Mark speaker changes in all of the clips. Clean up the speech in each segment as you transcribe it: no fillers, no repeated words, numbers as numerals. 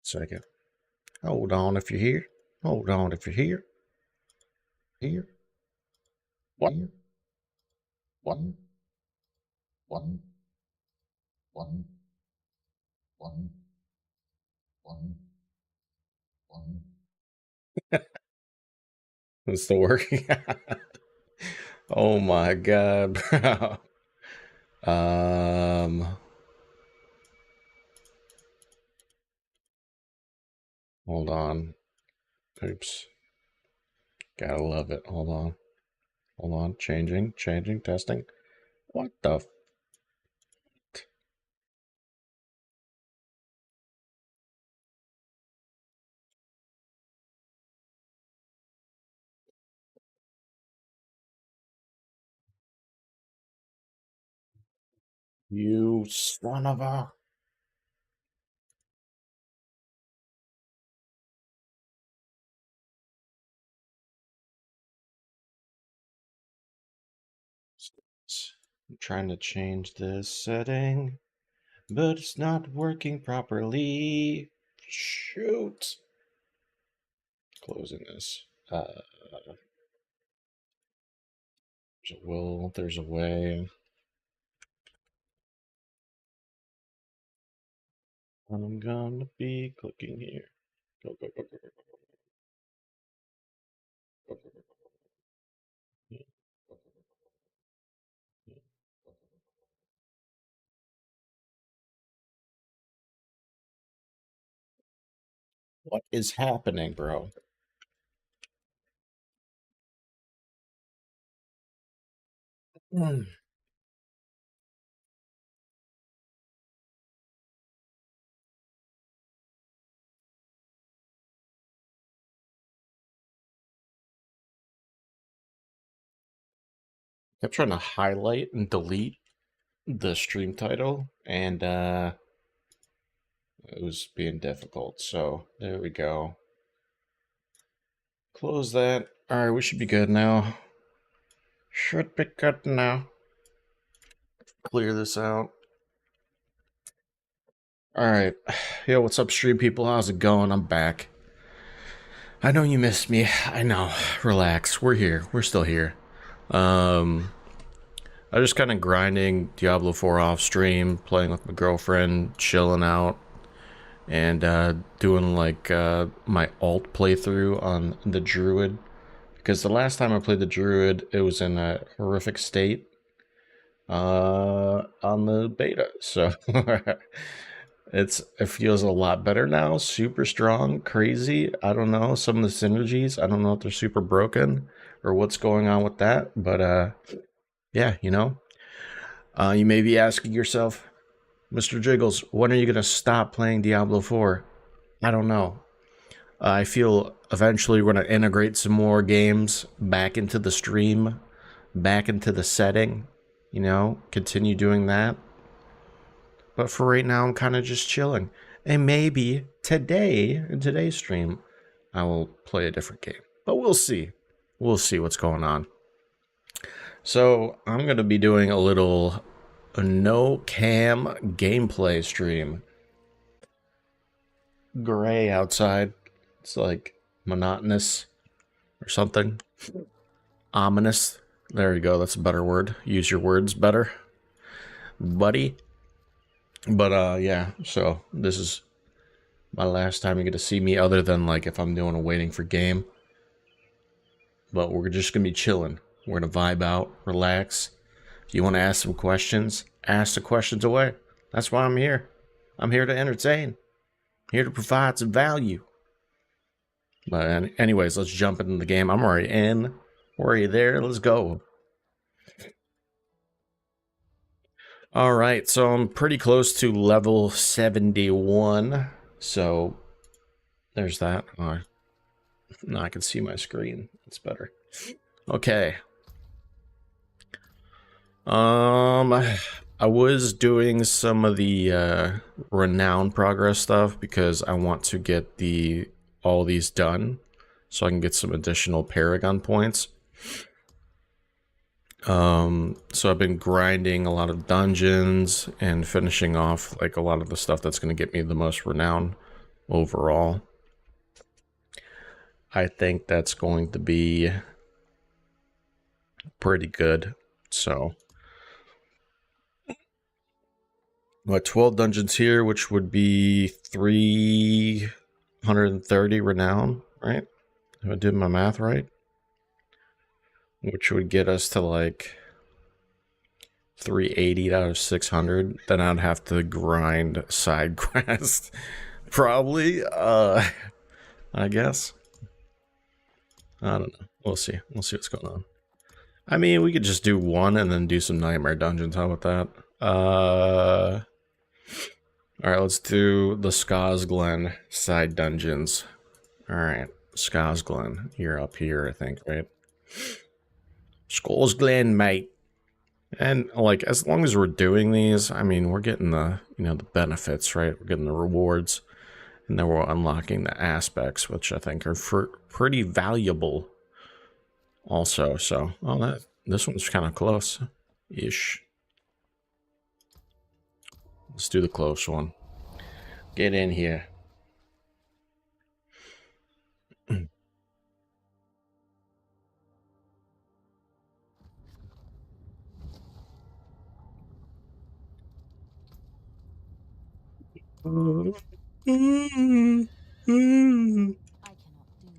Speaker 1: Second. Hold on if you're here. Hold on if you're here. Here. What? What? What? What? What? What? What? It's still working. Oh my god, bro. Hold on. Oops. Gotta love it. Hold on. Hold on. Changing, testing. What the f— You son of a— I'm trying to change this setting, but it's not working properly. Shoot. Closing this. There's a way. I'm gonna be clicking here. Go, go, go, go, go, go, go, go, go, go, go, go, go. What is happening, bro? Kept trying to highlight and delete the stream title, and it was being difficult. So there we go. Close that. All right, we should be good now. Should be good now. Clear this out. All right. Yo, what's up, stream people? How's it going? I'm back. I know you missed me. I know. Relax. We're here. We're still here. I was just kind of grinding Diablo 4 off stream, playing with my girlfriend, chilling out, and doing like my alt playthrough on the Druid. Because the last time I played the Druid, it was in a horrific state on the beta. So it feels a lot better now. Super strong, crazy. I don't know, some of the synergies, I don't know if they're super broken or what's going on with that, but yeah, you know. You may be asking yourself, Mr. Jiggles, when are you going to stop playing Diablo 4? I don't know. I feel eventually we're going to integrate some more games back into the stream, back into the setting, you know, continue doing that. But for right now, I'm kind of just chilling. And maybe today, in today's stream, I will play a different game. But we'll see. We'll see what's going on. So I'm going to be doing a little no-cam gameplay stream. Gray outside. It's like monotonous or something. Ominous. There you go. That's a better word. Use your words better, buddy. But yeah, so this is my last time you get to see me, other than like if I'm doing a waiting for game. But we're just gonna be chilling. We're gonna vibe out, relax. If you want to ask some questions, ask the questions away. That's why I'm here. I'm here to entertain. I'm here to provide some value. But anyways, let's jump into the game. I'm already in. We're already there. Let's go. All right, so I'm pretty close to level 71. So there's that. Now I can see my screen. It's better. Okay. I was doing some of the renown progress stuff because I want to get all these done so I can get some additional Paragon points. So I've been grinding a lot of dungeons and finishing off like a lot of the stuff that's going to get me the most renown overall. I think that's going to be pretty good. So, what, 12 dungeons here, which would be 330 renown, right? If I did my math right, which would get us to like 380 out of 600. Then I'd have to grind side quest, probably. I guess. I don't know. We'll see. We'll see what's going on. I mean, we could just do one and then do some nightmare dungeons. How about that? All right, let's do the Skaz Glen side dungeons. All right, Skaz Glen, you're up here, I think, right? Skaz Glen, mate. And like, as long as we're doing these, I mean, we're getting the, you know, the benefits, right? We're getting the rewards, and then we're unlocking the aspects, which I think are pretty valuable. Also, so this one's kind of close-ish. Let's do the close one. Get in here.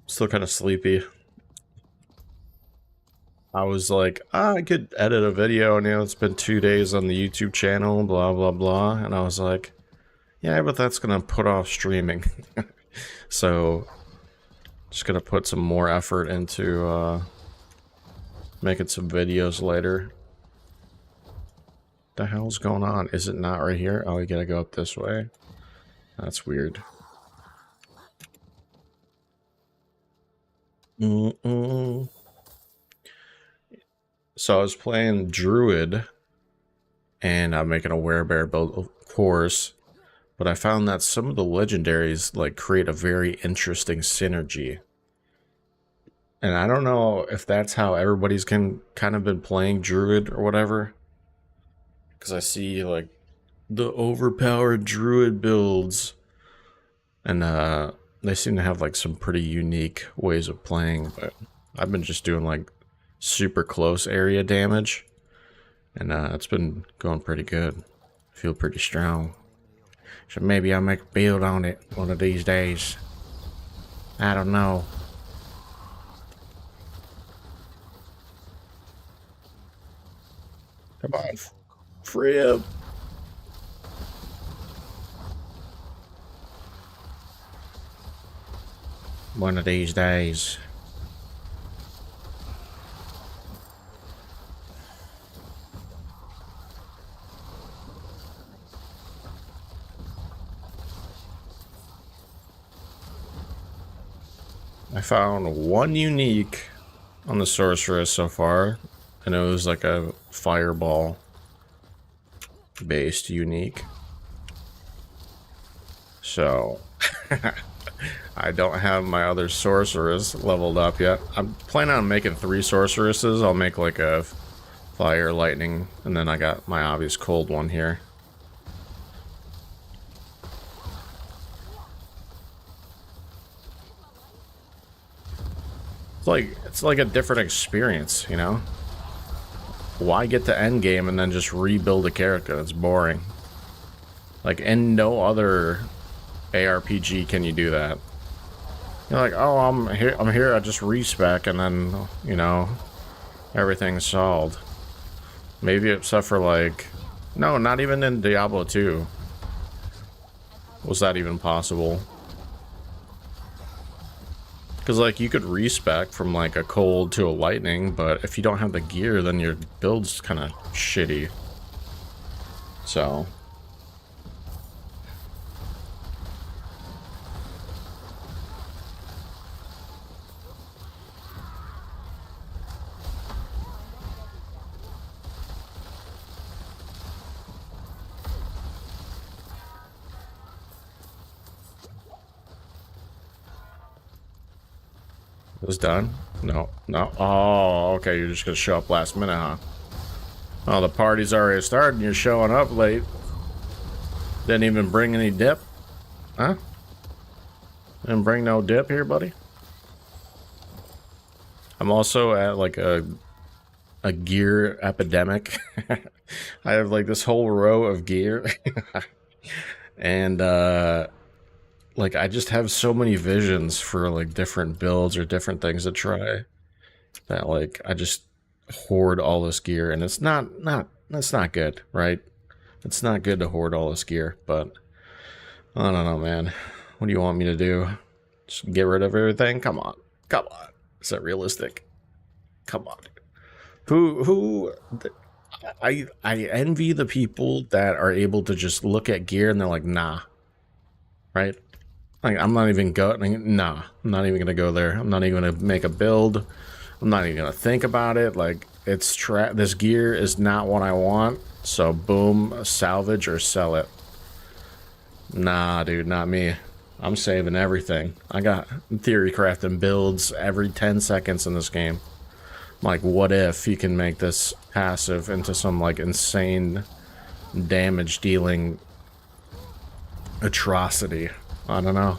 Speaker 1: Still kind of sleepy. I was like, I could edit a video, and you know, it's been 2 days on the YouTube channel, blah, blah, blah. And I was like, yeah, but that's going to put off streaming. So, just going to put some more effort into making some videos later. The hell's going on? Is it not right here? Oh, you gotta go up this way. That's weird. So I was playing Druid, and I'm making a werebear build, of course, but I found that some of the legendaries like create a very interesting synergy. And I don't know if that's how everybody's kind of been playing Druid or whatever. Because I see like the overpowered Druid builds, and they seem to have like some pretty unique ways of playing, but I've been just doing like super close area damage, and it's been going pretty good. I feel pretty strong. So maybe I'll make a build on it one of these days. I don't know. Come on, free up. One of these days. I found one unique on the sorceress so far, and it was like a fireball based unique. So I don't have my other sorceress leveled up yet. I'm planning on making 3 sorceresses. I'll make like a fire, lightning, and then I got my obvious cold one here. It's like a different experience, you know? Why get to endgame and then just rebuild a character? That's boring. Like, in no other ARPG can you do that. You're like, oh, I'm here, I just respec, and then, you know, everything's solved. Maybe except for like, no, not even in Diablo 2 was that even possible. Because, like, you could respec from, like, a cold to a lightning, but if you don't have the gear, then your build's kind of shitty. So. It was done? No, no. Oh, okay, you're just gonna show up last minute, huh? Oh, the party's already started and you're showing up late. Didn't even bring any dip? Huh? And bring no dip here, buddy. I'm also at like a gear epidemic. I have like this whole row of gear. And like I just have so many visions for like different builds or different things to try that like I just hoard all this gear, and it's not that's not good, right? It's not good to hoard all this gear, but I don't know, man. What do you want me to do? Just get rid of everything? Come on. Come on. Is that realistic? Come on. I envy the people that are able to just look at gear and they're like, nah. Right? Like, I'm not even going, nah. I'm not even gonna go there. I'm not even gonna make a build. I'm not even gonna think about it. Like, it's this gear is not what I want. So boom, salvage or sell it. Nah, dude, not me. I'm saving everything. I got theory crafting builds every 10 seconds in this game. Like, what if you can make this passive into some, like, insane damage dealing atrocity? I don't know.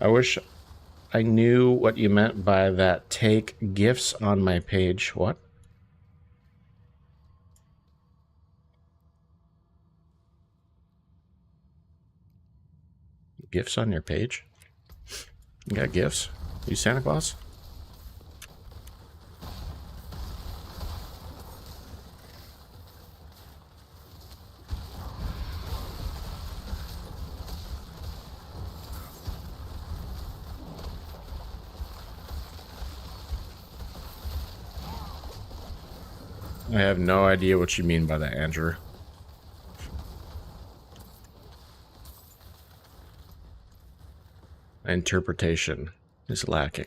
Speaker 1: I wish I knew what you meant by that. Take gifts on my page. What? Gifts on your page? You got gifts? You Santa Claus? I have no idea what you mean by that, Andrew. Interpretation is lacking.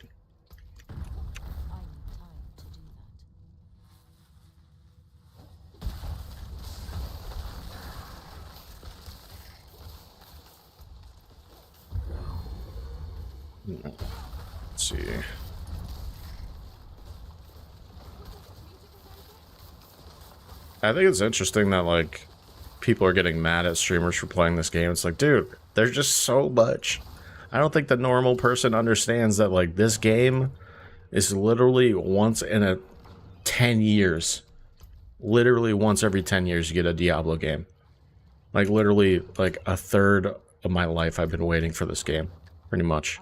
Speaker 1: Let's see. I think it's interesting that, like, people are getting mad at streamers for playing this game. It's like, dude, there's just so much. I don't think the normal person understands that, like, this game is literally once in a 10 years. Literally once every 10 years you get a Diablo game. Like, literally, like, a third of my life I've been waiting for this game. Pretty much.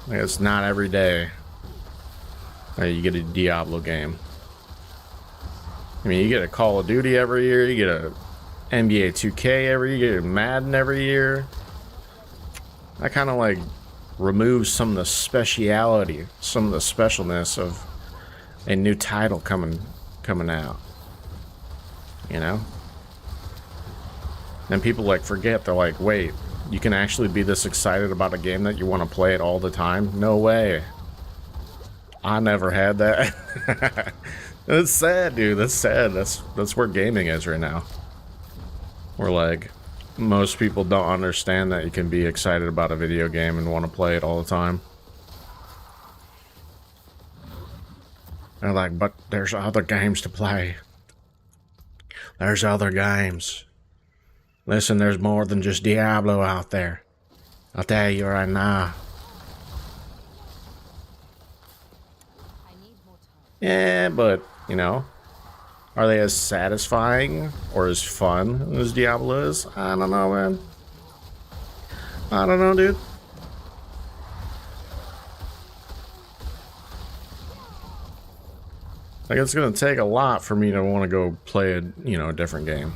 Speaker 1: Like, it's not every day that you get a Diablo game. I mean, you get a Call of Duty every year, you get a NBA 2K every year, you get a Madden every year. That kind of like removes some of the speciality, some of the specialness of a new title coming out. You know? And people like forget, they're like, wait, you can actually be this excited about a game that you want to play it all the time? No way. I never had that. That's sad, dude. That's sad. That's where gaming is right now. Where, like, most people don't understand that you can be excited about a video game and want to play it all the time. They're like, but there's other games to play. There's other games. Listen, there's more than just Diablo out there. I'll tell you right now. Yeah, but, you know, are they as satisfying or as fun as Diablo is? I don't know, man. I don't know, dude. Like, it's gonna take a lot for me to want to go play a, you know, a different game.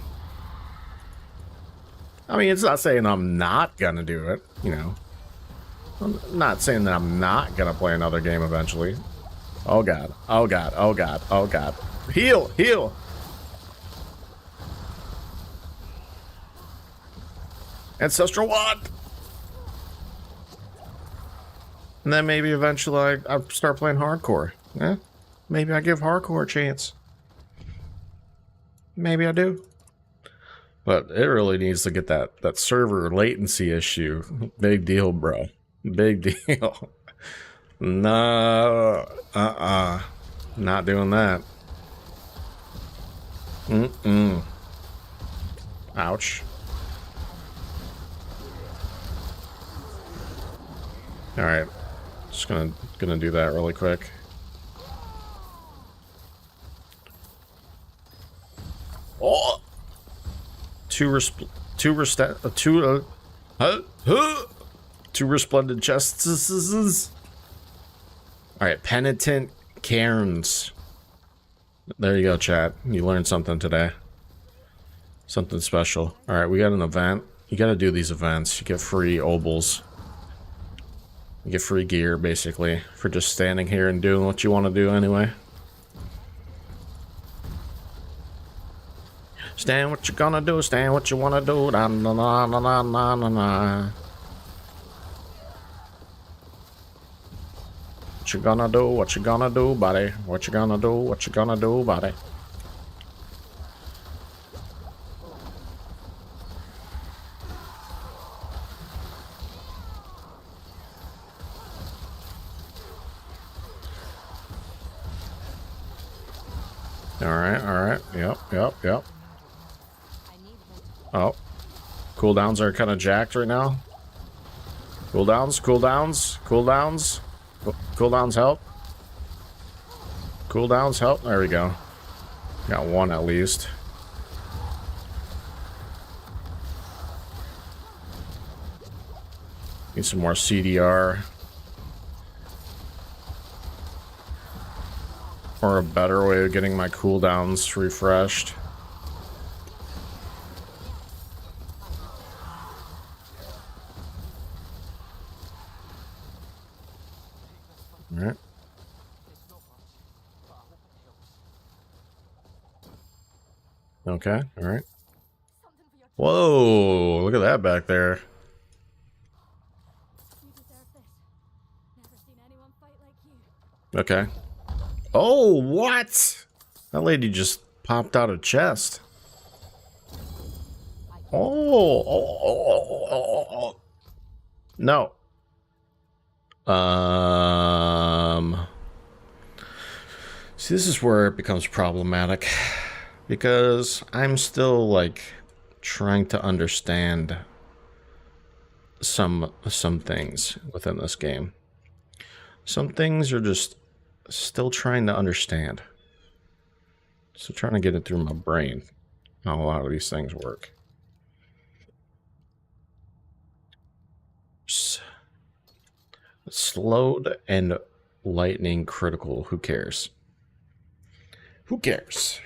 Speaker 1: I mean, it's not saying I'm not gonna do it, you know. I'm not saying that I'm not gonna play another game eventually. Oh god, oh god, oh god, oh god. Heal, heal! Ancestral Wand! And then maybe eventually I start playing hardcore. Yeah? Maybe I give hardcore a chance. Maybe I do. But it really needs to get that server latency issue. Big deal, bro. Big deal. No. Not doing that. Ouch. Alright. Just gonna do that really quick. Oh! Two resplendent chests. Alright, penitent cairns. There you go, chat. You learned something today. Something special. Alright, we got an event. You gotta do these events. You get free obols. You get free gear, basically, for just standing here and doing what you want to do anyway. Stand what you gonna do, stand what you wanna do. Na na na na na na na. What you gonna do, what you gonna do, buddy? What you gonna do, what you gonna do, buddy? Alright, yep. Oh. Cooldowns are kind of jacked right now. Cooldowns help. Cooldowns help. There we go. Got one at least. Need some more CDR. Or a better way of getting my cooldowns refreshed. Alright. Okay, alright. Whoa, look at that back there. Okay. Oh, what? That lady just popped out a chest. Oh. No. See, this is where it becomes problematic. Because I'm still, like, trying to understand some things within this game. Some things are just still trying to understand. Still trying to get it through my brain how a lot of these things work. Slowed and lightning critical. Who cares? Who cares?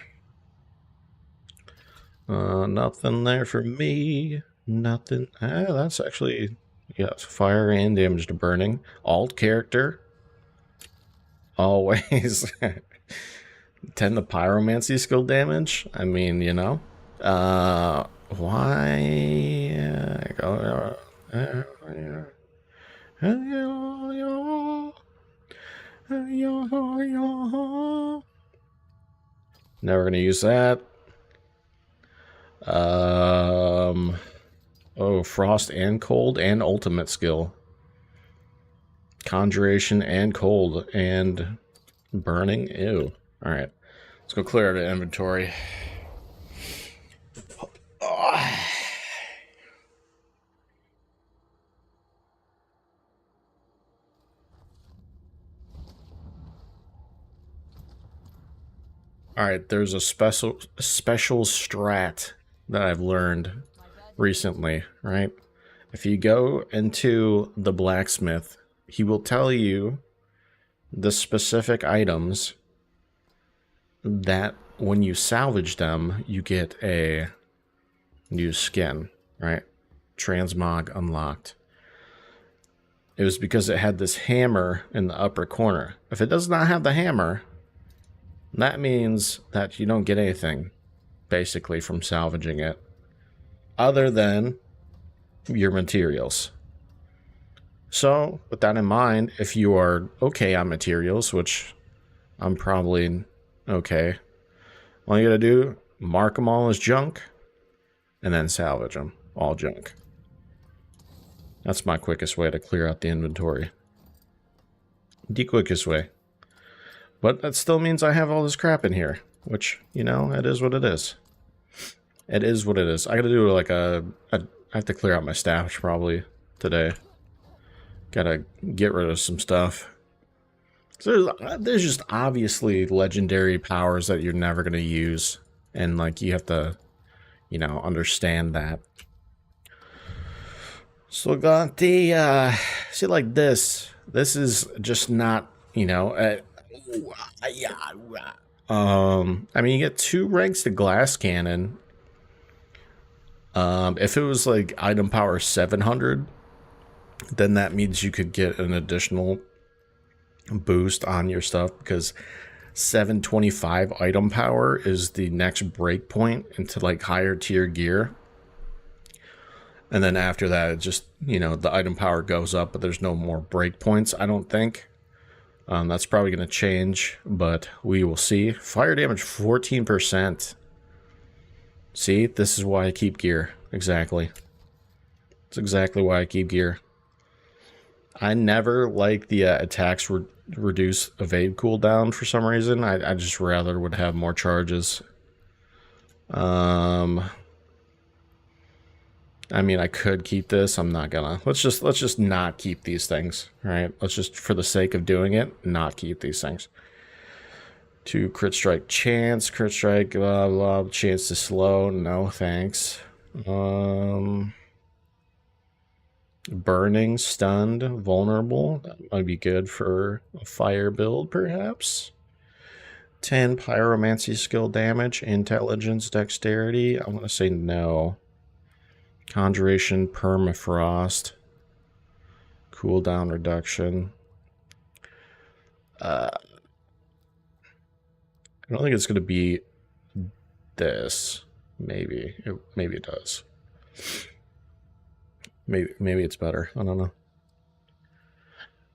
Speaker 1: Nothing there for me. Nothing. That's actually, yes, fire and damage to burning. Alt character. Always. 10 to pyromancy skill damage. I mean, you know. Why? Never gonna use that. Oh, frost and cold and ultimate skill. Conjuration and cold and burning. Ew. Alright. Let's go clear out the inventory. Alright, there's a special strat that I've learned recently, right? If you go into the blacksmith, he will tell you the specific items that when you salvage them, you get a new skin, right? Transmog unlocked. It was because it had this hammer in the upper corner. If it does not have the hammer, that means that you don't get anything, basically, from salvaging it, other than your materials. So, with that in mind, if you are okay on materials, which I'm probably okay, all you gotta do, mark them all as junk, and then salvage them, all junk. That's my quickest way to clear out the inventory. The quickest way. But that still means I have all this crap in here, which, you know, it is what it is. It is what it is. I gotta do like I have to clear out my stash probably today. Gotta get rid of some stuff. So there's just obviously legendary powers that you're never gonna use. And like you have to, you know, understand that. So got the, see like this. This is just not, you know, I mean, you get 2 ranks to glass cannon. If it was like item power 700, then that means you could get an additional boost on your stuff because 725 item power is the next breakpoint into like higher tier gear. And then after that, it just, you know, the item power goes up, but there's no more breakpoints, I don't think. That's probably going to change, but we will see. Fire damage 14%. See, this is why I keep gear. Exactly. That's exactly why I keep gear. I never like the attacks reduce evade cooldown for some reason. I just rather would have more charges. I mean, I could keep this. I'm not gonna. Let's just not keep these things, right? Let's just, for the sake of doing it, not keep these things. 2 crit strike chance, crit strike, blah, blah, chance to slow. No, thanks. Burning, stunned, vulnerable. That might be good for a fire build, perhaps. 10 pyromancy skill damage, intelligence, dexterity. I'm gonna say no. Conjuration, permafrost, cooldown reduction. I don't think it's going to be this. Maybe it does. Maybe it's better. I don't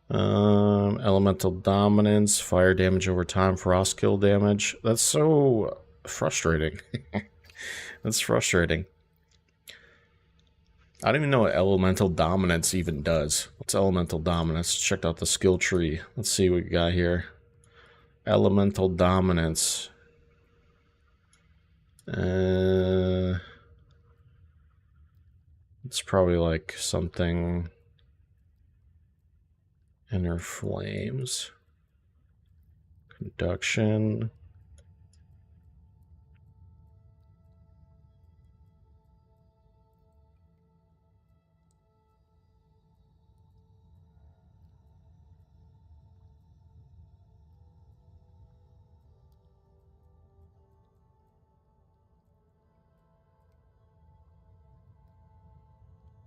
Speaker 1: know. Elemental dominance, fire damage over time, frost kill damage. That's so frustrating. That's frustrating. I don't even know what elemental dominance even does. What's elemental dominance? Check out the skill tree. Let's see what we got here. Elemental dominance. It's probably like something. Inner flames. Conduction.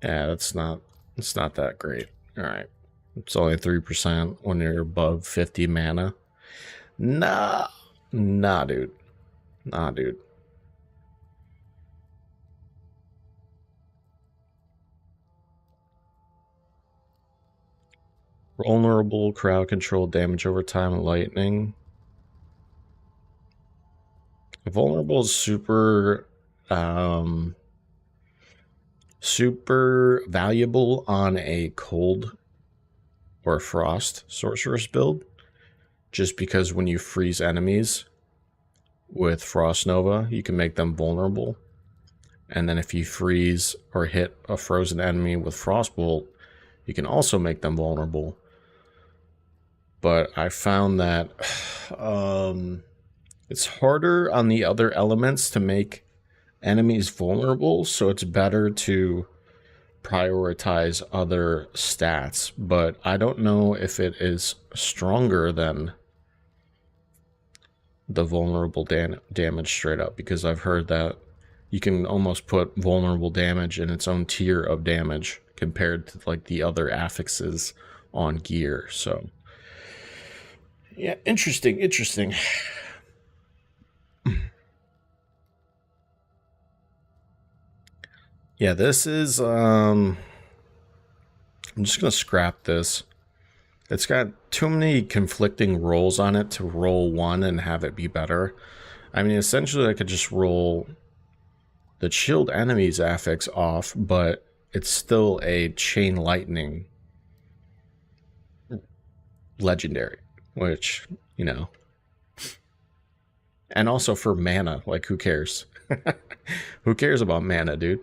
Speaker 1: Yeah, it's not that great. Alright. It's only 3% when you're above 50 mana. Nah, dude. Nah, dude. Vulnerable, crowd control, damage over time, lightning. Vulnerable is super, super valuable on a cold or frost sorceress build, just because when you freeze enemies with Frost Nova, you can make them vulnerable. And then if you freeze or hit a frozen enemy with Frostbolt, you can also make them vulnerable. But I found that it's harder on the other elements to make enemies vulnerable, so it's better to prioritize other stats. But I don't know if it is stronger than the vulnerable damage straight up, because I've heard that you can almost put vulnerable damage in its own tier of damage compared to like the other affixes on gear. So yeah, interesting. Yeah, this is I'm just gonna scrap this. It's got too many conflicting rolls on it to roll one and have it be better. I mean, essentially I could just roll the chilled enemies affix off, but it's still a chain lightning legendary, which, you know, and also for mana, like who cares? Who cares about mana, dude?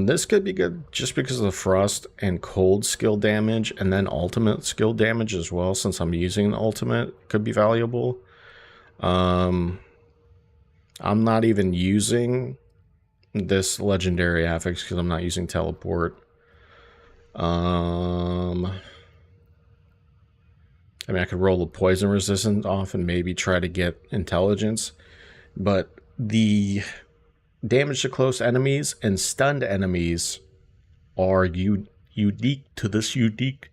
Speaker 1: This could be good just because of the frost and cold skill damage, and then ultimate skill damage as well. Since I'm using the ultimate, could be valuable. I'm not even using this legendary affix because I'm not using teleport. I mean, I could roll the poison resistance off and maybe try to get intelligence, but the damage to close enemies and stunned enemies are unique to this unique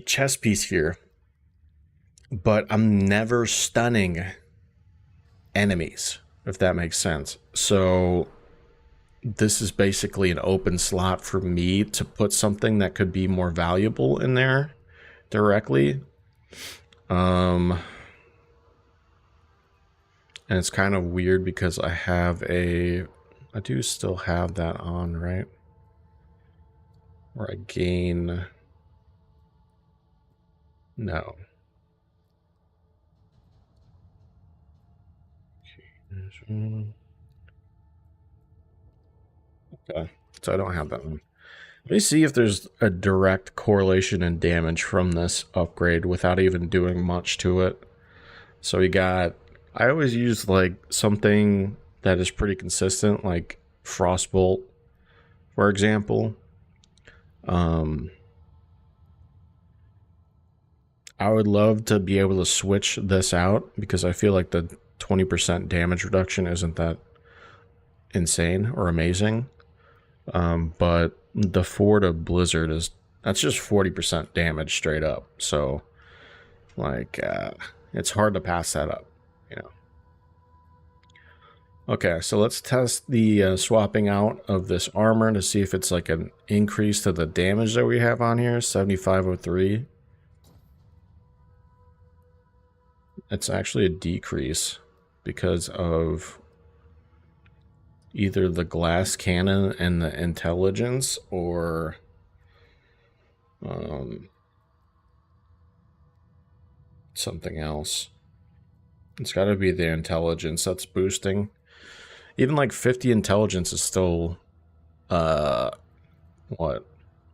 Speaker 1: chess piece here. But I'm never stunning enemies, if that makes sense. So this is basically an open slot for me to put something that could be more valuable in there directly. And it's kind of weird because I do still have that on, right? Where I gain... No. Okay, so I don't have that one. Let me see if there's a direct correlation in damage from this upgrade without even doing much to it. So we got... I always use like something that is pretty consistent, like Frostbolt, for example. I would love to be able to switch this out because I feel like the 20% damage reduction isn't that insane or amazing. But the 4 to Blizzard that's just 40% damage straight up. So, like, it's hard to pass that up, you know. Okay, so let's test the swapping out of this armor to see if it's like an increase to the damage that we have on here, 7503. It's actually a decrease because of either the glass cannon and the intelligence or something else. It's got to be the intelligence that's boosting. Even like 50 intelligence is still what,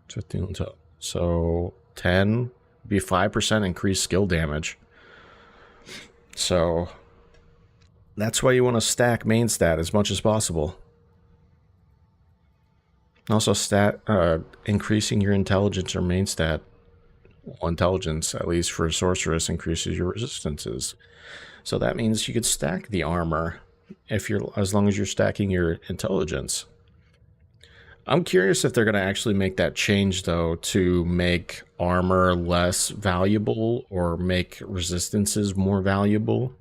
Speaker 1: 15 intel, so 10 be 5% increased skill damage. So that's why you want to stack main stat as much as possible. Also increasing your intelligence or main stat. Well, intelligence, at least for a sorceress, increases your resistances. So that means you could stack the armor as long as you're stacking your intelligence. I'm curious if they're going to actually make that change, though, to make armor less valuable or make resistances more valuable.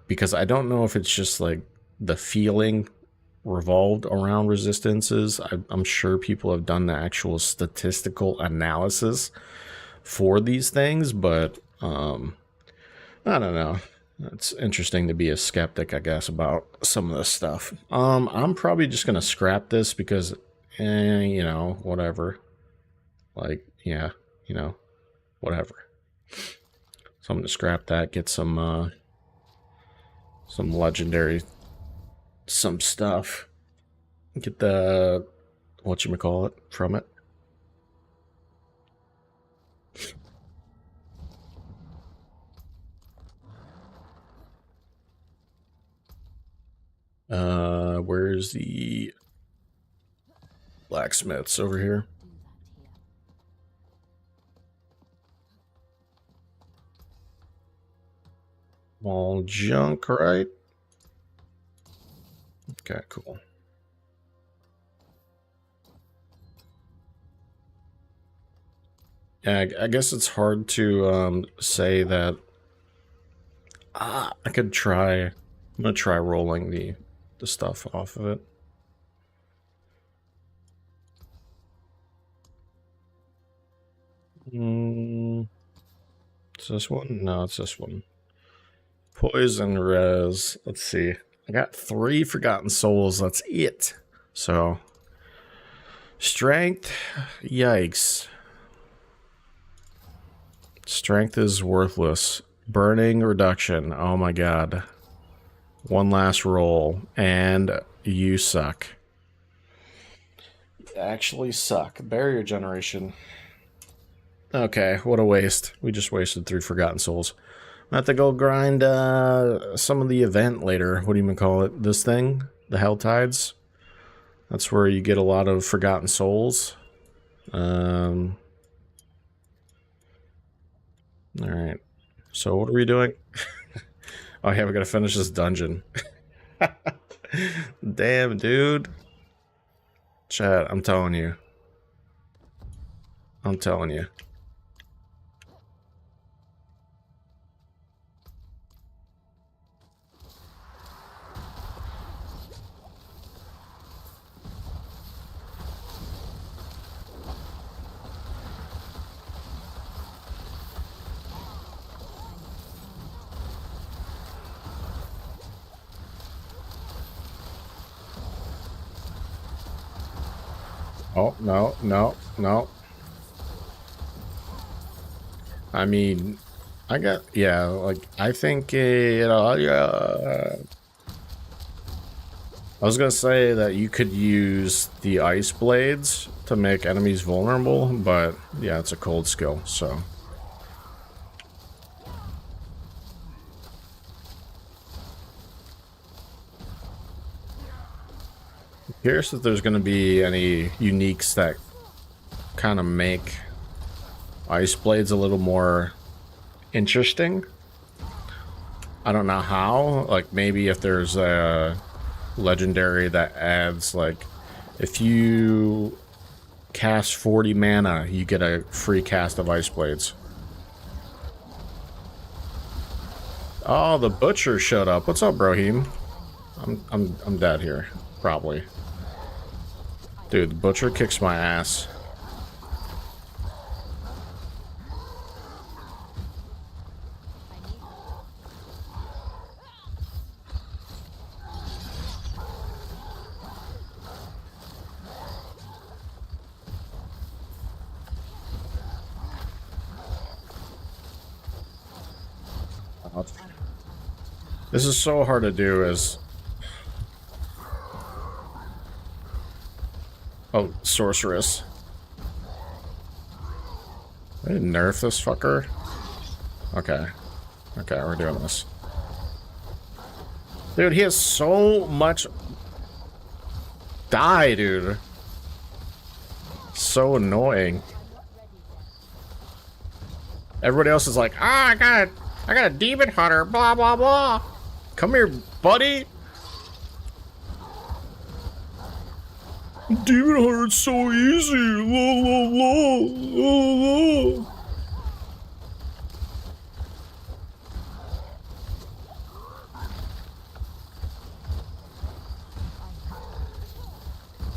Speaker 1: Because I don't know if it's just like the feeling revolved around resistances. I'm sure people have done the actual statistical analysis for these things, but I don't know. It's interesting to be a skeptic, I guess, about some of this stuff. I'm probably just gonna scrap this because, you know, whatever. Like, yeah, you know, whatever. So I'm gonna scrap that, get some legendary, some stuff. Get the whatchamacallit from it. Where's the blacksmiths over here? All junk, right? Okay, cool. Yeah, I guess it's hard to say that. I could try. I'm gonna try rolling the stuff off of it. It's this one? No, it's this one. Poison res. Let's see. I got 3 Forgotten Souls. That's it. So Strength. Yikes. Strength is worthless. Burning reduction. Oh my god. One last roll. And you suck. You actually suck. Barrier generation. Okay, what a waste. We just wasted 3 Forgotten Souls. I have to go grind some of the event later. What do you even call it? This thing? The Hell Tides? That's where you get a lot of Forgotten Souls. Alright. So what are we doing? Oh yeah, we gotta finish this dungeon. Damn, dude. Chat, I'm telling you. I'm telling you. Oh, no, no, no. I mean, yeah, like, I think, you know, I was gonna say that you could use the ice blades to make enemies vulnerable, but yeah, it's a cold skill, so. Curious if there's gonna be any uniques that kind of make ice blades a little more interesting. I don't know how, like maybe if there's a legendary that adds, like, if you cast 40 mana, you get a free cast of ice blades. Oh, the butcher showed up. What's up, Brohim? I'm dead here, probably. Dude, the butcher kicks my ass. This is so hard to do as... Oh, sorceress. They didn't nerf this fucker? Okay. Okay, we're doing this. Dude, he has so much... Die, dude. So annoying. Everybody else is like, ah, I got a demon hunter, blah, blah, blah. Come here, buddy. Demon hunter, it's so easy. La, la, la, la, la.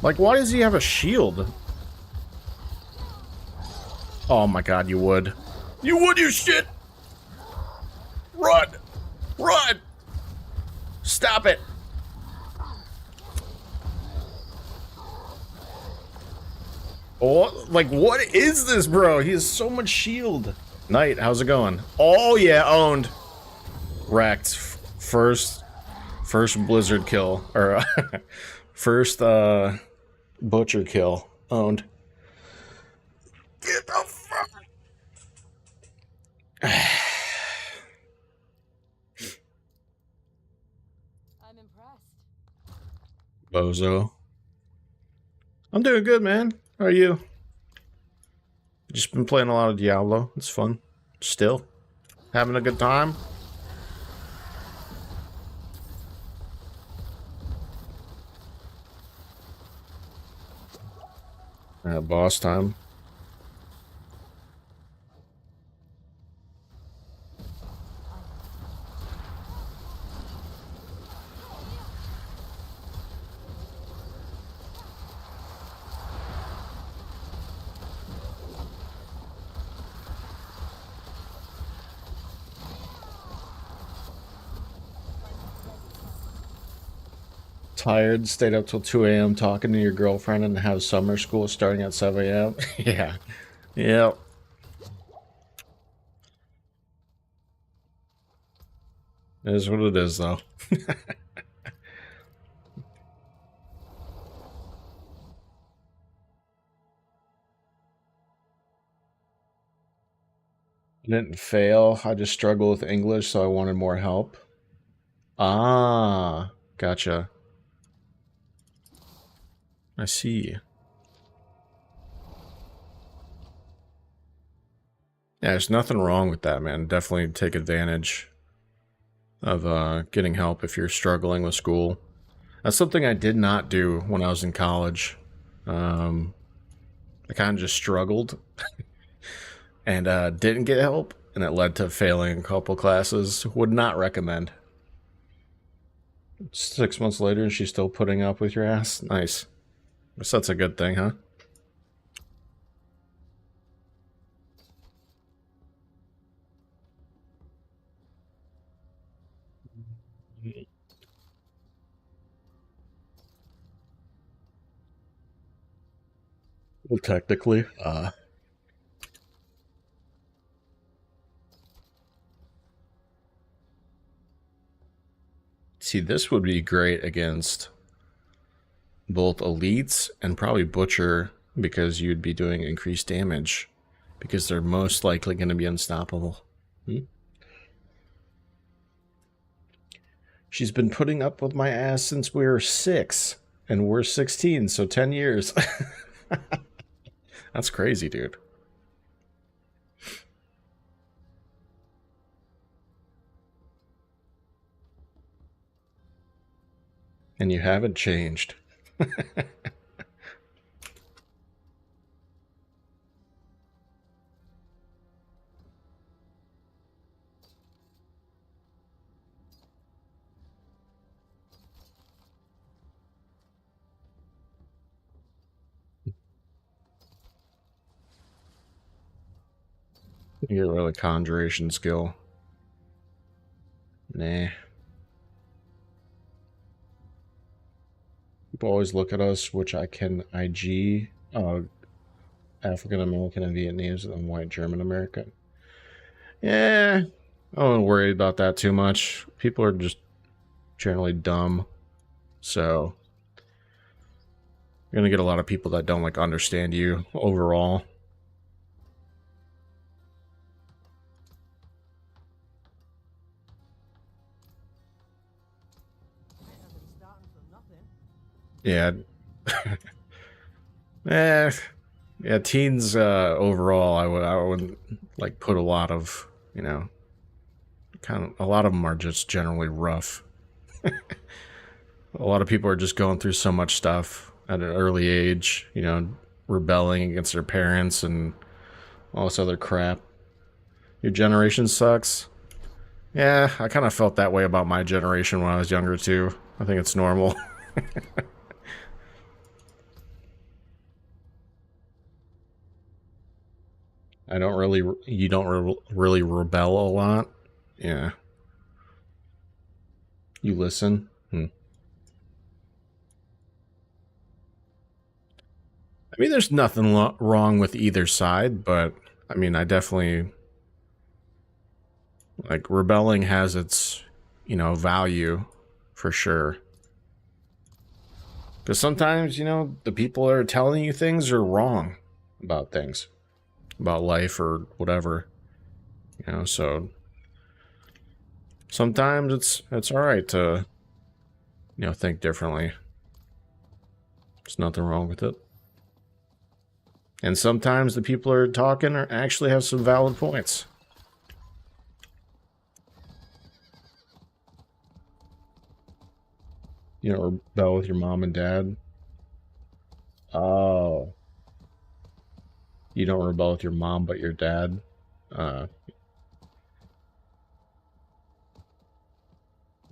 Speaker 1: Like, why does he have a shield? Oh my god, you would. You would, you shit! Run! Run! Stop it! Oh, like, what is this, bro? He has so much shield. Knight, how's it going? Oh, yeah, owned. Wrecked. First blizzard kill. Or, first, butcher kill. Owned. Get the fuck.
Speaker 2: I'm impressed.
Speaker 1: Bozo. I'm doing good, man. How are you? Just been playing a lot of Diablo. It's fun. Still. Having a good time. Boss time. Tired, stayed up till 2 a.m. talking to your girlfriend and have summer school starting at 7 a.m. Yeah. Yep. It is what it is, though. I didn't fail. I just struggled with English, so I wanted more help. Ah, gotcha. I see. Yeah, there's nothing wrong with that, man. Definitely take advantage of getting help if you're struggling with school. That's something I did not do when I was in college. Um, I kind of just struggled and didn't get help, and it led to failing a couple classes. Would not recommend. 6 months later, she's still putting up with your ass. Nice. Guess that's a good thing, huh? Well, technically. See, this would be great against both elites and probably Butcher because you'd be doing increased damage because they're most likely going to be unstoppable. Hmm? She's been putting up with my ass since we were 6, and we're 16, so 10 years. That's crazy, dude. And you haven't changed. You get rid of the conjuration skill. Nah. People always look at us, which I can IG. African American and Vietnamese and white German American. Yeah, I don't worry about that too much. People are just generally dumb, so you're gonna get a lot of people that don't like understand you overall. Yeah. eh, yeah, teens overall I wouldn't like put a lot of, you know, kind of a lot of them are just generally rough. A lot of people are just going through so much stuff at an early age, you know, rebelling against their parents and all this other crap. Your generation sucks. Yeah, I kind of felt that way about my generation when I was younger too. I think it's normal. I don't really, you don't really rebel a lot. Yeah, you listen. I mean, there's nothing wrong with either side, but I mean, I definitely like rebelling has its, you know, value for sure. Because sometimes, you know, the people that are telling you things are wrong about things, about life or whatever. You know, so sometimes it's all right to, you know, think differently. There's nothing wrong with it. And sometimes the people are talking or actually have some valid points. You know, rebel with your mom and dad. Oh, you don't rebel with your mom, but your dad. Uh,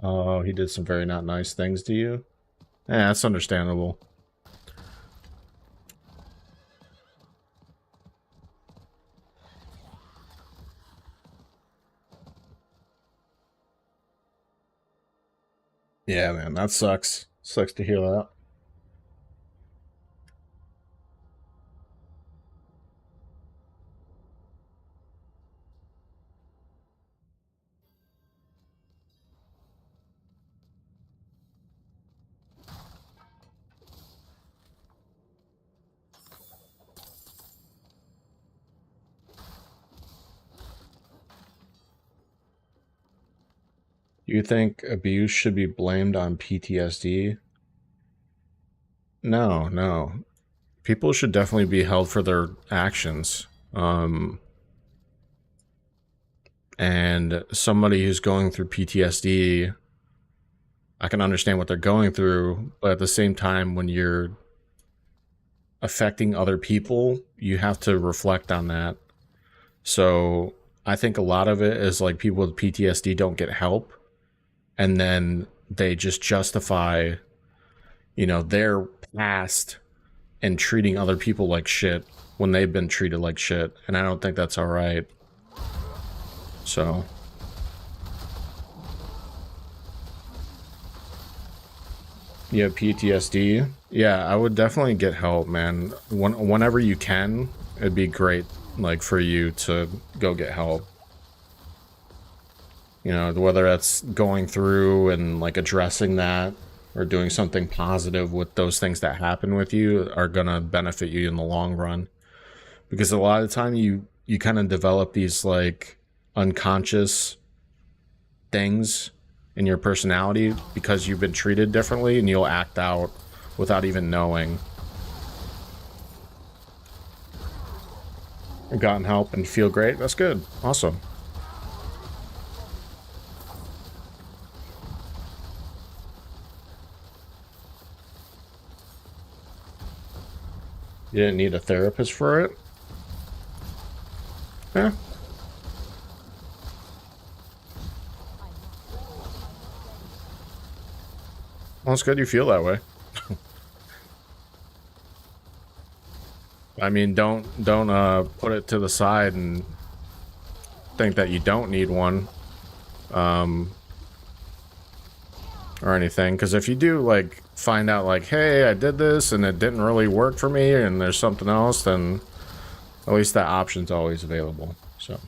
Speaker 1: oh, he did some very not nice things to you. Yeah, that's understandable. Yeah, man, that sucks. Sucks to hear that. You think abuse should be blamed on PTSD? No, no. People should definitely be held for their actions. And somebody who's going through PTSD, I can understand what they're going through, but at the same time, when you're affecting other people, you have to reflect on that. So I think a lot of it is like people with PTSD don't get help, and then they just justify, their past and treating other people like shit when they've been treated like shit. And I don't think that's all right. So yeah, PTSD. Yeah, I would definitely get help, man. Whenever you can, it'd be great, like, for you to go get help. Whether that's going through and like addressing that or doing something positive with those things that happen with you are gonna benefit you in the long run. Because a lot of the time you kind of develop these like unconscious things in your personality because you've been treated differently, and you'll act out without even knowing. Gotten help and feel great. That's good. Awesome. You didn't need a therapist for it? Yeah. Well, it's good you feel that way. I mean, don't put it to the side and think that you don't need one, or anything. Because if you do, like, find out, like, hey, I did this and it didn't really work for me, and there's something else, then at least that option's always available. So.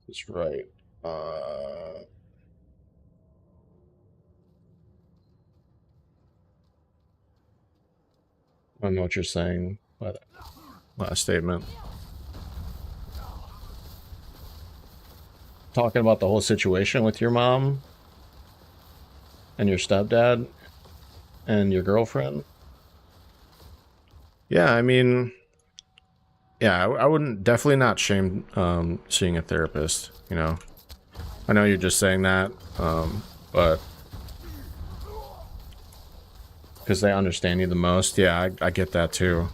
Speaker 1: That's right. I don't know what you're saying by that last statement. Talking about the whole situation with your mom and your stepdad and your girlfriend. Yeah, I mean, yeah, I wouldn't, definitely not shame seeing a therapist. I know you're just saying that, but because they understand you the most. Yeah, I get that too.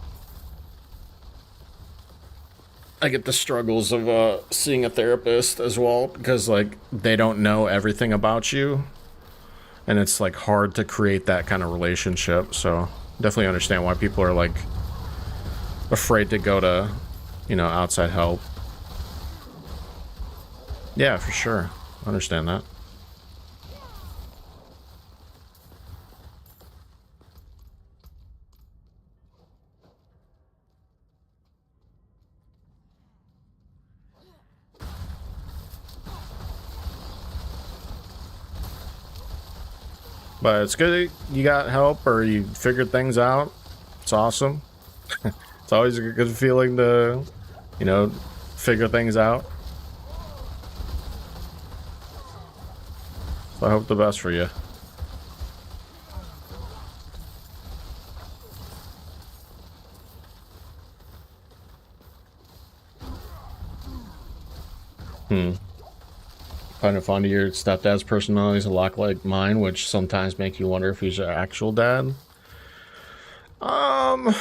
Speaker 1: I get the struggles of seeing a therapist as well, because like they don't know everything about you, and it's like hard to create that kind of relationship. So definitely understand why people are like afraid to go to, outside help. Yeah, for sure. I understand that. But it's good you got help or you figured things out. It's awesome. It's always a good feeling to, you know, figure things out. So I hope the best for you. Hmm. Kind of fond of your stepdad's personality is a lot like mine, which sometimes make you wonder if he's your actual dad. Um,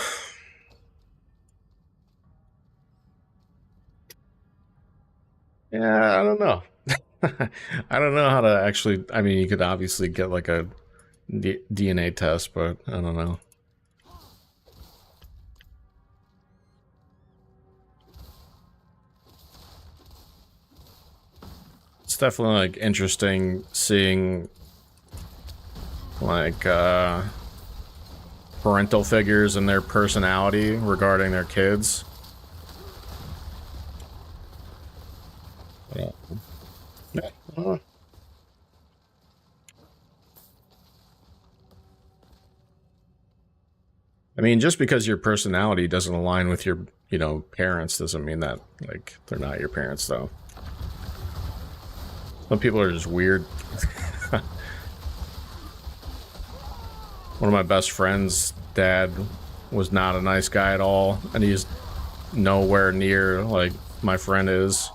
Speaker 1: yeah, I don't know. I don't know how to actually. I mean, you could obviously get like a DNA test, but I don't know. It's definitely like interesting seeing like parental figures and their personality regarding their kids. Yeah. I mean, just because your personality doesn't align with your, you know, parents doesn't mean that, like, they're not your parents, though. Some people are just weird. One of my best friends' dad was not a nice guy at all, and he's nowhere near like my friend is.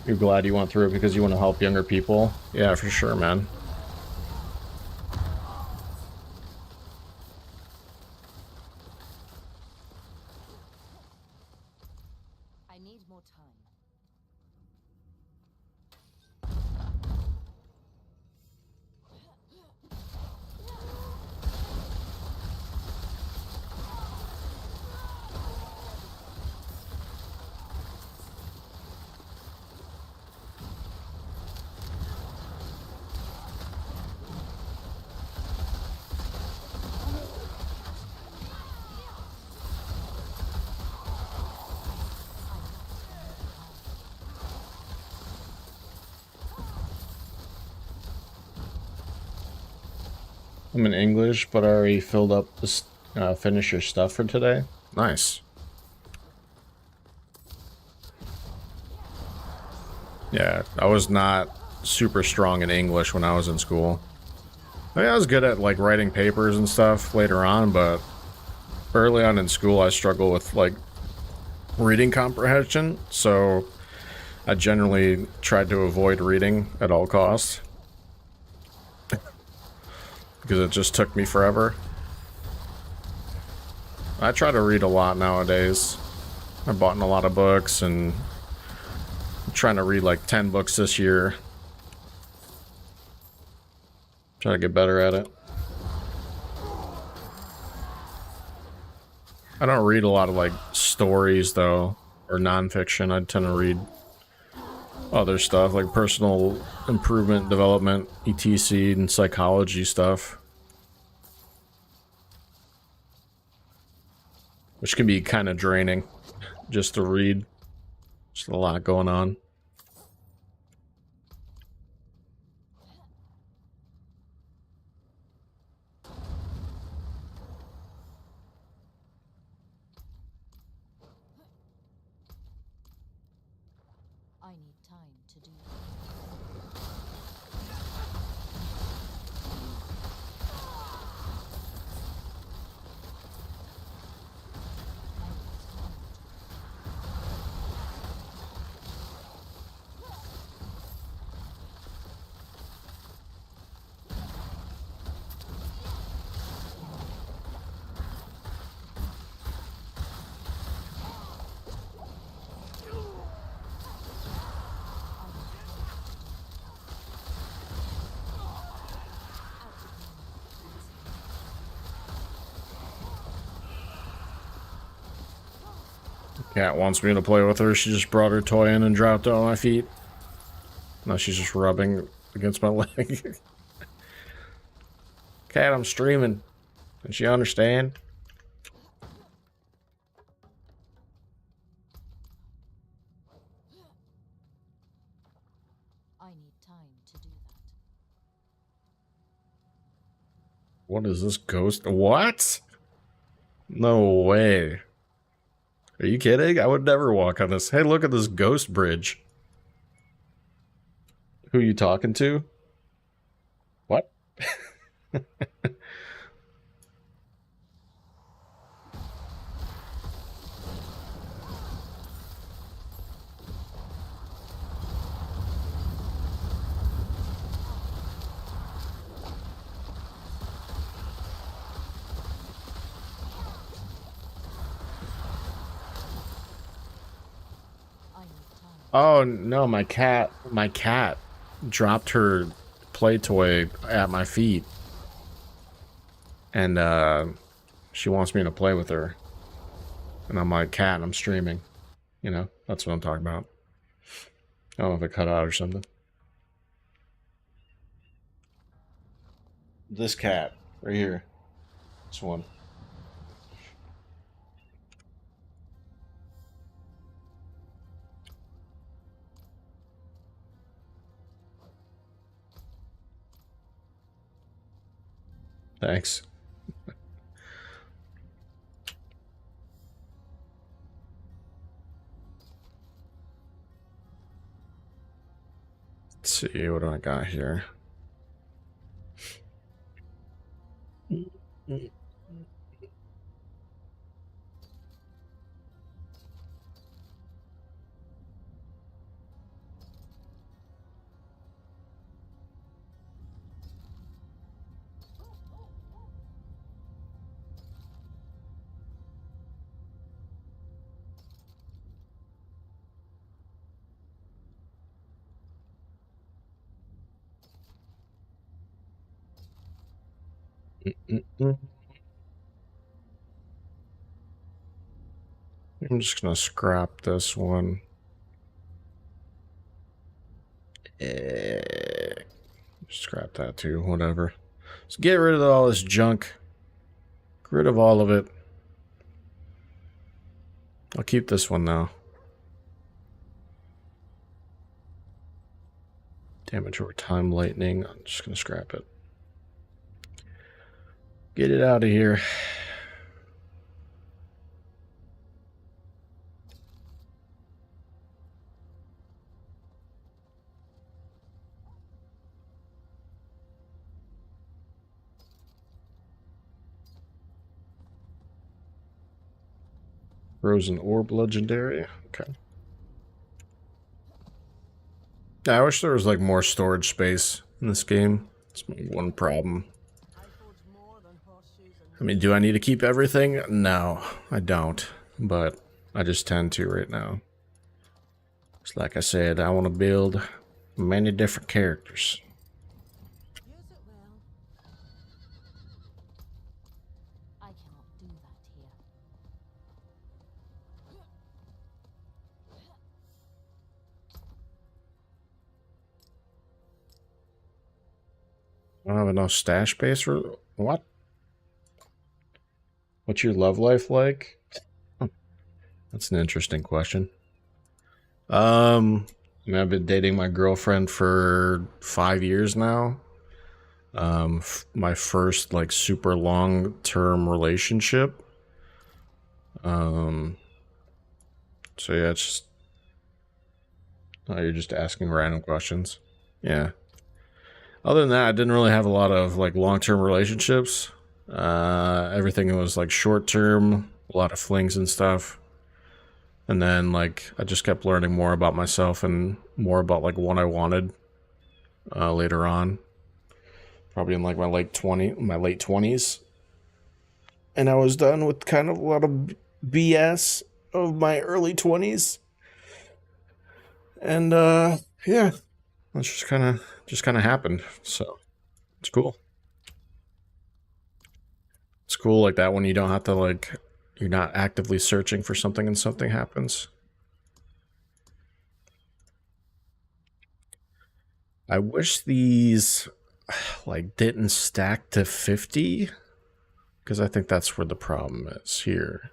Speaker 1: You're glad you went through it because you want to help younger people? Yeah, for sure, man.
Speaker 2: I need more time.
Speaker 1: I'm in English, but I already filled up this, finish your stuff for today. Nice. Yeah, I was not super strong in English when I was in school. I mean, I was good at like writing papers and stuff later on, but early on in school I struggled with like reading comprehension, so I generally tried to avoid reading at all costs because it just took me forever. I try to read a lot nowadays. I've bought a lot of books and I'm trying to read like 10 books this year. Trying to get better at it. I don't read a lot of like stories though, or nonfiction. I tend to read other stuff like personal improvement, development, etc., and psychology stuff, which can be kind of draining just to read. Just a lot going on.
Speaker 2: I need time to do that.
Speaker 1: Cat wants me to play with her. She just brought her toy in and dropped it on my feet. Now she's just rubbing against my leg. Cat, I'm streaming. Does she understand?
Speaker 2: I need time to do that.
Speaker 1: What is this ghost? What? No way. Are you kidding? I would never walk on this. Hey, look at this ghost bridge. Who are you talking to? What?
Speaker 2: I need time.
Speaker 1: Oh no, my cat dropped her play toy at my feet. And she wants me to play with her. And I'm like, cat, I'm streaming. You know, that's what I'm talking about. I don't know if it cut out or something. This cat, right here. This one. Thanks. Let's see, what do I got here? I'm just gonna scrap this one. Scrap that too, whatever. Let's get rid of all this junk. Get rid of all of it. I'll keep this one though. Damage over time lightning. I'm just gonna scrap it. Get it out of here. Frozen Orb Legendary. Okay. Yeah, I wish there was like more storage space in this game. It's my one problem. I mean, do I need to keep everything? No, I don't. But I just tend to right now. It's like I said, I want to build many different characters.
Speaker 2: I cannot do that here.
Speaker 1: I don't have enough stash space for what? What's your love life like? Huh. That's an interesting question. I mean, I've been dating my girlfriend for 5 years now. My first like super long term relationship. So yeah, it's just oh, you're just asking random questions. Yeah. Other than that, I didn't really have a lot of like long term relationships. Everything was like short term, a lot of flings and stuff. And then like I just kept learning more about myself and more about like what I wanted later on. Probably in like my late 20s. And I was done with kind of a lot of BS of my early 20s. And yeah, that's just kind of happened. So, it's cool. It's cool like that when you don't have to like you're not actively searching for something and something happens. I wish these like didn't stack to 50 because I think that's where the problem is here.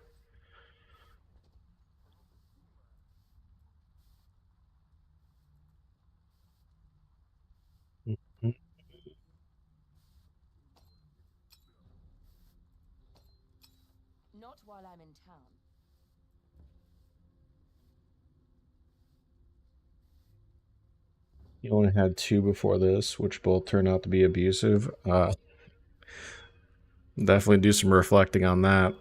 Speaker 2: Not while I'm in town.
Speaker 1: You only had two before this, which both turned out to be abusive. Definitely do some reflecting on that.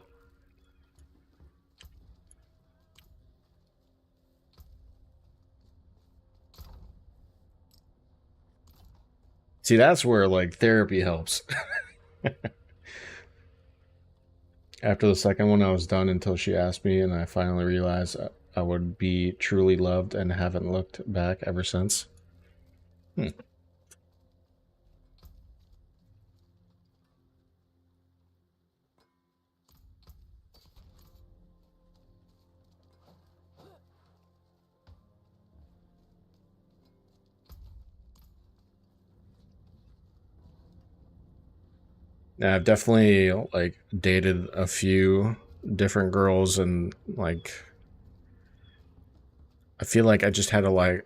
Speaker 1: See, that's where like therapy helps. After the second one, I was done until she asked me, and I finally realized I would be truly loved and haven't looked back ever since. Hmm. Yeah, I've definitely like dated a few different girls, and like I feel like I just had a lot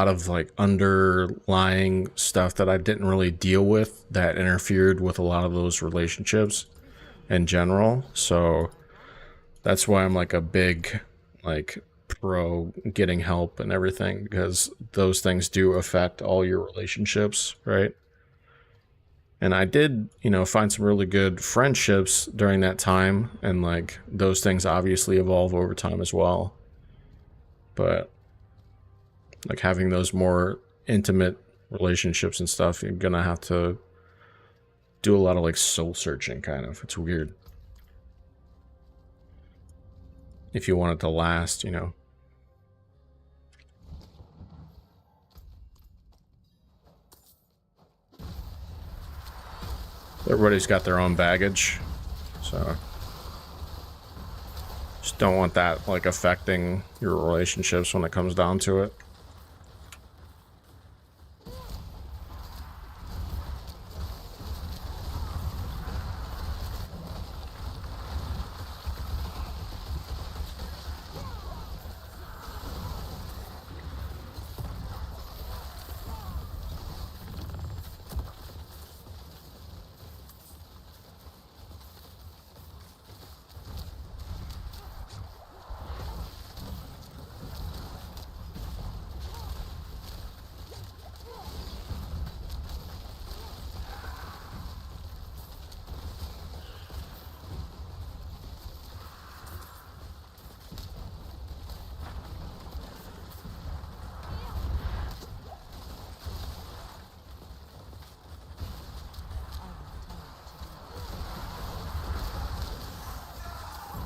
Speaker 1: of like underlying stuff that I didn't really deal with that interfered with a lot of those relationships in general. So that's why I'm like a big like pro getting help and everything, because those things do affect all your relationships, right? And I did, find some really good friendships during that time, and like those things obviously evolve over time as well. But like having those more intimate relationships and stuff, you're gonna have to do a lot of like soul searching, kind of. It's weird. If you want it to last. Everybody's got their own baggage, so just don't want that like affecting your relationships when it comes down to it.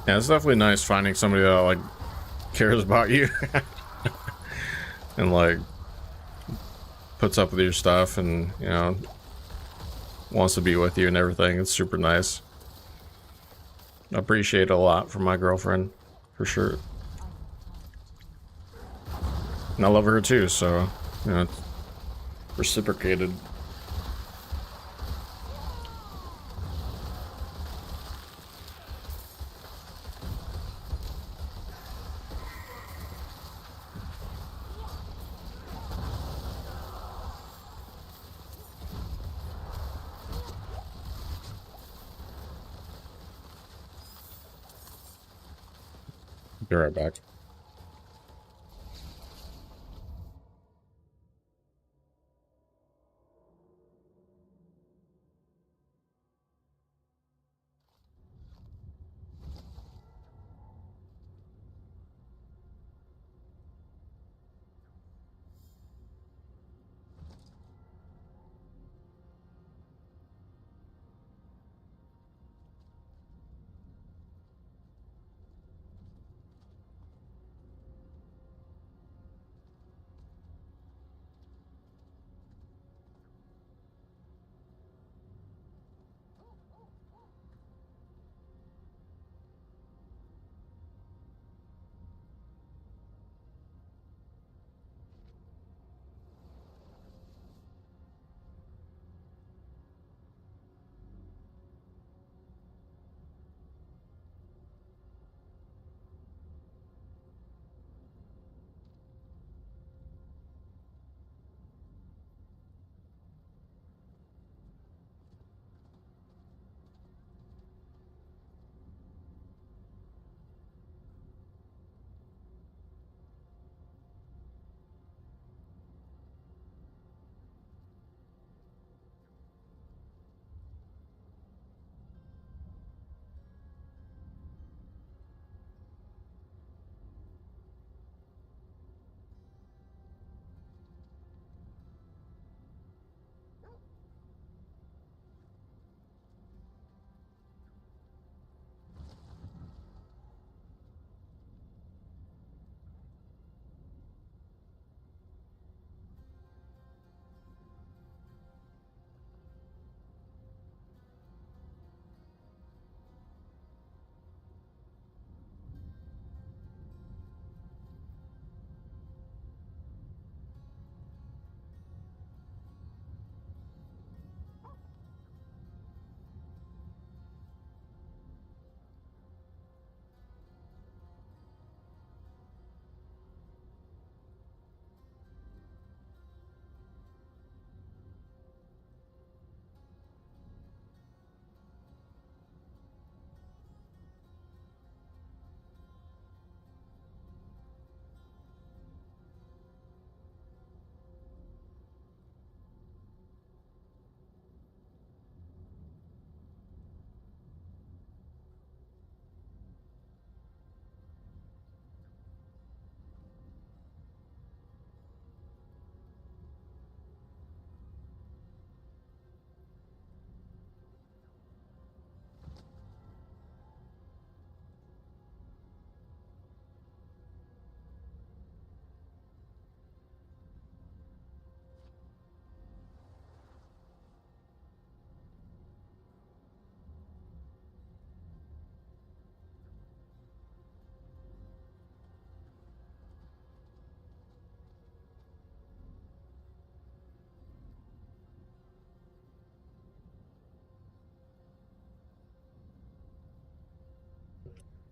Speaker 1: Yeah, it's definitely nice finding somebody that like cares about you and like puts up with your stuff, and wants to be with you and everything. It's super nice. I appreciate it a lot from my girlfriend, for sure. And I love her too, so it's reciprocated. Be right back.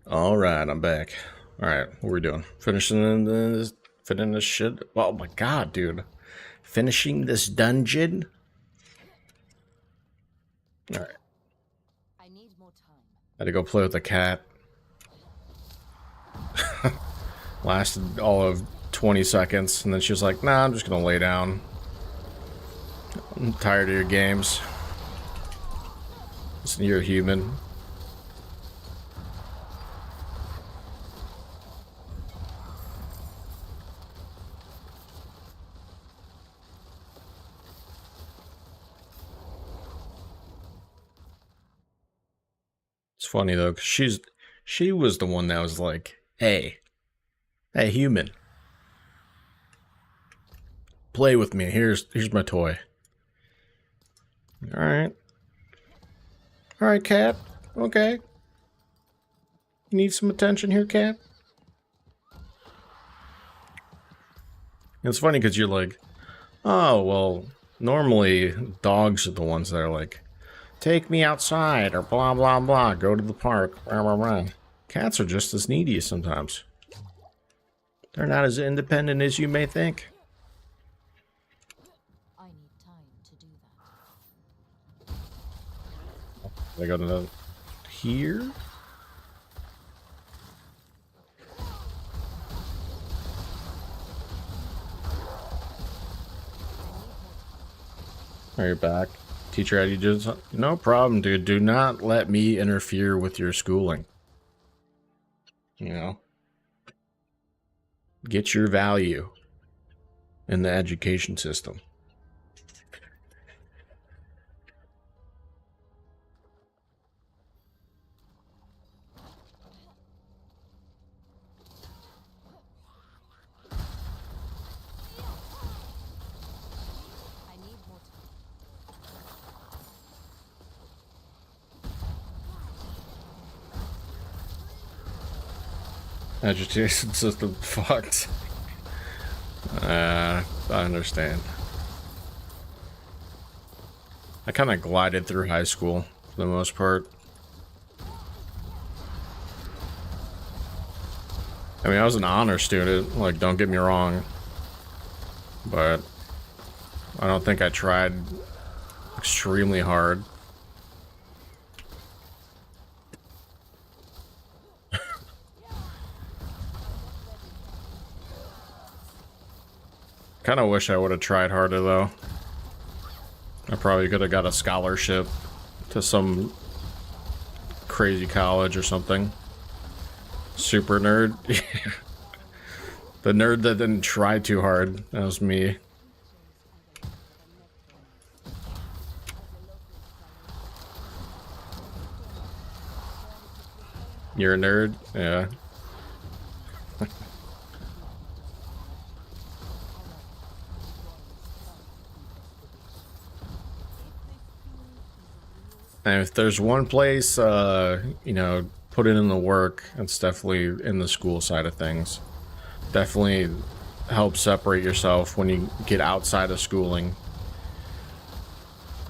Speaker 1: Alright, I'm back. Alright, what are we doing? Finishing this shit? Oh my god, dude. Finishing this dungeon? Alright.
Speaker 2: I need more time.
Speaker 1: Had to go play with the cat. Lasted all of 20 seconds, and then she was like, nah, I'm just gonna lay down. I'm tired of your games. Listen, you're a human. It's funny though, because she was the one that was like, hey, human, play with me. Here's my toy. All right, cat. Okay, you need some attention here, cat. It's funny because you're like, oh well, normally dogs are the ones that are like, take me outside or blah blah blah, go to the park, rah rah rah. Cats are just as needy sometimes. They're not as independent as you may think.
Speaker 2: I need time to do that.
Speaker 1: They go to here. Are you back? Teacher had you do something? No problem, dude. Do not let me interfere with your schooling. You know? Get your value in the education system.
Speaker 2: I need more time.
Speaker 1: Education system fucked. I understand. I kind of glided through high school for the most part. I mean, I was an honor student, like, don't get me wrong. But I don't think I tried extremely hard. Kind of wish I would have tried harder, though. I probably could have got a scholarship to some crazy college or something. Super nerd. The nerd that didn't try too hard. That was me. You're a nerd? Yeah. And if there's one place, you know, put in the work, it's definitely in the school side of things. Definitely help separate yourself when you get outside of schooling.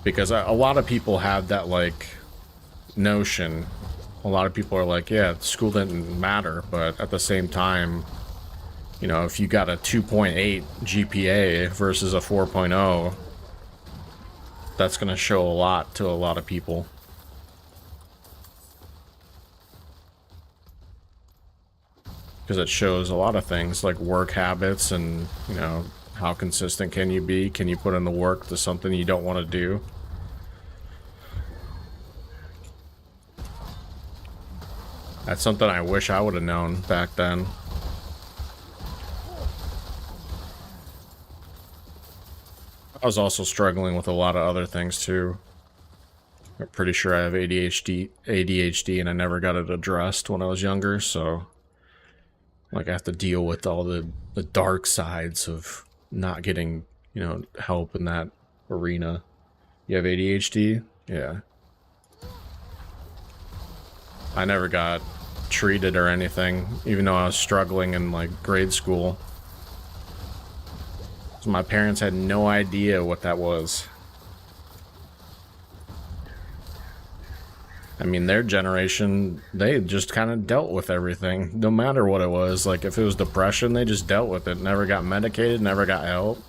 Speaker 1: Because a lot of people have that, like, notion. A lot of people are like, yeah, school didn't matter, but at the same time, you know, if you got a 2.8 GPA versus a 4.0, that's going to show a lot to a lot of people. Because it shows a lot of things like work habits and, you know, how consistent can you be? Can you put in the work to something you don't want to do? That's something I wish I would have known back then. I was also struggling with a lot of other things too. I'm pretty sure I have ADHD, and I never got it addressed when I was younger, so like I have to deal with all the dark sides of not getting, you know, help in that arena. You have ADHD? Yeah. I never got treated or anything, even though I was struggling in like grade school. So my parents had no idea what that was. I mean, their generation, they just kind of dealt with everything, no matter what it was. Like, if it was depression, they just dealt with it. Never got medicated, never got help.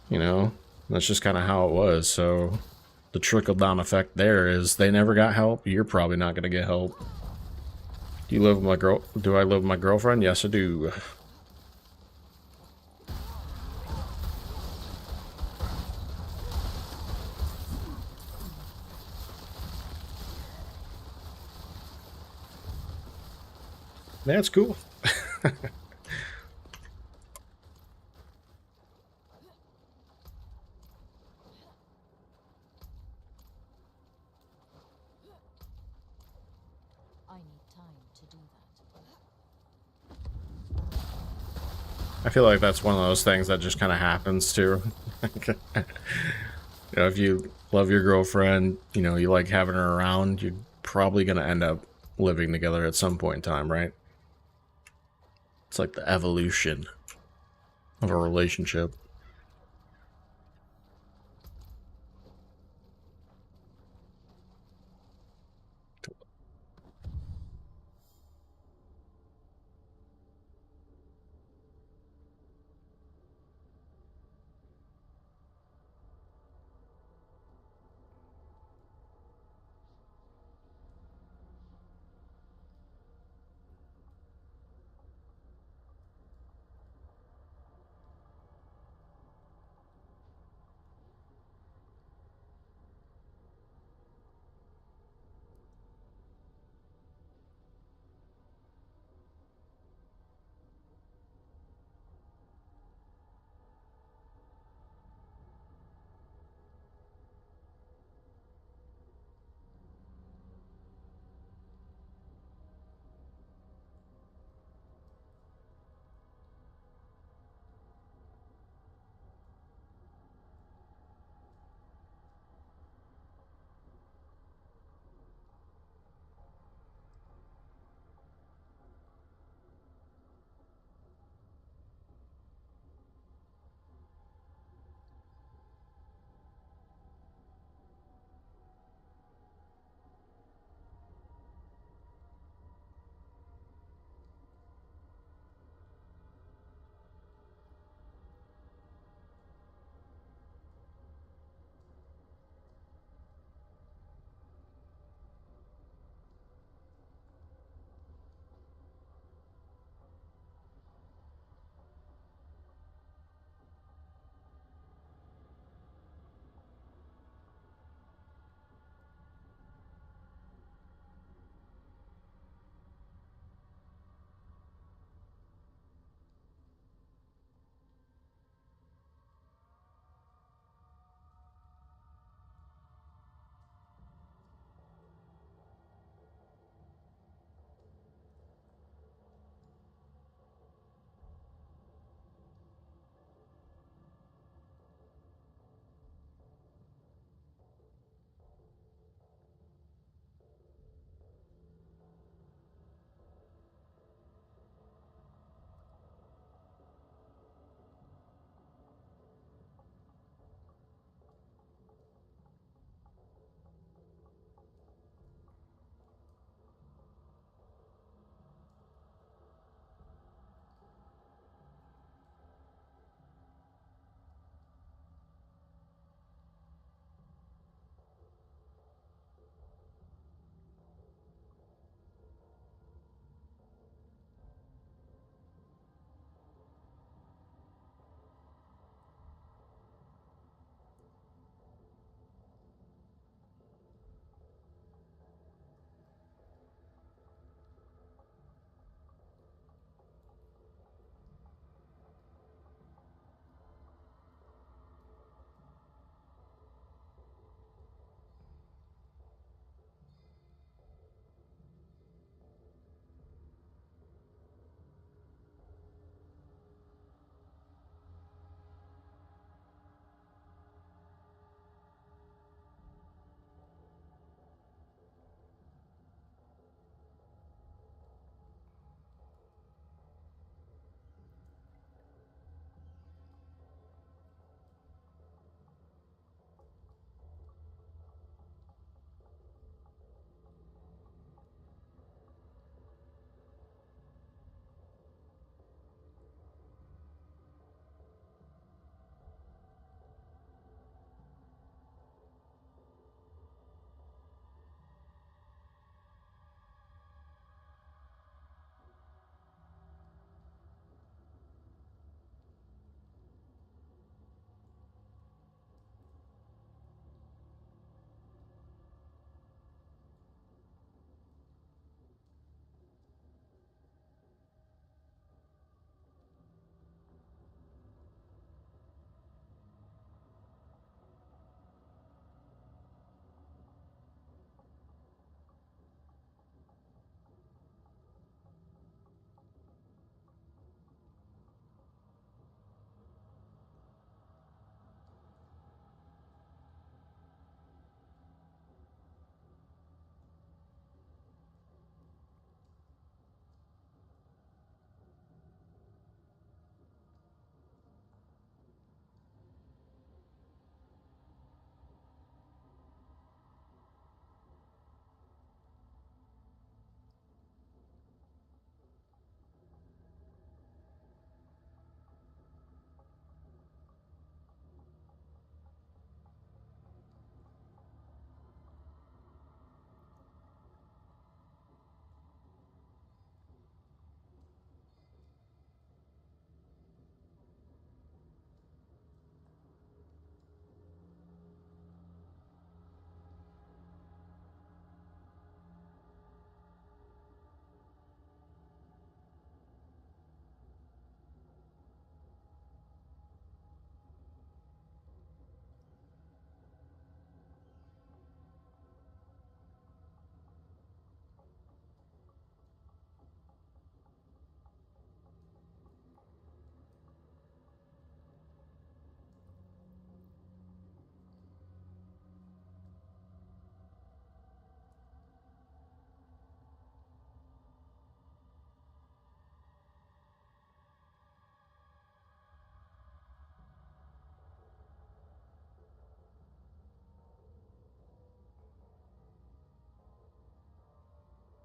Speaker 1: You know, that's just kind of how it was. So, the trickle-down effect there is they never got help. You're probably not going to get help. Do you live with my girl? Do I live with my girlfriend? Yes, I do. That's cool.
Speaker 2: I need time to do that.
Speaker 1: I feel like that's one of those things that just kind of happens too. You know, if you love your girlfriend, you know, you like having her around, you're probably going to end up living together at some point in time, right? It's like the evolution of a relationship.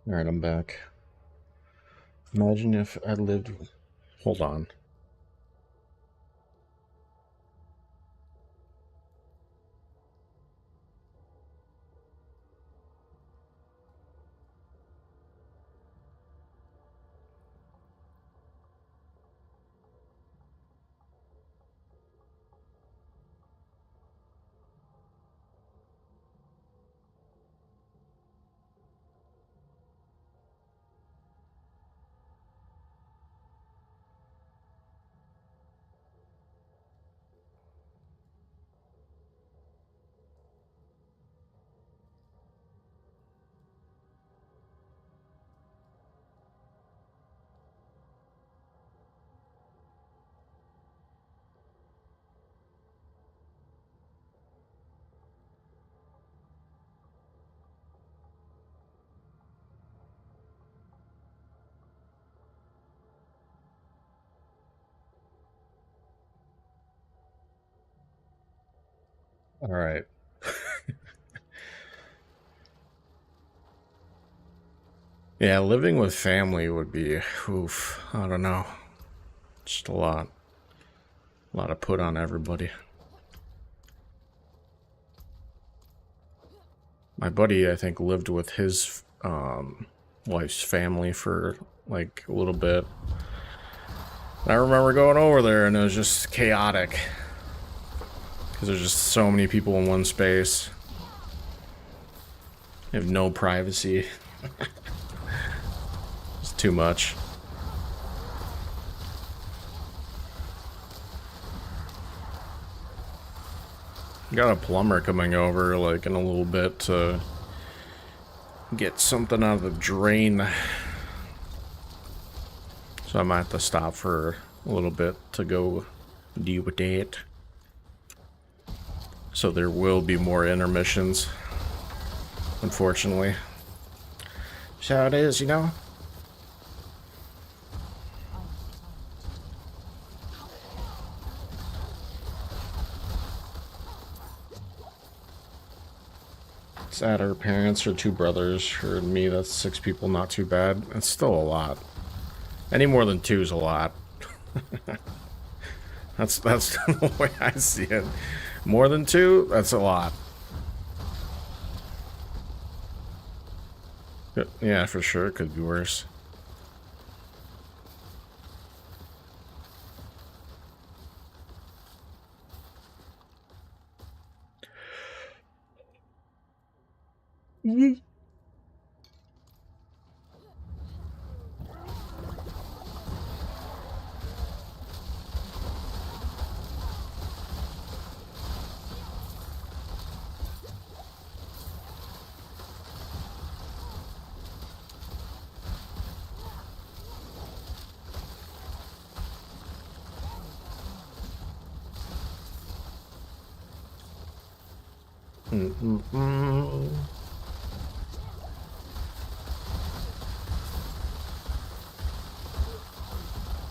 Speaker 1: Alright, I'm back. Imagine if I lived... Hold on. Alright. Yeah, living with family would be, oof, I don't know. Just a lot. A lot of put on everybody. My buddy, I think, lived with his wife's family for like a little bit. I remember going over there and it was just chaotic. Because there's just so many people in one space. You have no privacy. It's too much. Got a plumber coming over like in a little bit to get something out of the drain. So I might have to stop for a little bit to go deal with that. So there will be more intermissions, unfortunately. That's how it is, you know? Sad her parents, her two brothers, her and me, that's 6 people, not too bad. It's still a lot. Any more than 2 is a lot. That's the way I see it. More than 2, that's a lot. Yeah, for sure, it could be worse.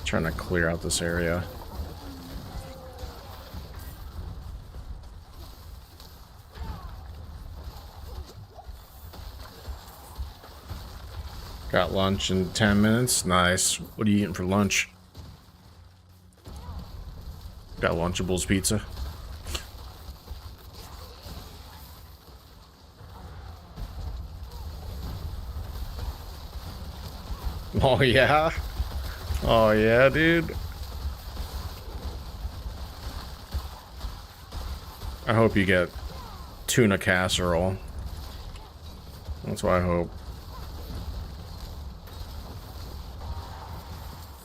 Speaker 1: Trying to clear out this area. Got lunch in 10 minutes. Nice. What are you eating for lunch? Got Lunchables pizza. Oh yeah? Oh yeah, dude. I hope you get tuna casserole. That's what I hope.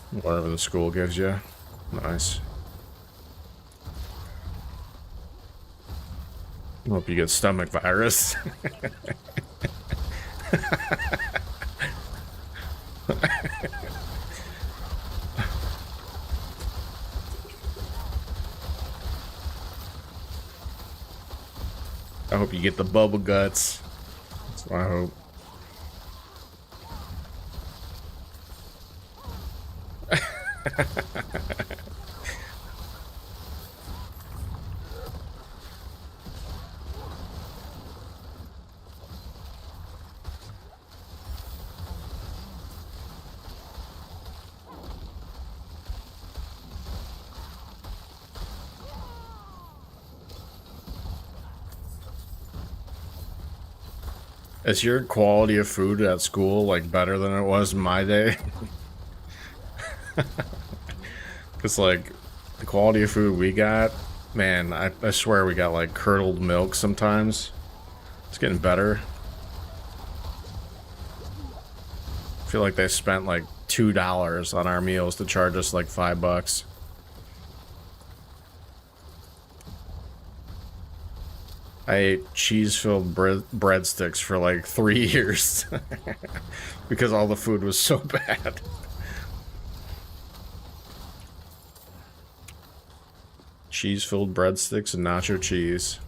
Speaker 1: Whatever the school gives you. Nice. Hope you get stomach virus. I hope you get the bubble guts. That's what I hope. Is your quality of food at school like better than it was in my day? Because like the quality of food we got, man, I swear we got like curdled milk sometimes. It's getting better. I feel like they spent like $2 on our meals to charge us like $5. I ate cheese-filled breadsticks for like 3 years because all the food was so bad. Cheese-filled breadsticks and nacho cheese.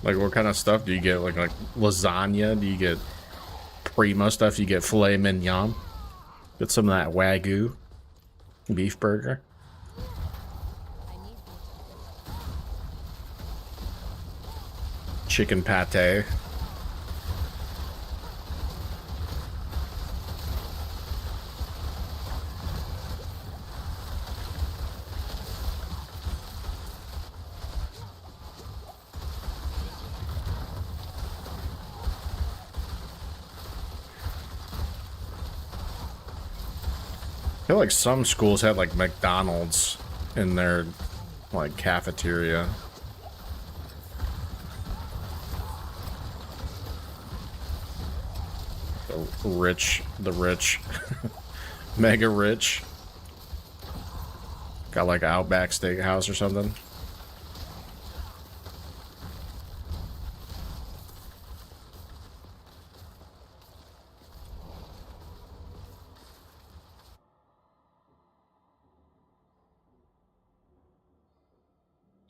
Speaker 1: Like, what kind of stuff do you get? Like lasagna? Do you get primo stuff? Do you get filet mignon? Get some of that Wagyu beef burger? Chicken pate? I feel like some schools had like McDonald's in their like cafeteria. The rich, mega rich. Got like Outback Steakhouse or something.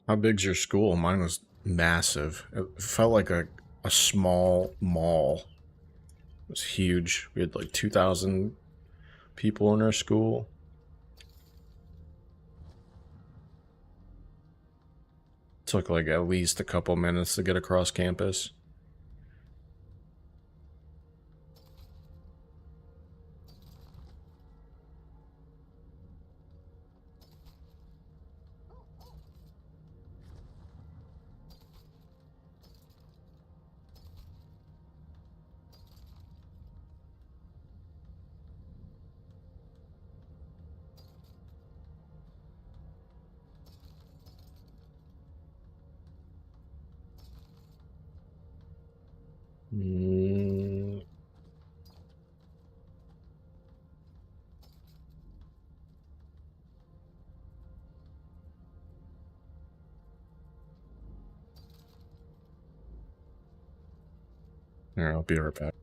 Speaker 1: How big's your school? Mine was massive. It felt like a small mall. It was huge. We had like 2,000 people in our school. Took like at least a couple minutes to get across campus. Mm, here, I'll be right back.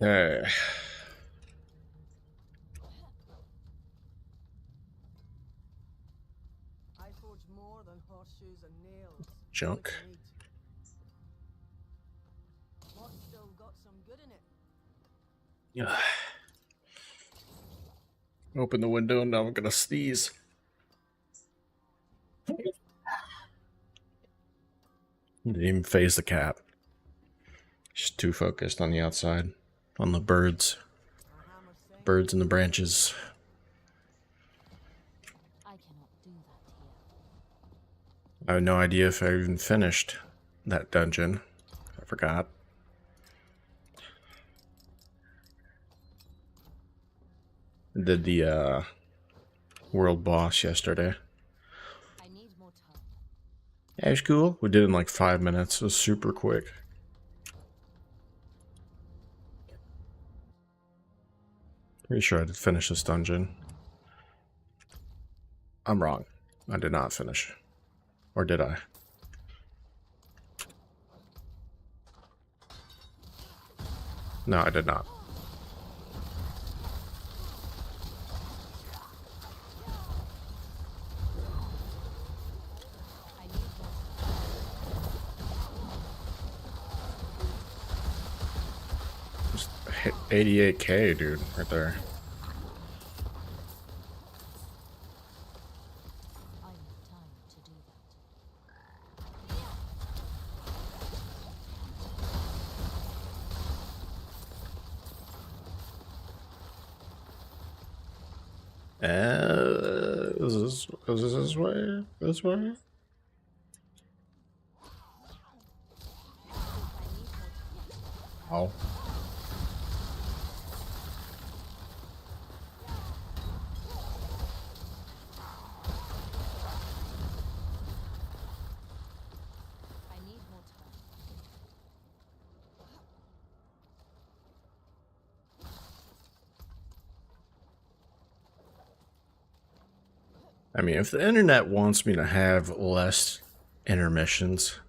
Speaker 1: Okay.
Speaker 3: I forge more than horseshoes and nails.
Speaker 1: Junk.
Speaker 3: Only for meat. What's still got some good in it?
Speaker 1: Open the window and now I'm gonna sneeze. Didn't even phase the cat. Just too focused on the outside. On the birds.
Speaker 3: A hammer sings.
Speaker 1: Birds in the branches.
Speaker 2: I cannot do that here.
Speaker 1: I have no idea if I even finished that dungeon. I forgot. Did the world boss yesterday.
Speaker 2: I need more time.
Speaker 1: Yeah, it was cool. We did it in like 5 minutes. It was super quick. Pretty sure I did finish this dungeon. I'm wrong. I did not finish. Or did I? No, I did not.
Speaker 2: I need more
Speaker 1: Just hit 88k, dude, right there.
Speaker 2: I need time to do that.
Speaker 1: Is this way? This way? Oh.
Speaker 2: I need more time.
Speaker 1: I mean, if the internet wants me to have less intermissions,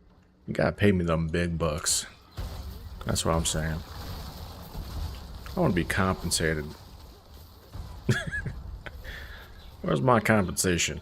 Speaker 1: you gotta pay me them big bucks. That's what I'm saying. I want to be compensated. Where's my compensation?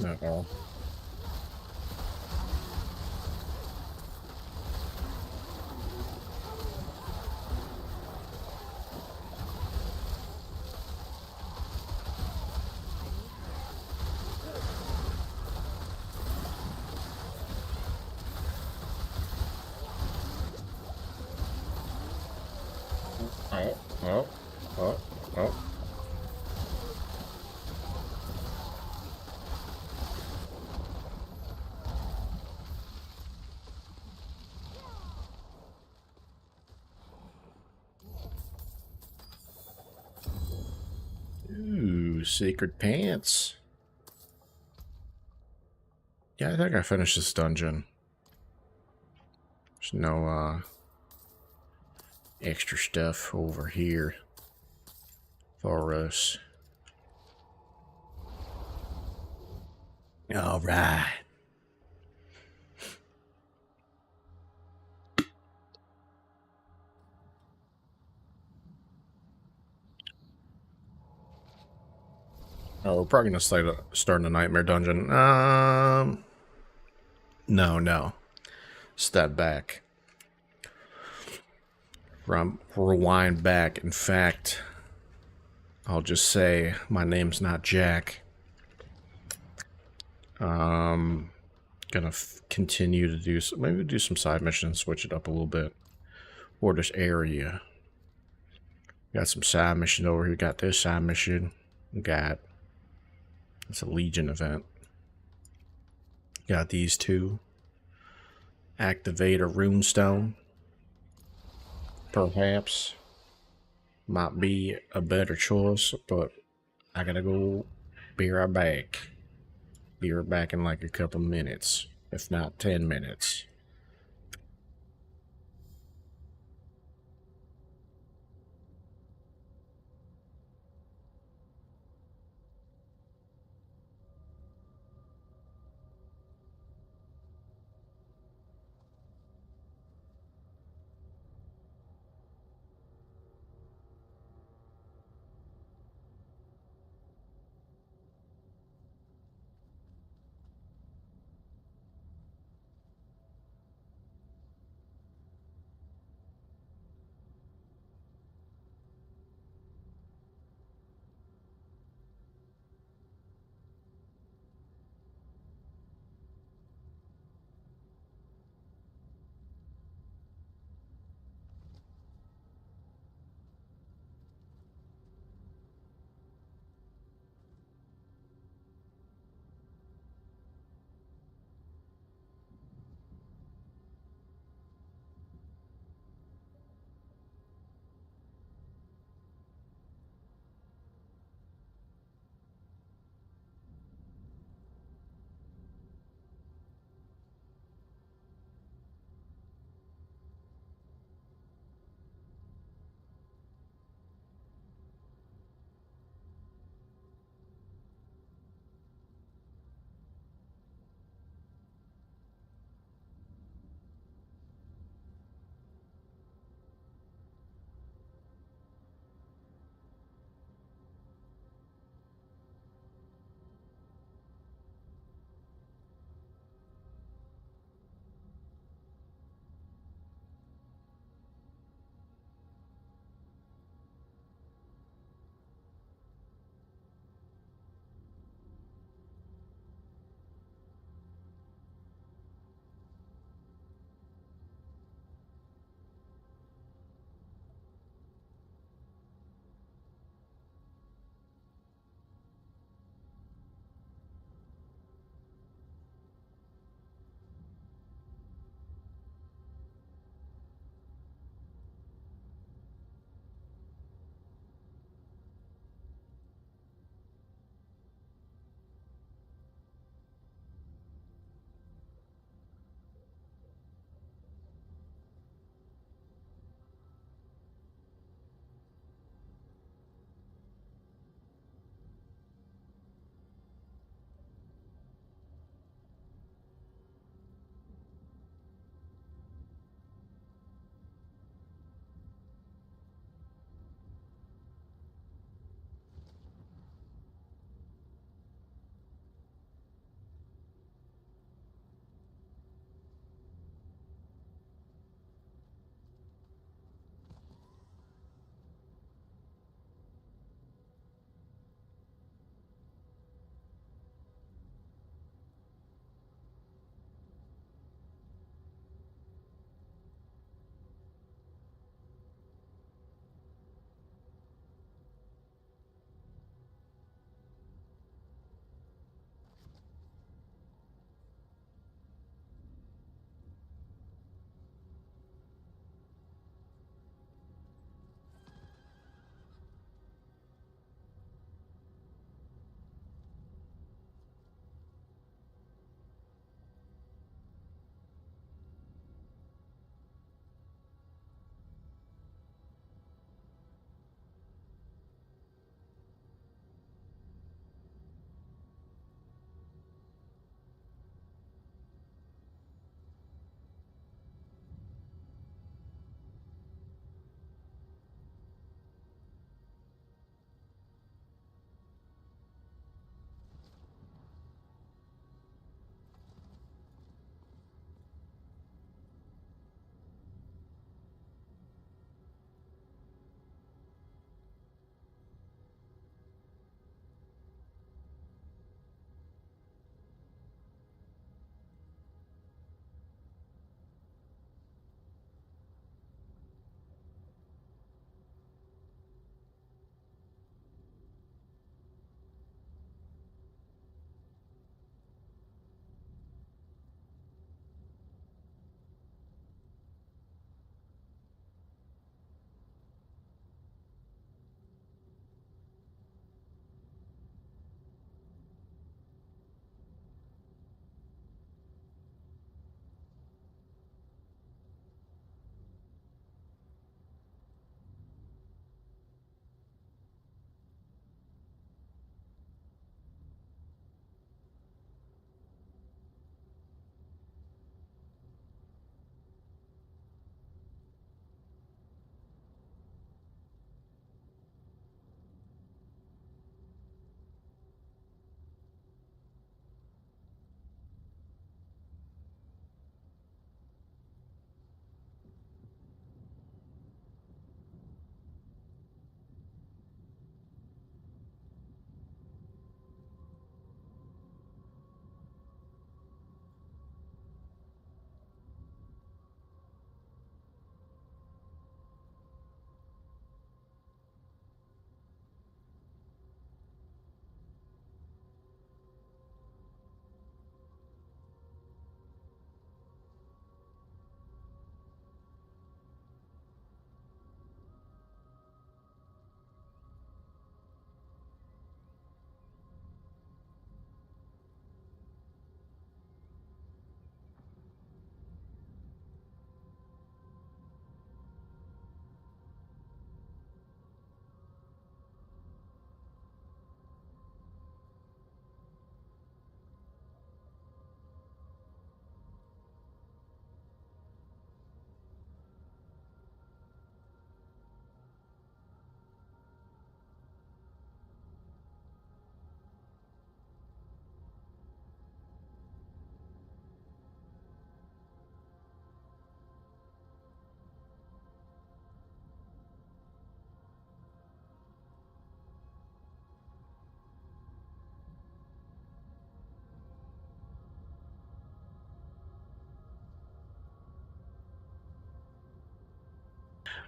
Speaker 1: Uh-oh. Oh, oh, oh, oh. Ooh, sacred pants. Yeah, I think I finished this dungeon. There's no extra stuff over here for us. All right. Oh, we're probably gonna start in a nightmare dungeon. No. Step back. Rewind back. In fact, I'll just say my name's not Jack. Gonna continue to do maybe do some side missions, switch it up a little bit. Or this area. Got some side mission over here. Got this side mission. Got it's a Legion event. Got these two. Activate a runestone. Perhaps might be a better choice, but I gotta go. Be right back. Be right back in like a couple minutes, if not 10 minutes.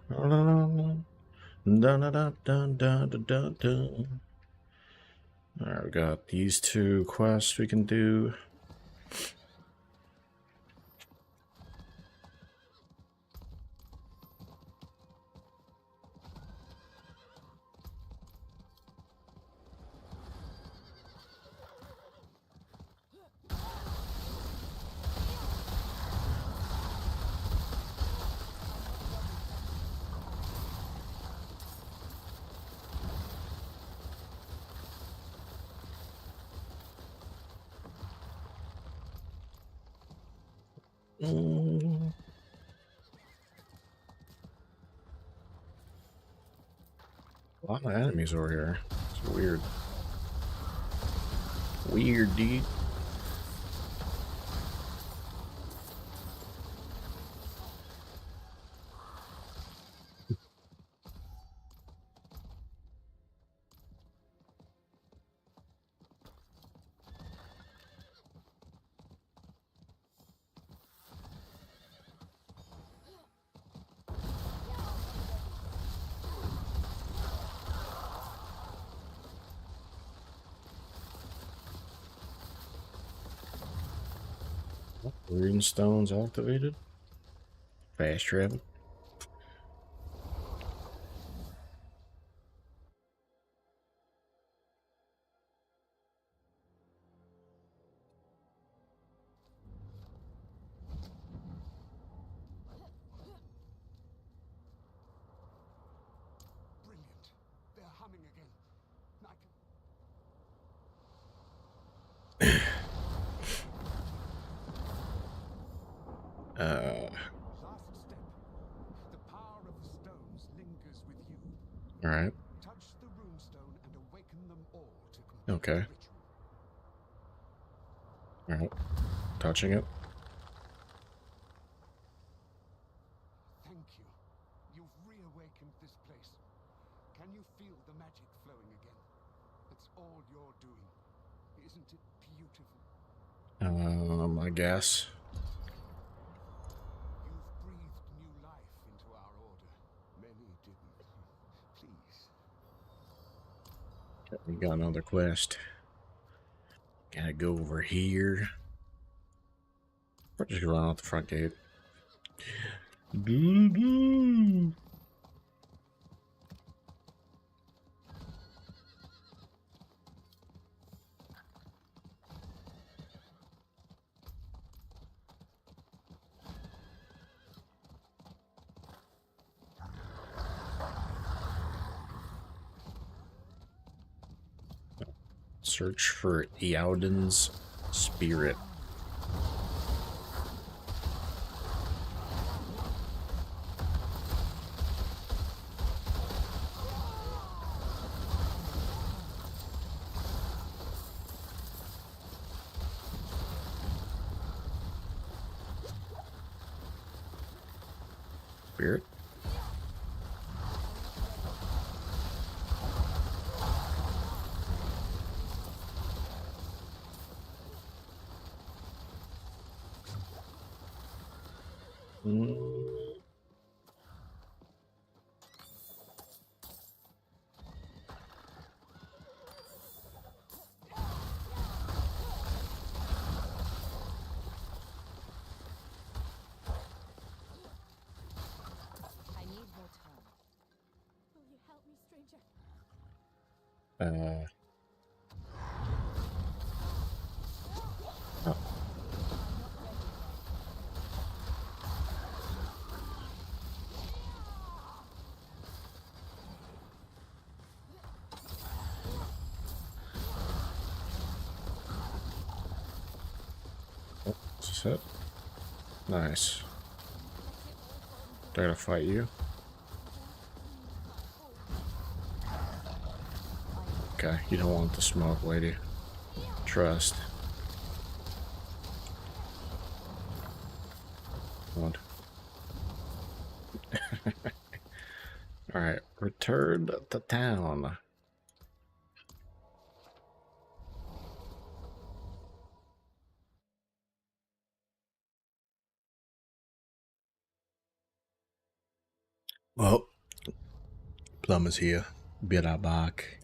Speaker 1: Dun, dun, dun, dun, dun, dun, dun. Alright, we got these two quests we can do. Mm. A lot of enemies over here. It's weird. Weird, dude. Rune stones activated. Fast travel.
Speaker 4: Brilliant. They're humming again. Last step. The power of the stones lingers with you.
Speaker 1: Alright.
Speaker 4: Touch the runestone and awaken them all to complete
Speaker 1: Okay.
Speaker 4: the ritual.
Speaker 1: Alright. Touching it.
Speaker 4: Thank you. You've reawakened this place. Can you feel the magic flowing again? It's all you're doing. Isn't it beautiful?
Speaker 1: I guess.
Speaker 4: You've breathed new life into our order. Many didn't. Please.
Speaker 1: We got another quest. Gotta go over here. We're just going out the front gate. Doo-doo. Search for Eowden's spirit. Spirit? Mm.
Speaker 2: I need more time.
Speaker 3: Will you help me, stranger?
Speaker 1: Oh. Is this it? Nice. Do I gotta fight you? Okay, you don't want the smoke, lady. Trust. What? Alright, return to town. Well, Plum is hier. Wieder back.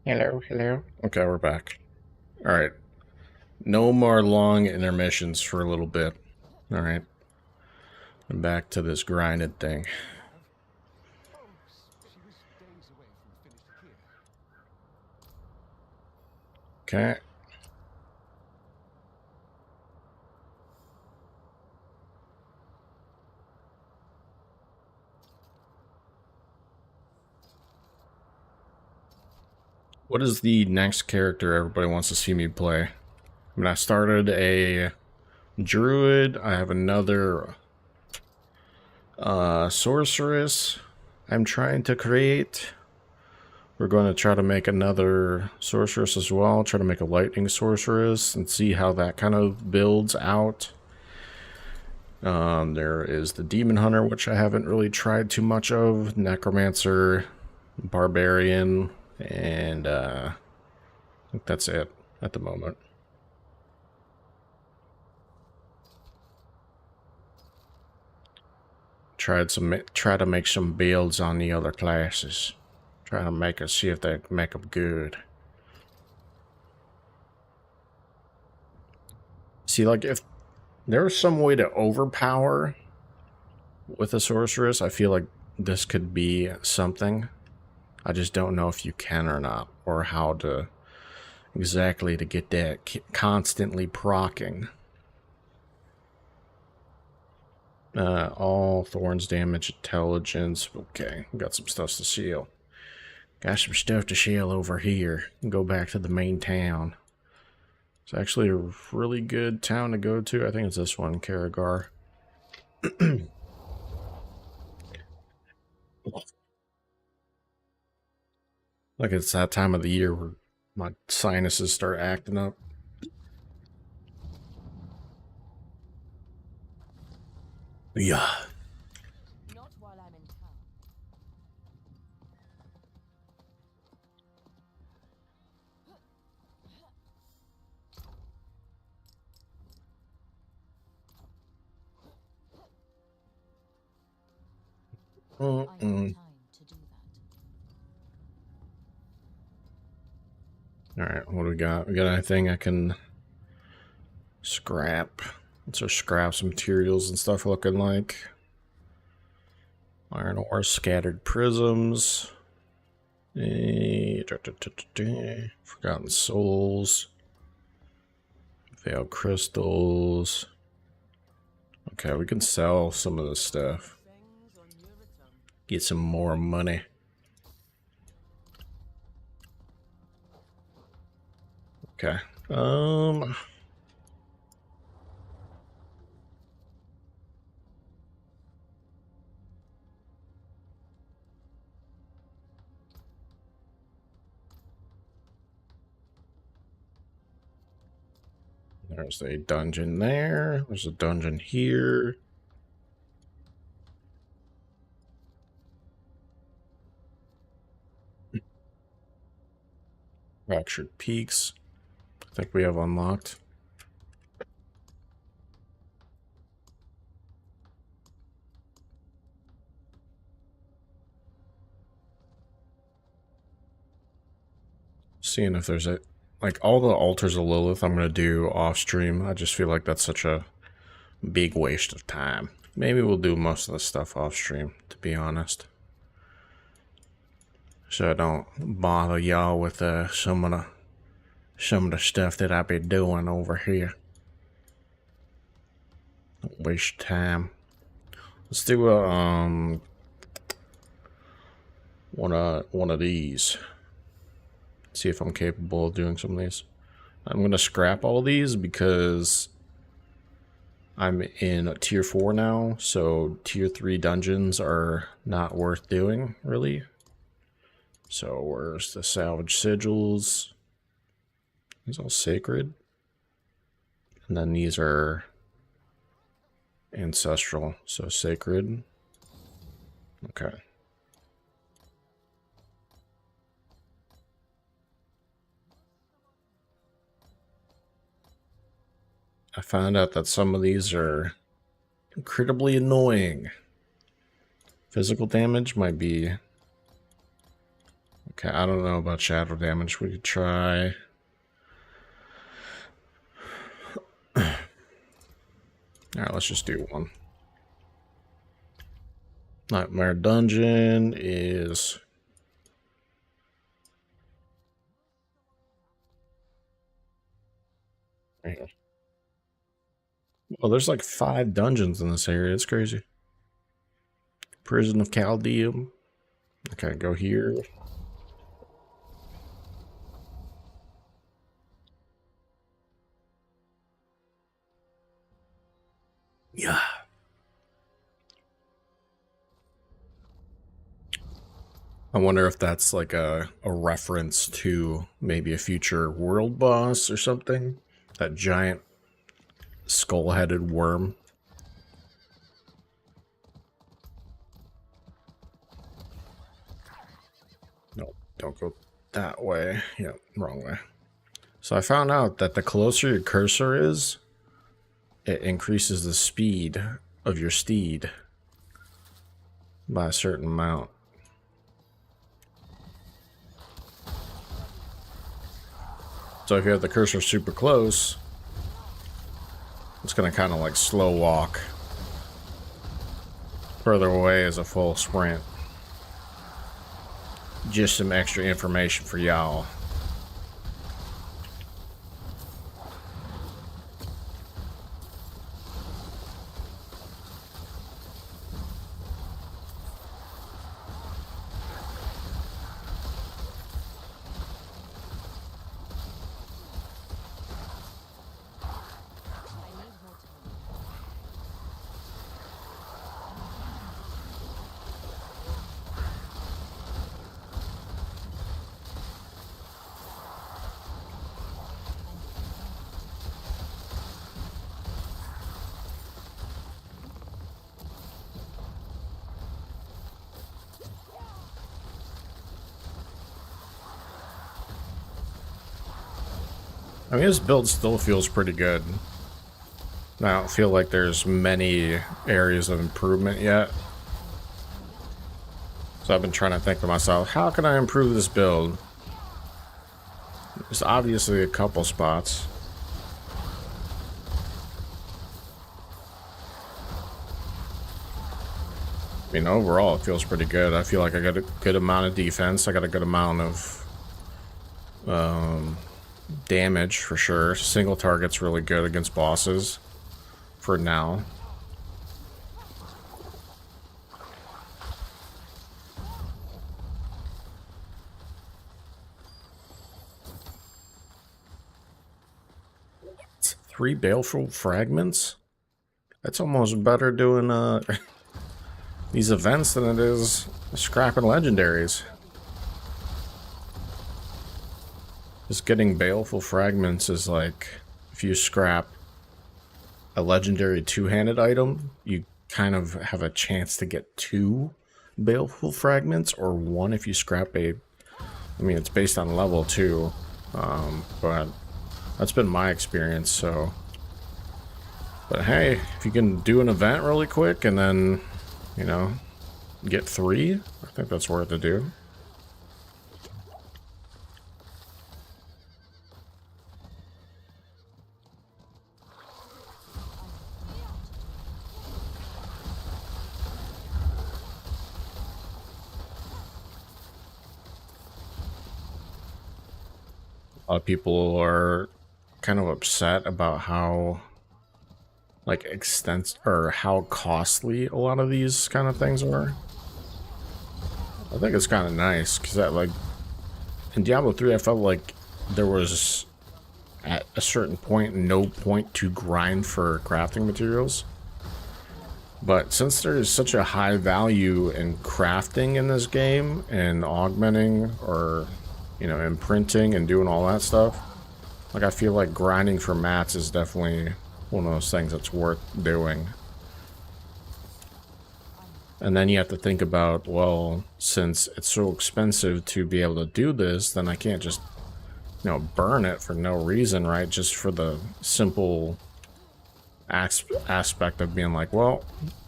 Speaker 1: Hello, hello. Okay, we're back. Alright. No more long intermissions for a little bit. Alright. And back to this grinded thing.
Speaker 4: Have? Oh, she was days away from finished here.
Speaker 1: Okay. What is the next character everybody wants to see me play? I mean, I started a druid. I have another sorceress I'm trying to create. We're going to try to make another sorceress as well. Try to make a lightning sorceress and see how that kind of builds out. There is the demon hunter, which I haven't really tried too much of. Necromancer, barbarian, and I think that's it at the moment. Try to make some builds on the other classes. Try to make us see if they make them good. See, like if there was some way to overpower with a sorceress, I feel like this could be something. I just don't know if you can or not, or how to exactly to get that constantly procking. All thorns damage intelligence. Okay, got some stuff to seal. Got some stuff to shield over here. Go back to the main town. It's actually a really good town to go to. I think it's this one, Karagar. Like it's that time of the year where my sinuses start acting up. Yeah.
Speaker 2: Not while I'm in town. I have time to do that.
Speaker 1: Alright, what do we got? We got anything I can scrap? What's our scraps materials and stuff looking like? Iron ore, scattered prisms. Forgotten souls. Veiled crystals. Okay, we can sell some of this stuff. Get some more money. Okay. There's a dungeon there. There's a dungeon here. Fractured Peaks. I think we have unlocked. Seeing if there's a... Like, all the Altars of Lilith I'm going to do off stream. I just feel like that's such a big waste of time. Maybe we'll do most of the stuff off stream, to be honest. So I don't bother y'all with some of the stuff that I've been doing over here. Don't waste time. Let's do a one of these. See if I'm capable of doing some of these. I'm gonna scrap all these because I'm in tier 4 now, so tier 3 dungeons are not worth doing, really. So where's the salvage sigils? These all sacred. And then these are ancestral, so sacred. Okay. I found out that some of these are incredibly annoying. Physical damage might be Okay, I don't know about shadow damage. We could try. Alright, let's just do one. Nightmare Dungeon is... Well, there's like 5 dungeons in this area. It's crazy. Prison of Chaldeum. Okay, go here. Yeah. I wonder if that's like a reference to maybe a future world boss or something. That giant skull-headed worm. No, don't go that way. Yeah, wrong way. So I found out that the closer your cursor is, it increases the speed of your steed by a certain amount. So if you have the cursor super close, it's going to kind of like slow walk. Further away is a full sprint. Just some extra information for y'all. I mean, this build still feels pretty good. I don't feel like there's many areas of improvement yet. So I've been trying to think to myself, how can I improve this build? There's obviously a couple spots. I mean, overall, it feels pretty good. I feel like I got a good amount of defense. I got a good amount of damage for sure. Single target's really good against bosses for now. What? 3 baleful fragments? That's almost better doing these events than it is scrapping legendaries. Just getting baleful fragments is like, if you scrap a legendary 2-handed item, you kind of have a chance to get 2 baleful fragments, or 1 if you scrap a... I mean, it's based on level too, but that's been my experience, so... But hey, if you can do an event really quick and then, you know, get 3, I think that's worth to do. A lot of people are kind of upset about how like extensive or how costly a lot of these kind of things are. I think it's kind of nice because that, like, in Diablo 3 I felt like there was at a certain point no point to grind for crafting materials, but since there is such a high value in crafting in this game and augmenting, or you know, imprinting and doing all that stuff, like I feel like grinding for mats is definitely one of those things that's worth doing. And then you have to think about, well, since it's so expensive to be able to do this, then I can't just, you know, burn it for no reason, right? Just for the simple aspect of being like, well,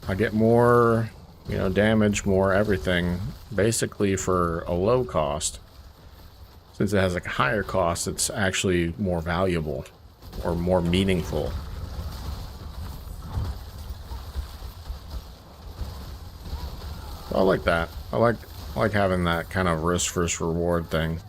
Speaker 1: I get more, you know, damage, more everything, basically for a low cost. since it has like a higher cost, it's actually more valuable or more meaningful. I like that. I like having that kind of risk versus reward thing.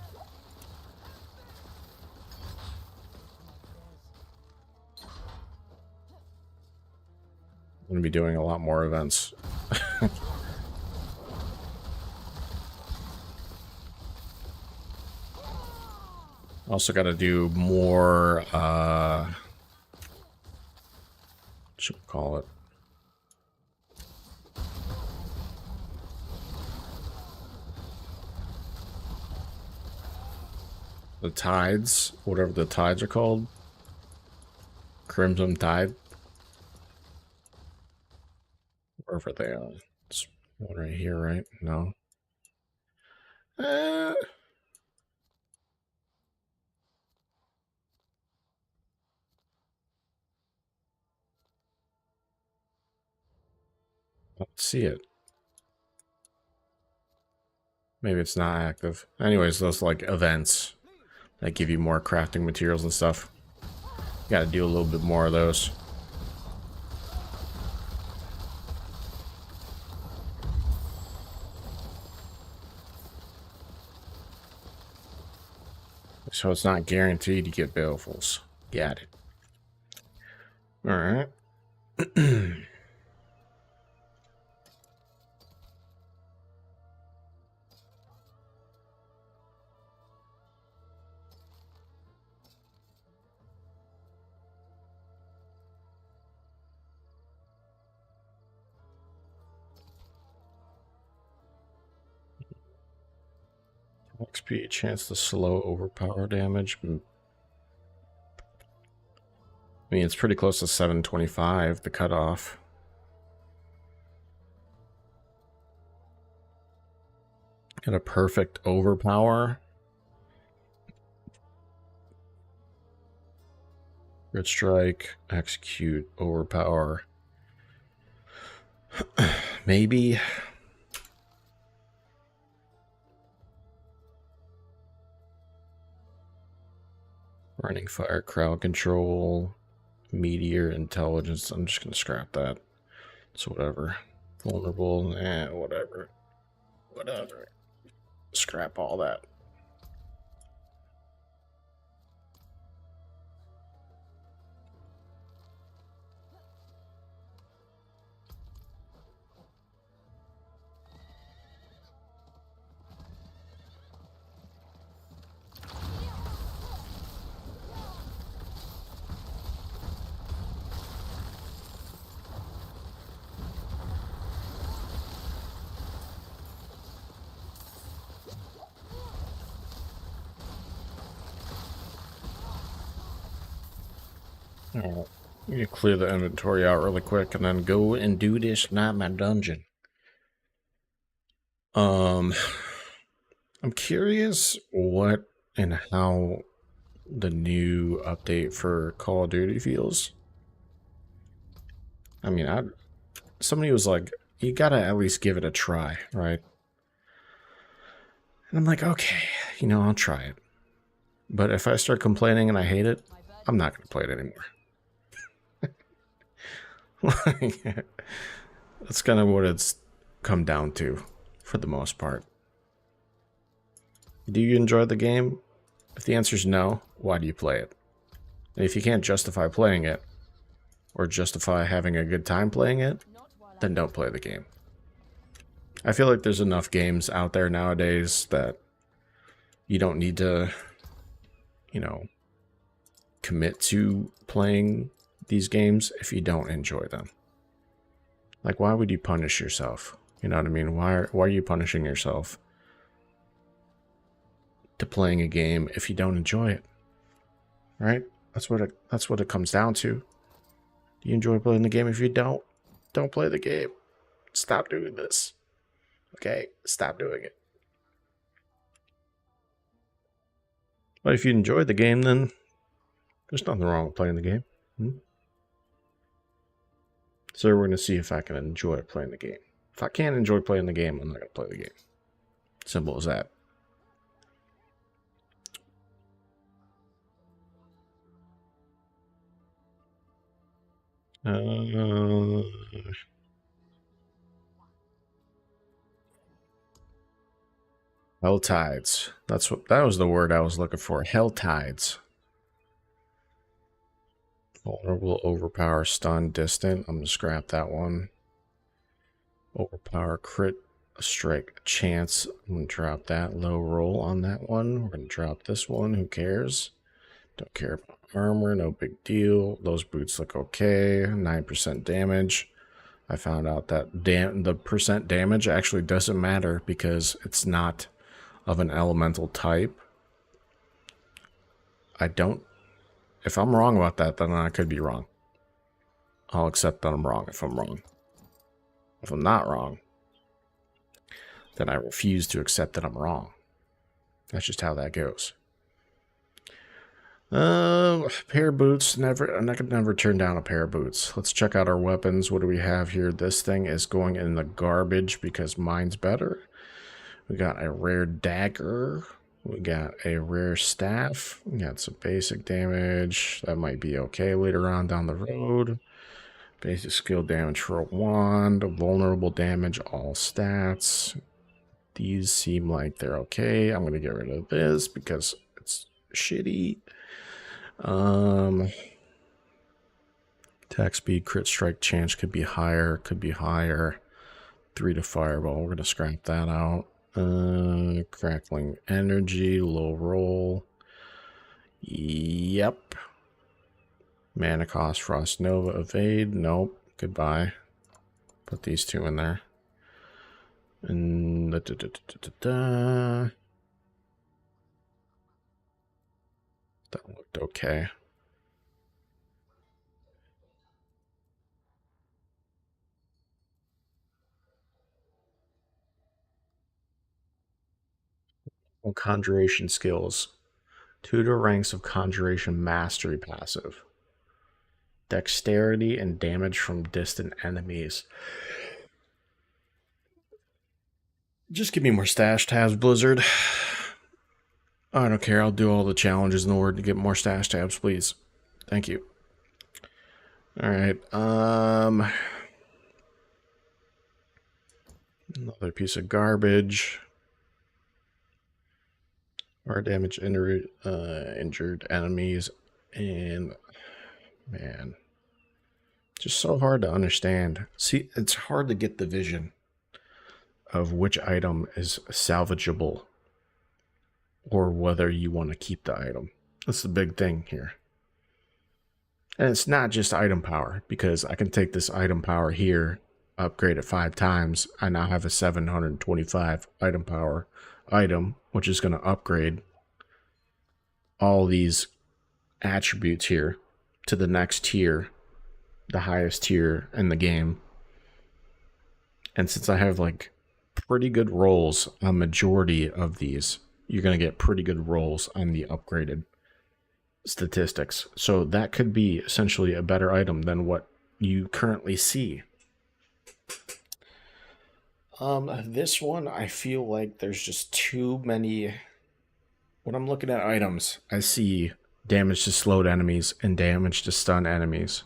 Speaker 1: I'm gonna be doing a lot more events. Also got to do more, what should we call it? The tides, whatever the tides are called. Crimson Tide. Wherever they are. It's one right here, right? No. Let's see it. Maybe it's not active. Anyways, those like events that give you more crafting materials and stuff. You gotta do a little bit more of those. So it's not guaranteed to get balefuls. Got it. Alright. XP, chance to slow overpower damage. I mean, it's pretty close to 725, the cutoff. Got a perfect overpower. Grid strike, execute, overpower. Maybe. Running fire, crowd control, meteor, intelligence. I'm just gonna scrap that. So whatever. Vulnerable, whatever. Whatever. Scrap all that. Alright, I'm gonna clear the inventory out really quick and then go and do this nightmare dungeon. I'm curious what and how the new update for Call of Duty feels. I mean, somebody was like, you gotta at least give it a try, right? And I'm like, okay, you know, I'll try it. But if I start complaining and I hate it, I'm not gonna play it anymore. Like, that's kind of what it's come down to, for the most part. Do you enjoy the game? If the answer is no, why do you play it? And if you can't justify playing it, or justify having a good time playing it, then don't play the game. I feel like there's enough games out there nowadays that you don't need to, you know, commit to playing these games if you don't enjoy them. Like, why would you punish yourself? You know what I mean? Why are you punishing yourself to playing a game if you don't enjoy it? Right? That's what it comes down to. Do you enjoy playing the game? If you don't play the game. Stop doing this. Okay? Stop doing it. But if you enjoy the game, then there's nothing wrong with playing the game. So we're going to see if I can enjoy playing the game. If I can't enjoy playing the game, I'm not going to play the game. Simple as that. Uh, Hell tides. That was the word I was looking for. Hell tides. Vulnerable, overpower, stun, distant. I'm gonna scrap that one. Overpower, crit, strike, chance. I'm gonna drop that. Low roll on that one. We're gonna drop this one. Who cares? Don't care about armor. No big deal. Those boots look okay. 9% damage. I found out that the percent damage actually doesn't matter because it's not of an elemental type. If I'm wrong about that, then I could be wrong. I'll accept that I'm wrong if I'm wrong. If I'm not wrong, then I refuse to accept that I'm wrong. That's just how that goes. Pair of boots. I could never turn down a pair of boots. Let's check out our weapons. What do we have here? This thing is going in the garbage because mine's better. We got a rare dagger. We got a rare staff. We got some basic damage. That might be okay later on down the road. Basic skill damage for a wand. Vulnerable damage, all stats. These seem like they're okay. I'm going to get rid of this because it's shitty. Attack speed, crit strike chance could be higher. 3 to fireball. We're going to scrap that out. Crackling energy, low roll. Yep. Mana cost, Frost Nova, evade. Nope. Goodbye. Put these two in there. And that looked okay. Well, conjuration skills. Tutor ranks of conjuration mastery passive. Dexterity and damage from distant enemies. Just give me more stash tabs, Blizzard. I don't care. I'll do all the challenges in the world to get more stash tabs, please. Thank you. All right. Another piece of garbage. Or damage injured enemies. And man, just so hard to understand. See, it's hard to get the vision of which item is salvageable or whether you want to keep the item. That's the big thing here. And it's not just item power, because I can take this item power here, upgrade it 5 times. I now have a 725 item power item, which is going to upgrade all these attributes here to the next tier, the highest tier in the game. And since I have like pretty good rolls on majority of these, you're going to get pretty good rolls on the upgraded statistics. So that could be essentially a better item than what you currently see. This one, I feel like there's just too many. When I'm looking at items, I see damage to slowed enemies and damage to stun enemies.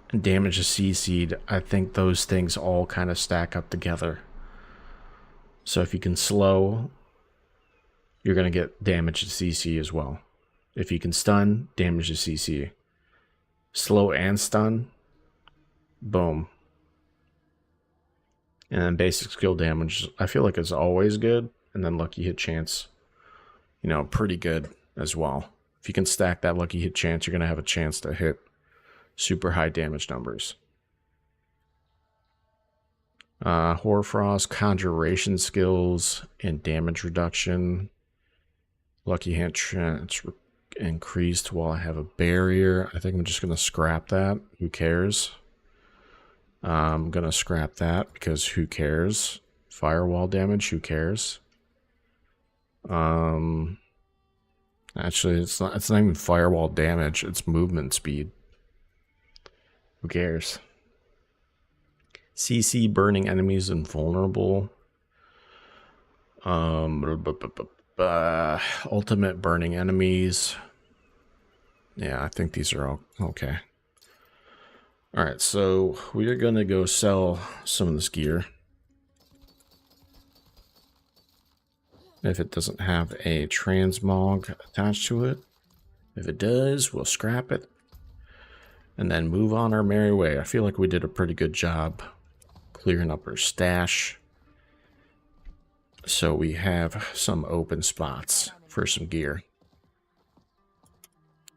Speaker 1: And damage to CC'd, I think those things all kind of stack up together. So if you can slow, you're going to get damage to CC as well. If you can stun, damage to CC. Slow and stun, boom. And then basic skill damage, I feel like it's always good. And then lucky hit chance, you know, pretty good as well. If you can stack that lucky hit chance, you're going to have a chance to hit super high damage numbers. Hoarfrost, conjuration skills, and damage reduction. Lucky hit chance increased while I have a barrier. I think I'm just going to scrap that. Who cares? I'm going to scrap that because who cares? Firewall damage, who cares? Actually, it's not even firewall damage, it's movement speed. Who cares? CC burning enemies invulnerable. Ultimate burning enemies. Yeah, I think these are all okay. Alright, so we are going to go sell some of this gear. If it doesn't have a transmog attached to it. If it does, we'll scrap it. And then move on our merry way. I feel like we did a pretty good job clearing up our stash. So we have some open spots for some gear.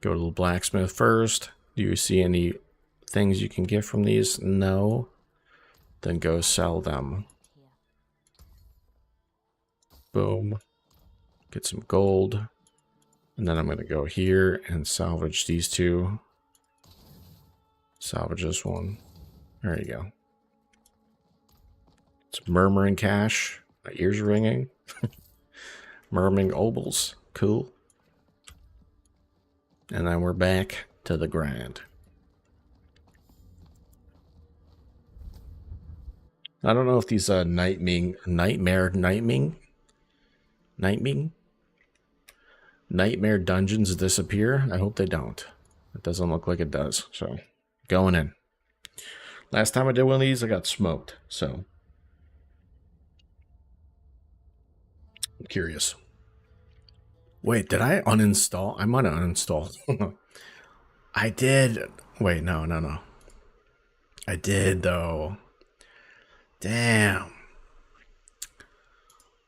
Speaker 1: Go to the blacksmith first. Do you see any things you can get from these? No. Then go sell them. Boom. Get some gold. And then I'm going to go here and salvage these two. Salvage this one. There you go. It's murmuring cash. My ears are ringing. Murmuring obols. Cool. And then we're back to the grind. I don't know if these nightmare dungeons disappear. I hope they don't. It doesn't look like it does. So, going in. Last time I did one of these, I got smoked. So, I'm curious. Wait, did I uninstall? I might have uninstalled. I did. Wait, no. I did, though. Damn.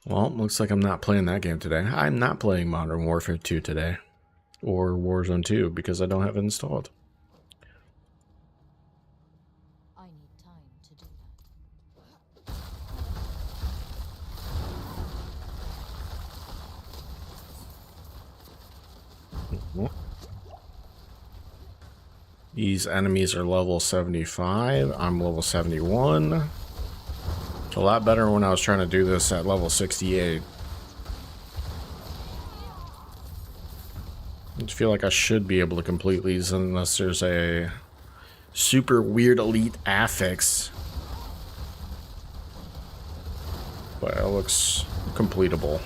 Speaker 1: Well, looks like I'm not playing that game today. I'm not playing Modern Warfare 2 today. Or Warzone 2 because I don't have it installed.
Speaker 2: I need time to do that.
Speaker 1: These enemies are level 75. I'm level 71. It's a lot better when I was trying to do this at level 68. I feel like I should be able to complete these unless there's a super weird elite affix. But it looks completable.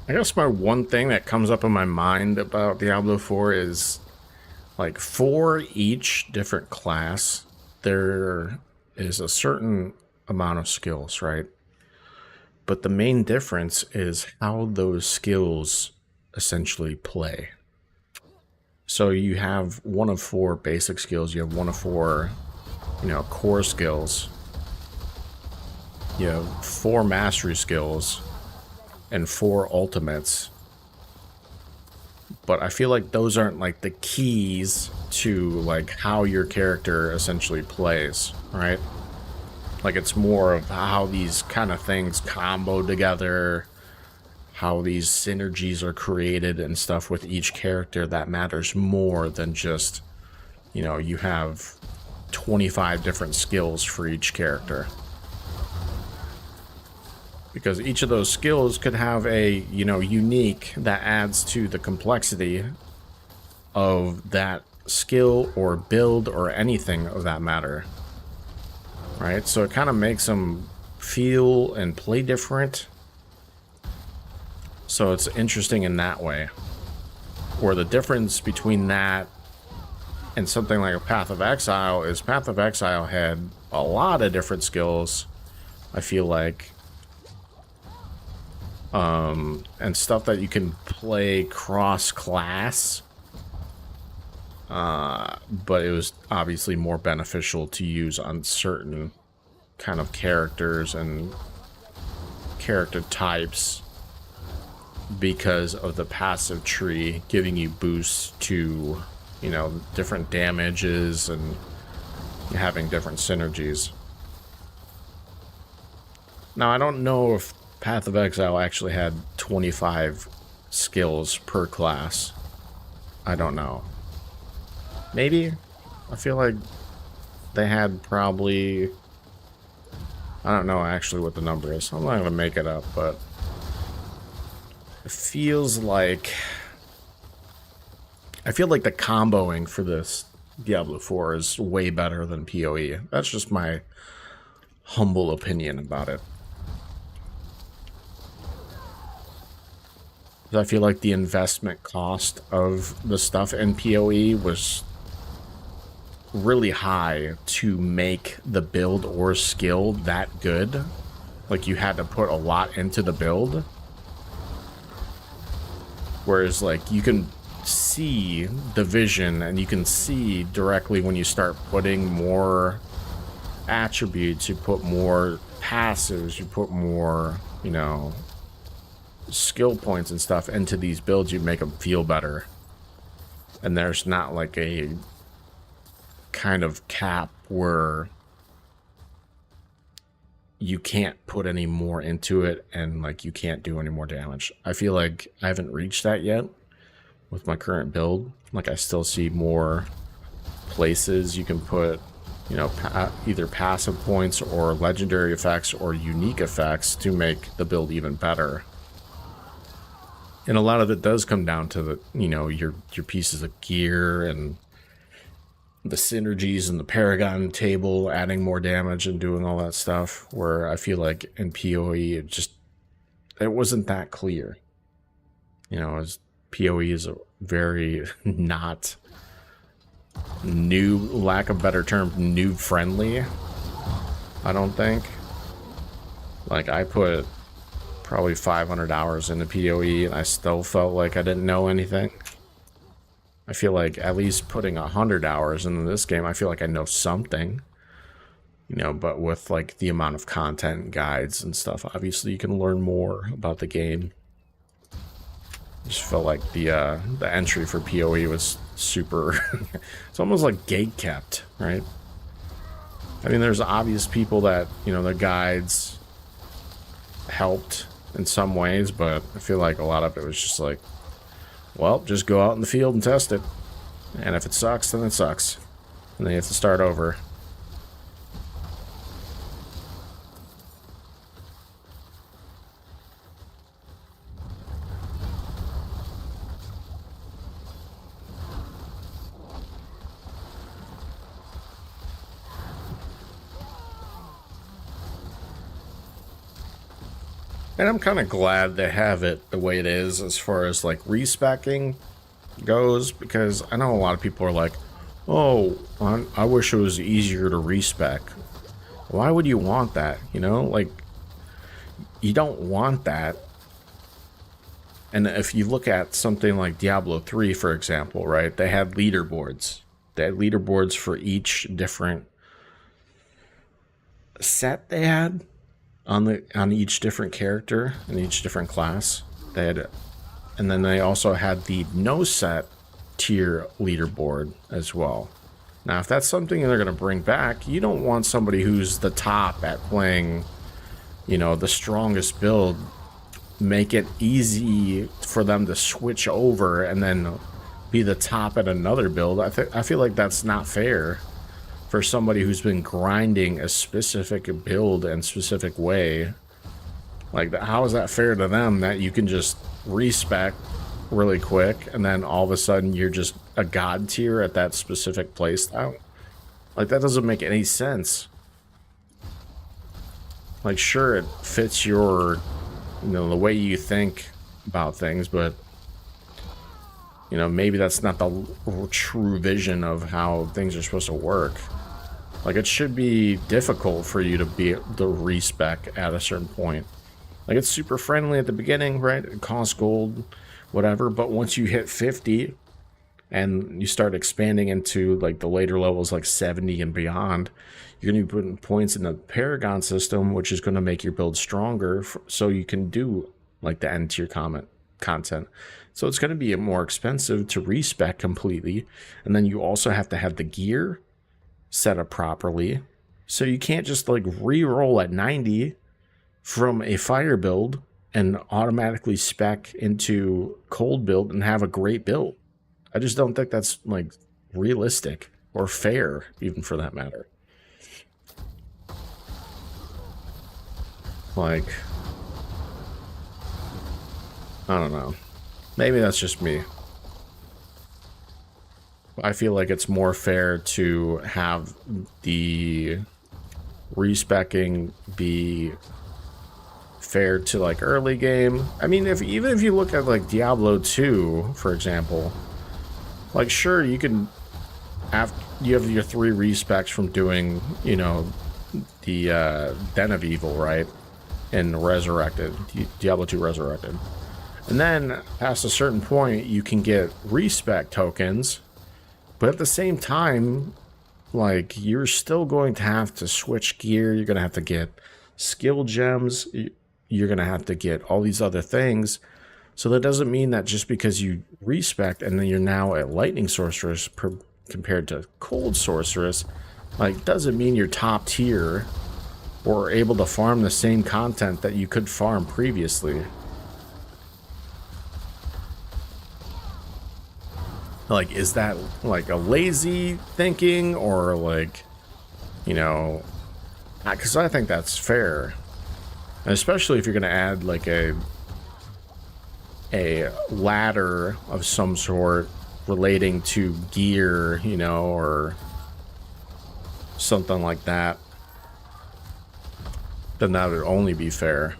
Speaker 1: I guess my one thing that comes up in my mind about Diablo 4 is, like, for each different class, there is a certain amount of skills, right? But the main difference is how those skills essentially play. So you have one of 4 basic skills, you have one of 4, core skills, you have 4 mastery skills, and 4 ultimates. But I feel like those aren't like the keys to like how your character essentially plays, right? Like it's more of how these kind of things combo together, how these synergies are created and stuff with each character that matters more than just, you have 25 different skills for each character. Because each of those skills could have a, unique that adds to the complexity of that skill or build or anything of that matter. Right? So it kind of makes them feel and play different. So it's interesting in that way. Or the difference between that and something like a Path of Exile is Path of Exile had a lot of different skills, I feel like. and stuff that you can play cross-class. But it was obviously more beneficial to use on certain kind of characters and character types because of the passive tree giving you boosts to, you know, different damages and having different synergies. Now, I don't know if Path of Exile actually had 25 skills per class. I don't know. Maybe? I feel like they had probably... I don't know actually what the number is. I'm not going to make it up, but... it feels like... I feel like the comboing for this Diablo 4 is way better than PoE. That's just my humble opinion about it. I feel like the investment cost of the stuff in PoE was really high to make the build or skill that good. Like, you had to put a lot into the build. Whereas, like, you can see the vision and you can see directly when you start putting more attributes, you put more passives, you put more, you know, skill points and stuff into these builds, you make them feel better. And there's not like a kind of cap where you can't put any more into it and like you can't do any more damage. I feel like I haven't reached that yet with my current build. Like, I still see more places you can put, you know, either passive points or legendary effects or unique effects to make the build even better. And a lot of it does come down to the, you know, your pieces of gear and the synergies and the Paragon table, adding more damage and doing all that stuff, where I feel like in PoE it wasn't that clear. You know, as PoE is a very not noob, lack of better term, noob friendly, I don't think. Like, I put probably 500 hours into PoE and I still felt like I didn't know anything. I feel like at least putting 100 hours into this game, I feel like I know something, you know, but with like the amount of content and guides and stuff, obviously you can learn more about the game. I just felt like the entry for PoE was super, it's almost like gate kept, right? I mean, there's obvious people that, you know, the guides helped in some ways, but I feel like a lot of it was just like, well, just go out in the field and test it. And if it sucks, then it sucks. And then you have to start over. And I'm kind of glad they have it the way it is as far as like respecking goes, because I know a lot of people are like, oh, I wish it was easier to respec. Why would you want that? You know, like, you don't want that. And if you look at something like Diablo 3, for example, right, they had leaderboards. They had leaderboards for each different set they had on each different character and each different class. They had, and then they also had the no set tier leaderboard as well. Now, if that's something they're going to bring back, you don't want somebody who's the top at playing, you know, the strongest build, make it easy for them to switch over and then be the top at another build. I feel like that's not fair for somebody who's been grinding a specific build and specific way. Like, how is that fair to them that you can just respec really quick and then all of a sudden you're just a god tier at that specific playstyle? Like, that doesn't make any sense. Like, sure, it fits your, you know, the way you think about things, but, you know, maybe that's not the true vision of how things are supposed to work. Like, it should be difficult for you to be the respec at a certain point. Like, it's super friendly at the beginning, right? It costs gold, whatever. But once you hit 50 and you start expanding into like the later levels, like 70 and beyond, you're going to be putting points in the Paragon system, which is going to make your build stronger, so you can do like the end tier content. So it's going to be more expensive to respec completely, and then you also have to have the gear set up properly. So you can't just like re-roll at 90 from a fire build and automatically spec into cold build and have a great build. I just don't think that's like realistic or fair, even for that matter. Like, I don't know. Maybe that's just me. I feel like it's more fair to have the respecking be fair to like early game. I mean, even if you look at like Diablo 2, for example, like sure you can you have your 3 respecs from doing, you know, the Den of Evil, right? And Resurrected, Diablo 2 Resurrected. And then past a certain point, you can get respec tokens, but at the same time, like, you're still going to have to switch gear. You're going to have to get skill gems. You're going to have to get all these other things. So that doesn't mean that just because you respec and then you're now a lightning sorceress compared to cold sorceress, like, doesn't mean you're top tier or able to farm the same content that you could farm previously. Like, is that like a lazy thinking, or like, you know, because I think that's fair, and especially if you're going to add like a ladder of some sort relating to gear, you know, or something like that, then that would only be fair.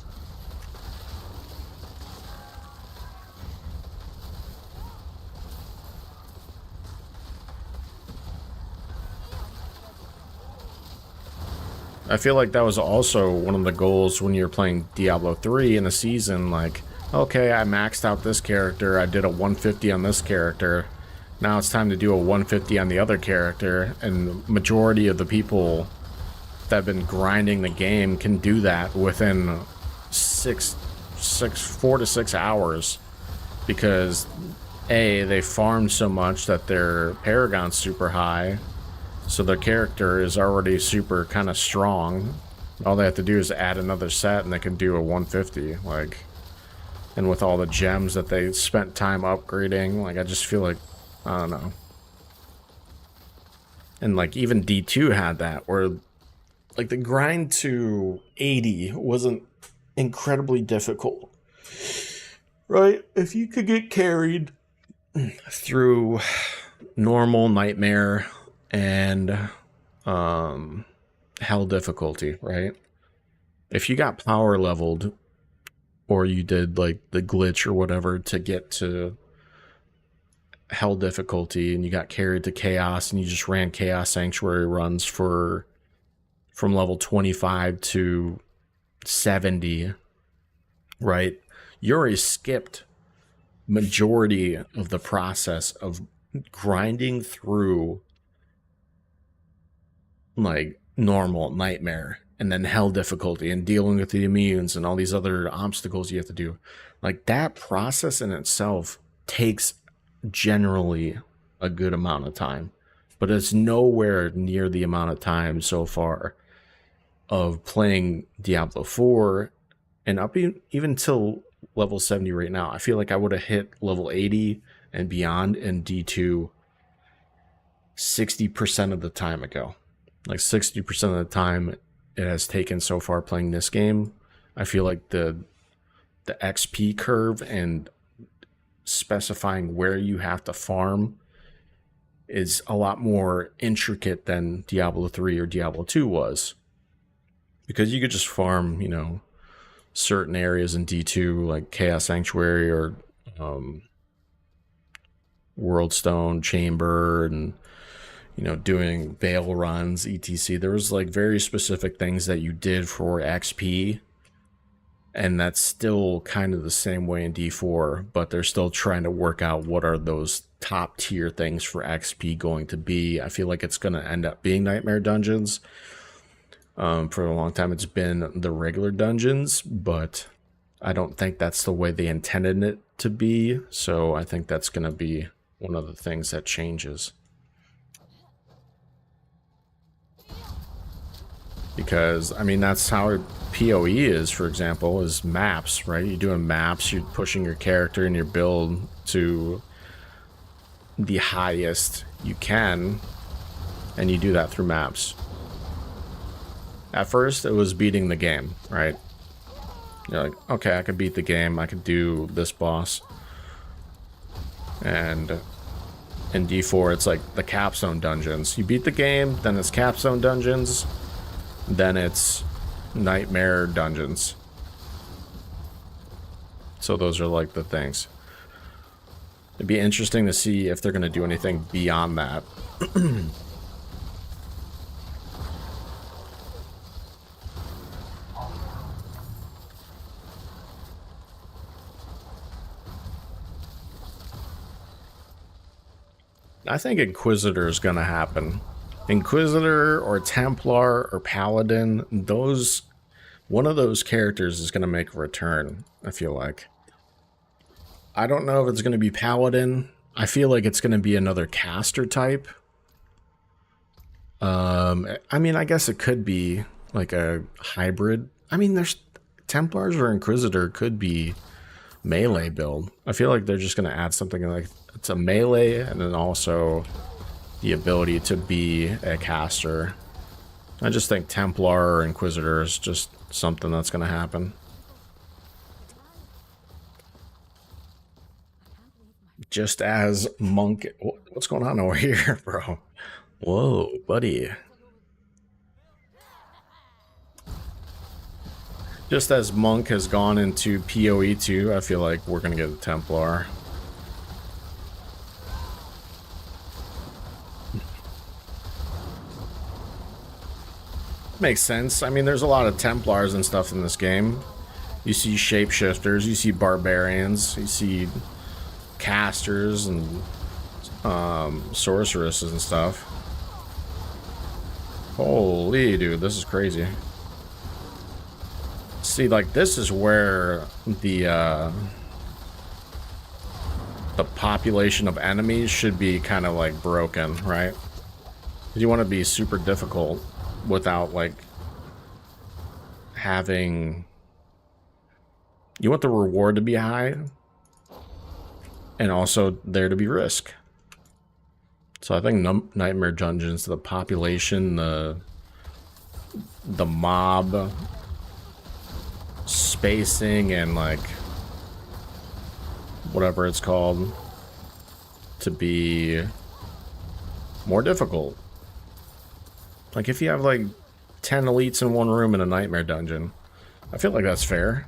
Speaker 1: I feel like that was also one of the goals when you're playing Diablo 3 in a season. Like, okay, I maxed out this character, I did a 150 on this character, now it's time to do a 150 on the other character, and majority of the people that have been grinding the game can do that within 4 to 6 hours, because A, they farmed so much that their Paragon's super high, so their character is already super kind of strong. All they have to do is add another set and they can do a 150, like, and with all the gems that they spent time upgrading, like, I just feel like, I don't know. And like even D2 had that, where like the grind to 80 wasn't incredibly difficult, right? If you could get carried through normal, nightmare, and hell difficulty, right? If you got power leveled, or you did like the glitch or whatever to get to hell difficulty, and you got carried to chaos, and you just ran chaos sanctuary runs from level 25 to 70, right? You already skipped majority of the process of grinding through like normal, nightmare, and then hell difficulty, and dealing with the immunes and all these other obstacles you have to do. Like, that process in itself takes generally a good amount of time, but it's nowhere near the amount of time so far of playing Diablo 4 and up even till level 70 right now. I feel like I would have hit level 80 and beyond in D2 60% of the time ago. Like 60% of the time it has taken so far playing this game. I feel like the XP curve and specifying where you have to farm is a lot more intricate than Diablo 3 or Diablo 2 was. Because you could just farm, you know, certain areas in D2, like Chaos Sanctuary or Worldstone Chamber, and, you know, doing Veil runs, etc. There was like very specific things that you did for XP And that's still kind of the same way in D4, but they're still trying to work out what are those top tier things for XP going to be. I feel like it's going to end up being Nightmare Dungeons. For a long time, it's been the regular dungeons, but I don't think that's the way they intended it to be. So I think that's going to be one of the things that changes. Because, I mean, that's how PoE is, for example, is maps, right? You're doing maps, you're pushing your character and your build to the highest you can, and you do that through maps. At first, it was beating the game, right? You're like, okay, I could beat the game, I could do this boss. And in D4, it's like the capstone dungeons. You beat the game, then it's capstone dungeons, then it's nightmare dungeons. So those are like the things. It'd be interesting to see if they're going to do anything beyond that. I think Inquisitor is going to happen. Inquisitor or Templar or Paladin, one of those characters is going to make a return, I feel like. I don't know if it's going to be Paladin. I feel like it's going to be another caster type. I mean, I guess it could be like a hybrid. I mean, there's Templars or Inquisitor could be melee build. I feel like they're just going to add something like it's a melee and then also the ability to be a caster. I just think Templar or Inquisitor is just something that's going to happen. Just as Monk... What's going on over here, bro? Whoa, buddy. Just as Monk has gone into PoE 2, I feel like we're going to get a Templar. Makes sense. I mean, there's a lot of Templars and stuff in this game. You see shapeshifters, you see barbarians, you see casters and sorceresses and stuff. Holy dude, this is crazy. See, like, this is where the population of enemies should be kind of like broken, right? You want to be super difficult without like having, you want the reward to be high and also there to be risk. So I think Nightmare Dungeons, the population, the mob spacing and like whatever it's called to be more difficult. Like if you have like 10 elites in one room in a Nightmare Dungeon, I feel like that's fair.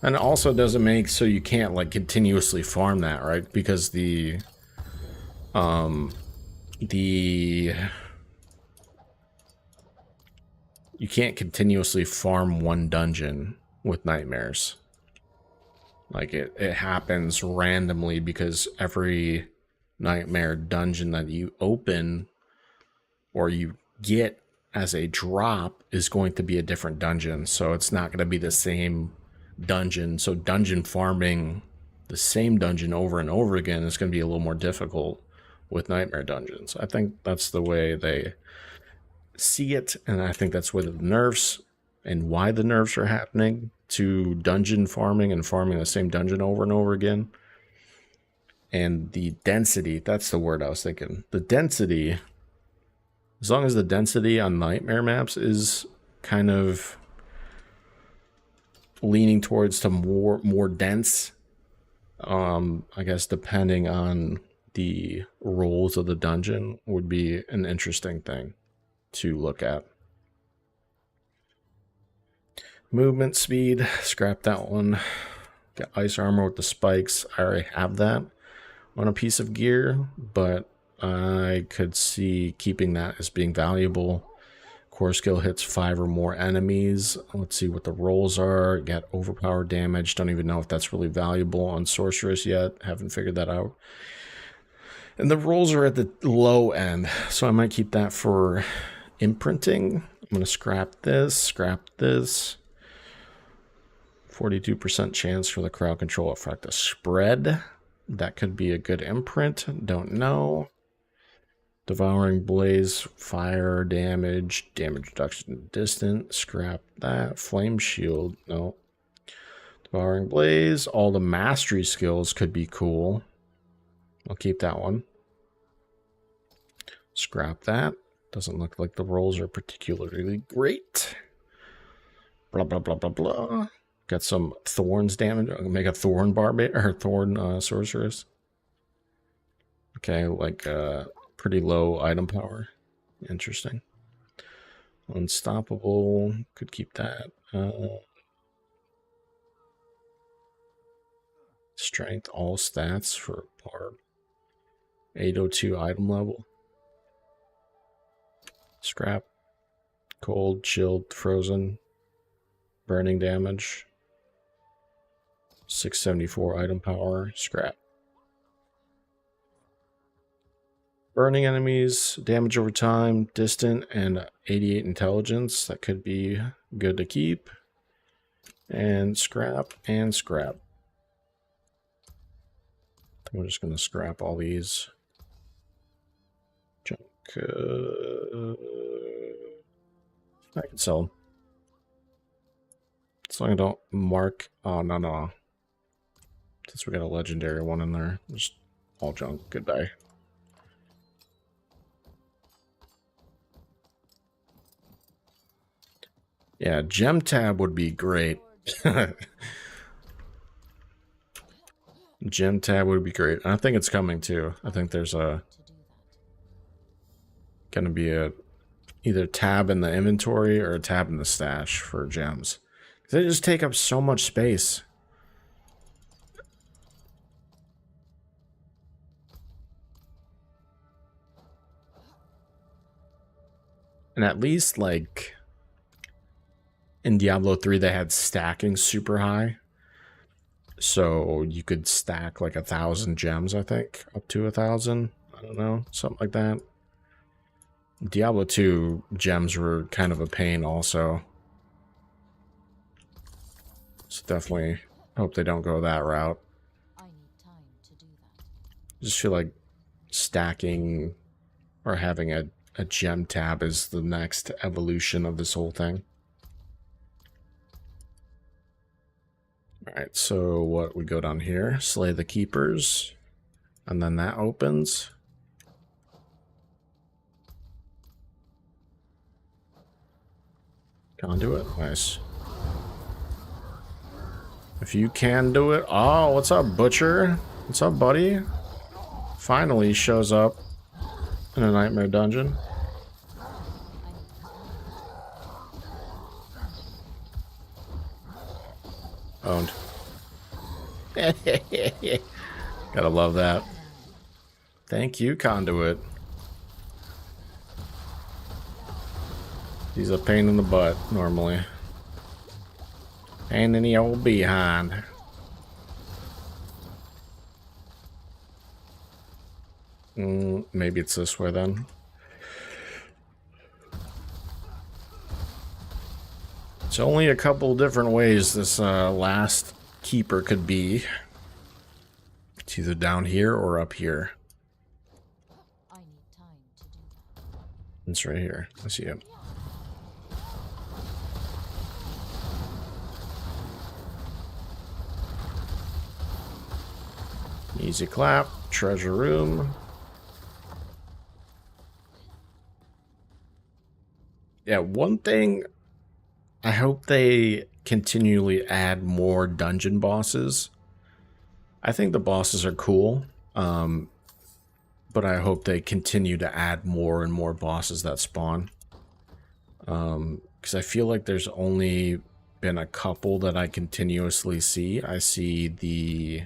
Speaker 1: And it also doesn't make so you can't like continuously farm that, right? Because you can't continuously farm one dungeon with nightmares. Like it happens randomly because every nightmare dungeon that you open or you get as a drop is going to be a different dungeon. So it's not going to be the same dungeon. So dungeon farming the same dungeon over and over again is going to be a little more difficult with Nightmare Dungeons. I think that's the way they see it, and I think that's where the nerfs and why the nerfs are happening to dungeon farming and farming the same dungeon over and over again. And the density, that's the word I was thinking. The density, as long as the density on nightmare maps is kind of leaning towards to more dense, I guess depending on the rules of the dungeon would be an interesting thing to look at. Movement speed, scrap that one. Got ice armor with the spikes. I already have that on a piece of gear, but I could see keeping that as being valuable. core skill hits 5 or more enemies. Let's see what the rolls are. Got overpowered damage. Don't even know if that's really valuable on Sorceress yet. Haven't figured that out. And the rolls are at the low end, so I might keep that for imprinting. I'm going to scrap this, 42% chance for the crowd control effect to spread. That could be a good imprint. Don't know. Devouring Blaze, fire damage, damage reduction distant. Scrap that. Flame shield, no. Devouring Blaze. All the mastery skills could be cool. I'll keep that one. Scrap that. Doesn't look like the rolls are particularly great. Blah, blah, blah, blah, blah. Got some thorns damage. I'm gonna make a thorn barbarian or thorn sorceress. Okay, like pretty low item power. Interesting. Unstoppable. Could keep that. Strength, all stats for barb. 802 item level. Scrap. Cold, chilled, frozen. Burning damage. 674 item power. Scrap. Burning enemies, damage over time, distant, and 88 intelligence. That could be good to keep. And scrap, and scrap. We're just going to scrap all these. Junk. I can sell them. As long as I don't mark. Oh, no. Since we got a legendary one in there. Just all junk. Goodbye. Yeah, gem tab would be great. Gem tab would be great. I think it's coming too. I think there's gonna be a either tab in the inventory or a tab in the stash for gems. They just take up so much space. And at least like in Diablo 3 they had stacking super high. So you could stack like 1,000 gems, I think. Up to 1,000. I don't know. Something like that. Diablo 2 gems were kind of a pain also. So definitely hope they don't go that route.
Speaker 2: I need time to do that.
Speaker 1: I just feel like stacking or having a gem tab is the next evolution of this whole thing. Alright, so what we go down here, slay the keepers, and then that opens. Conduit, nice. If you can do it. Oh, what's up, Butcher? What's up, buddy? Finally shows up in a nightmare dungeon. Owned. Gotta love that. Thank you, Conduit. He's a pain in the butt, normally. Pain in the old behind. Maybe it's this way then. It's only a couple different ways this last keeper could be. It's either down here or up here.
Speaker 2: I need time to do that.
Speaker 1: It's right here. I see it. Easy clap. Treasure room. Yeah, one thing, I hope they continually add more dungeon bosses. I think the bosses are cool, but I hope they continue to add more and more bosses that spawn. Because I feel like there's only been a couple that I continuously see. I see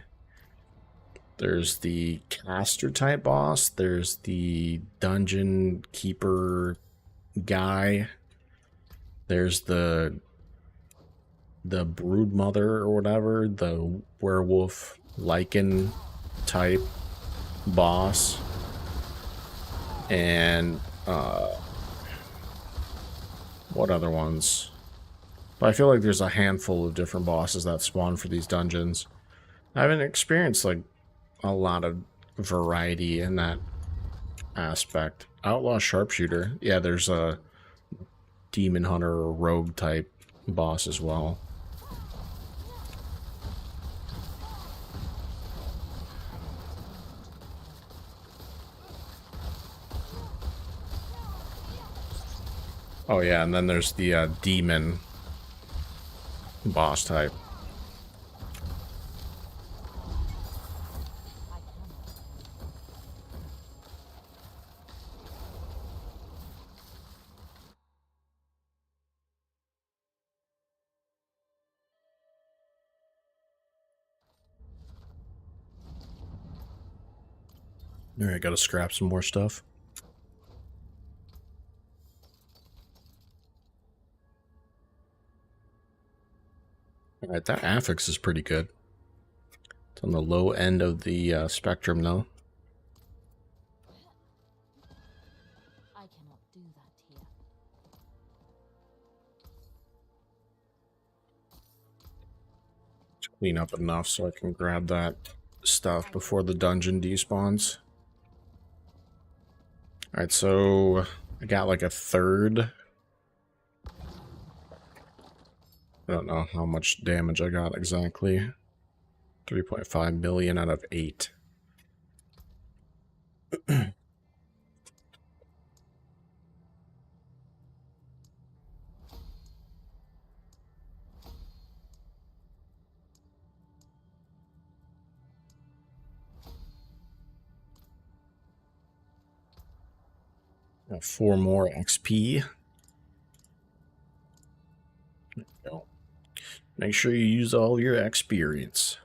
Speaker 1: there's the caster type boss, there's the dungeon keeper guy, There's the brood mother or whatever, the werewolf lichen type boss, and what other ones? But I feel like there's a handful of different bosses that spawn for these dungeons. I haven't experienced like a lot of variety in that aspect. Outlaw sharpshooter, yeah, there's a demon hunter or rogue type boss as well. Oh yeah, and then there's the demon boss type. Alright, gotta scrap some more stuff. Alright, that affix is pretty good. It's on the low end of the spectrum, though.
Speaker 2: I cannot do that here.
Speaker 1: To clean up enough so I can grab that stuff before the dungeon despawns. Alright, so I got like a third. I don't know how much damage I got exactly. 3.5 million out of 8. Got 4 more XP. There you go. Make sure you use all your experience.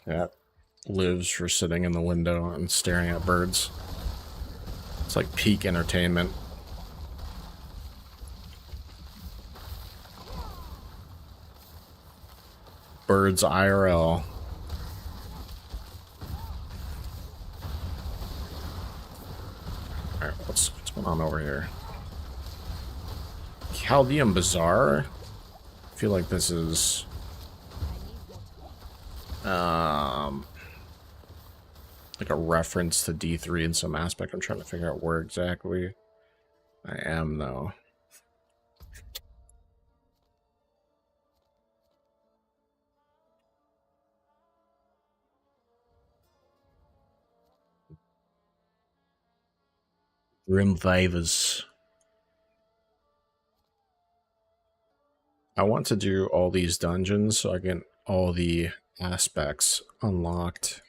Speaker 1: Cat lives for sitting in the window and staring at birds. It's like peak entertainment. Birds IRL. Alright, what's going on over here? Chaldean Bazaar? I feel like this is like a reference to D3 in some aspect. I'm trying to figure out where exactly I am, though. Grim Vivas. I want to do all these dungeons so I get all the aspects unlocked.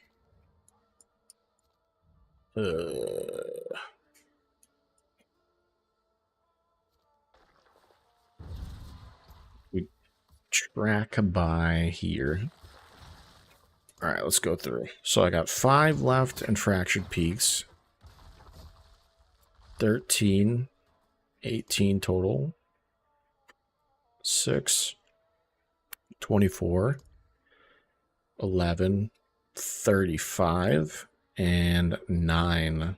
Speaker 1: We track by here. Alright, let's go through. So I got 5 left in Fractured Peaks. 13, 18 total. 6, 24, 11, 35, and 9.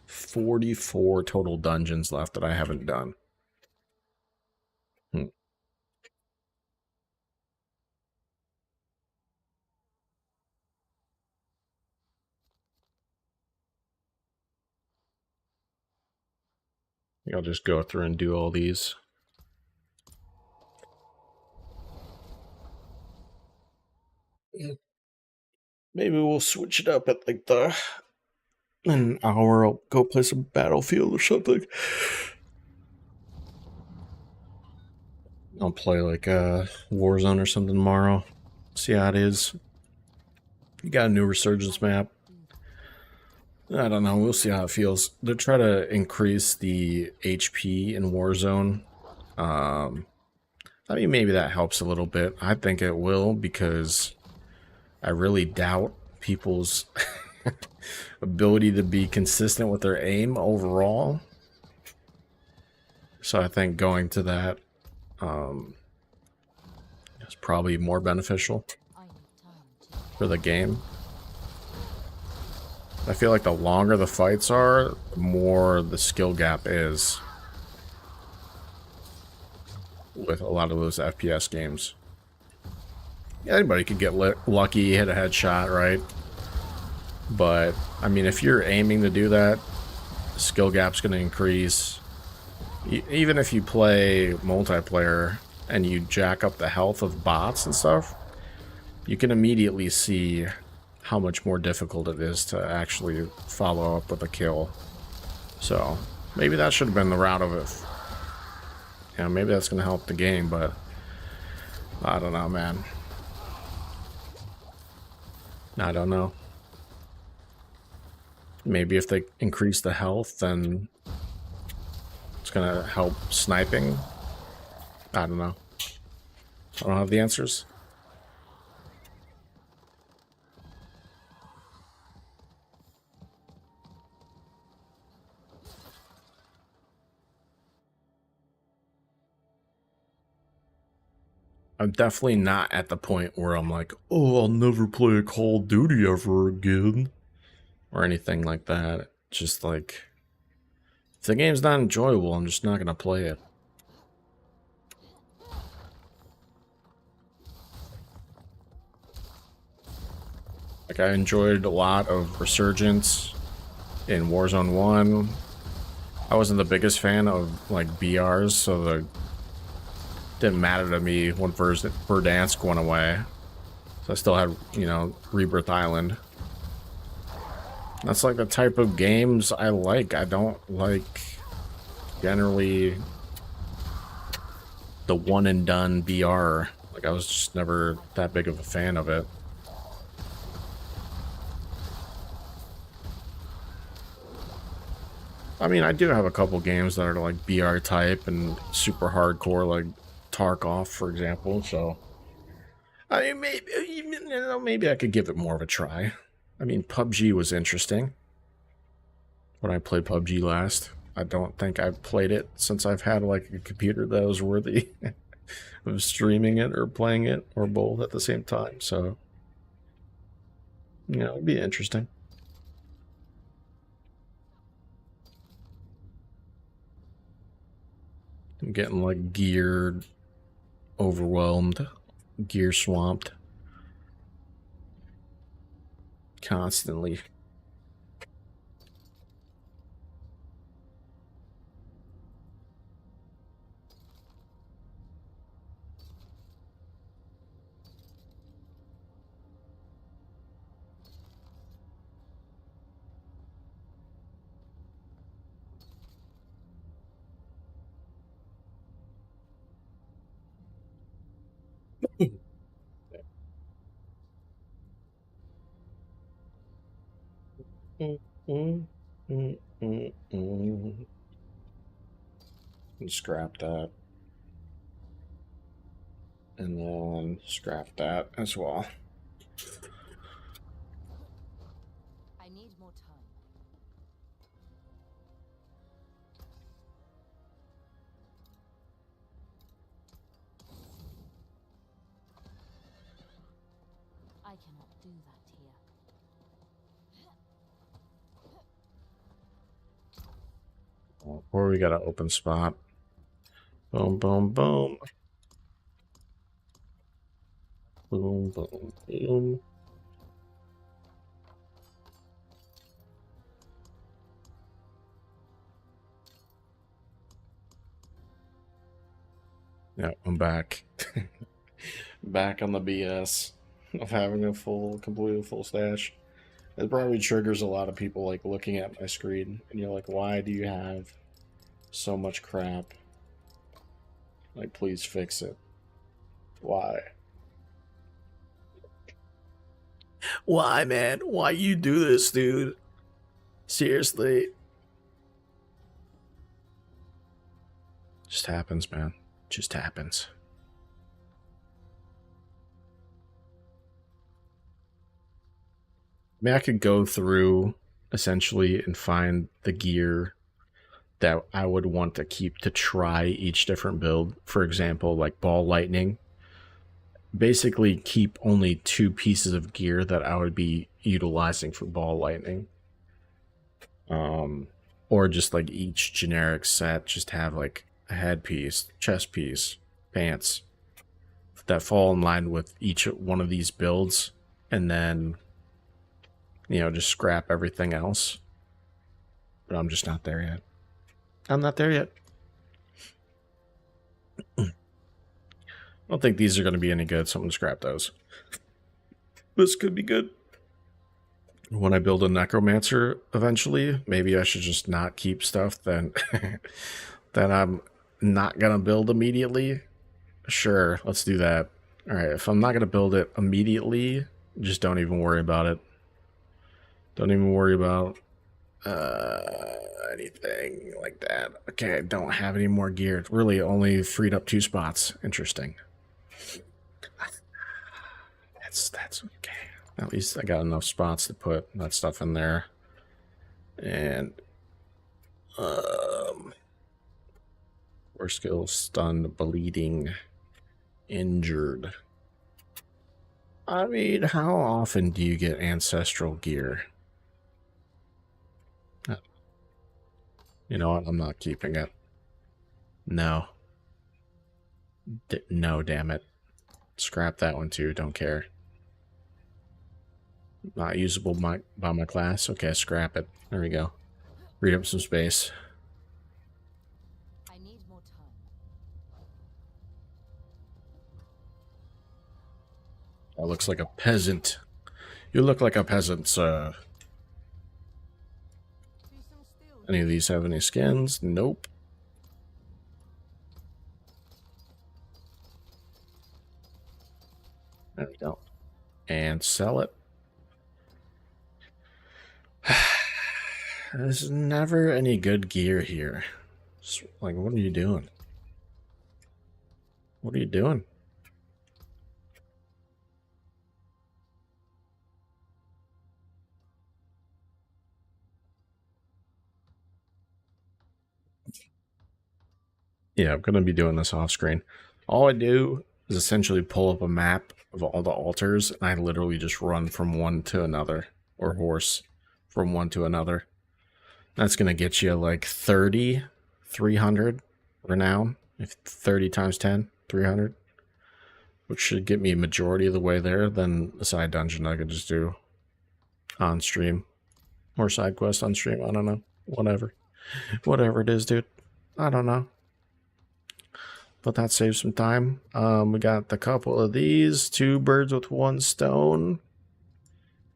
Speaker 1: 44 total dungeons left that I haven't done. I'll just go through and do all these. maybe we'll switch it up at like an hour. I'll go play some Battlefield or something. I'll play like Warzone or something tomorrow. See how it is. You got a new Resurgence map. I don't know. We'll see how it feels. They're trying to increase the HP in Warzone. I mean, maybe that helps a little bit. I think it will because I really doubt people's ability to be consistent with their aim overall. So I think going to that is probably more beneficial
Speaker 2: I need time to.
Speaker 1: for the game. I feel like the longer the fights are, the more the skill gap is with a lot of those FPS games. Yeah, anybody could get lucky, hit a headshot, right? But, I mean, if you're aiming to do that, the skill gap's going to increase. Even if you play multiplayer and you jack up the health of bots and stuff, you can immediately see how much more difficult it is to actually follow up with a kill. So, maybe that should have been the route of it. Yeah, maybe that's going to help the game, but I don't know, man. I don't know. Maybe if they increase the health, then it's going to help sniping. I don't know. I don't have the answers. I'm definitely not at the point where I'm like, oh, I'll never play a Call of Duty ever again. Or anything like that. Just like, if the game's not enjoyable, I'm just not going to play it. Like, I enjoyed a lot of Resurgence in Warzone 1. I wasn't the biggest fan of, like, BRs, so the didn't matter to me when Verdansk went away. So I still had, you know, Rebirth Island. That's like the type of games I like. I don't like generally the one and done BR. Like, I was just never that big of a fan of it. I mean, I do have a couple games that are like BR type and super hardcore, like Tarkov, for example. So, I mean, maybe, you know, maybe I could give it more of a try. I mean, PUBG was interesting when I played PUBG last. I don't think I've played it since I've had like a computer that was worthy of streaming it or playing it or both at the same time. So, you know, it'd be interesting. I'm getting like geared, overwhelmed, gear swamped constantly. Scrap that. And then scrap that as well.
Speaker 2: I need more time. I cannot do that here.
Speaker 1: Or we got an open spot. Boom, boom, boom. Boom, boom, boom. Yeah, I'm back. Back on the BS. of having a completely full stash. It probably triggers a lot of people like looking at my screen, and you're like, why do you have so much crap? Like, please fix it. Why? Why, man? Why you do this, dude? Seriously. Just happens, man. Just happens. I mean, I could go through essentially and find the gear that I would want to keep to try each different build. For example, like ball lightning. Basically, keep only 2 pieces of gear that I would be utilizing for ball lightning. Or just like each generic set, just have like a headpiece, chest piece, pants that fall in line with each one of these builds, and then, you know, just scrap everything else. But I'm just not there yet. I'm not there yet. I don't think these are going to be any good, so I'm going to scrap those. This could be good. When I build a necromancer eventually, maybe I should just not keep stuff then that I'm not going to build immediately. Sure, let's do that. Alright, if I'm not going to build it immediately, just don't even worry about it. Don't even worry about anything like that. Okay, I don't have any more gear. It really only freed up 2 spots. Interesting. That's okay. At least I got enough spots to put that stuff in there. And war skill, stunned, bleeding, injured. I mean, how often do you get ancestral gear? You know what? I'm not keeping it. No. No, damn it. Scrap that one too. Don't care. Not usable by my class. Okay, scrap it. There we go. Read up some space.
Speaker 2: I need more time.
Speaker 1: That looks like a peasant. You look like a peasant, sir. Any of these have any skins? Nope. There we go. And sell it. There's never any good gear here. Just, like, what are you doing? What are you doing? Yeah, I'm going to be doing this off screen. All I do is essentially pull up a map of all the altars, and I literally just run from one to another, or horse from one to another. That's going to get you like 30, 300 renown. If 30 times 10, 300. Which should get me a majority of the way there. Then the side dungeon I could just do on stream. Or side quest on stream. I don't know. Whatever. Whatever it is, dude. I don't know. But that saves some time. We got a couple of these. 2 birds with 1 stone.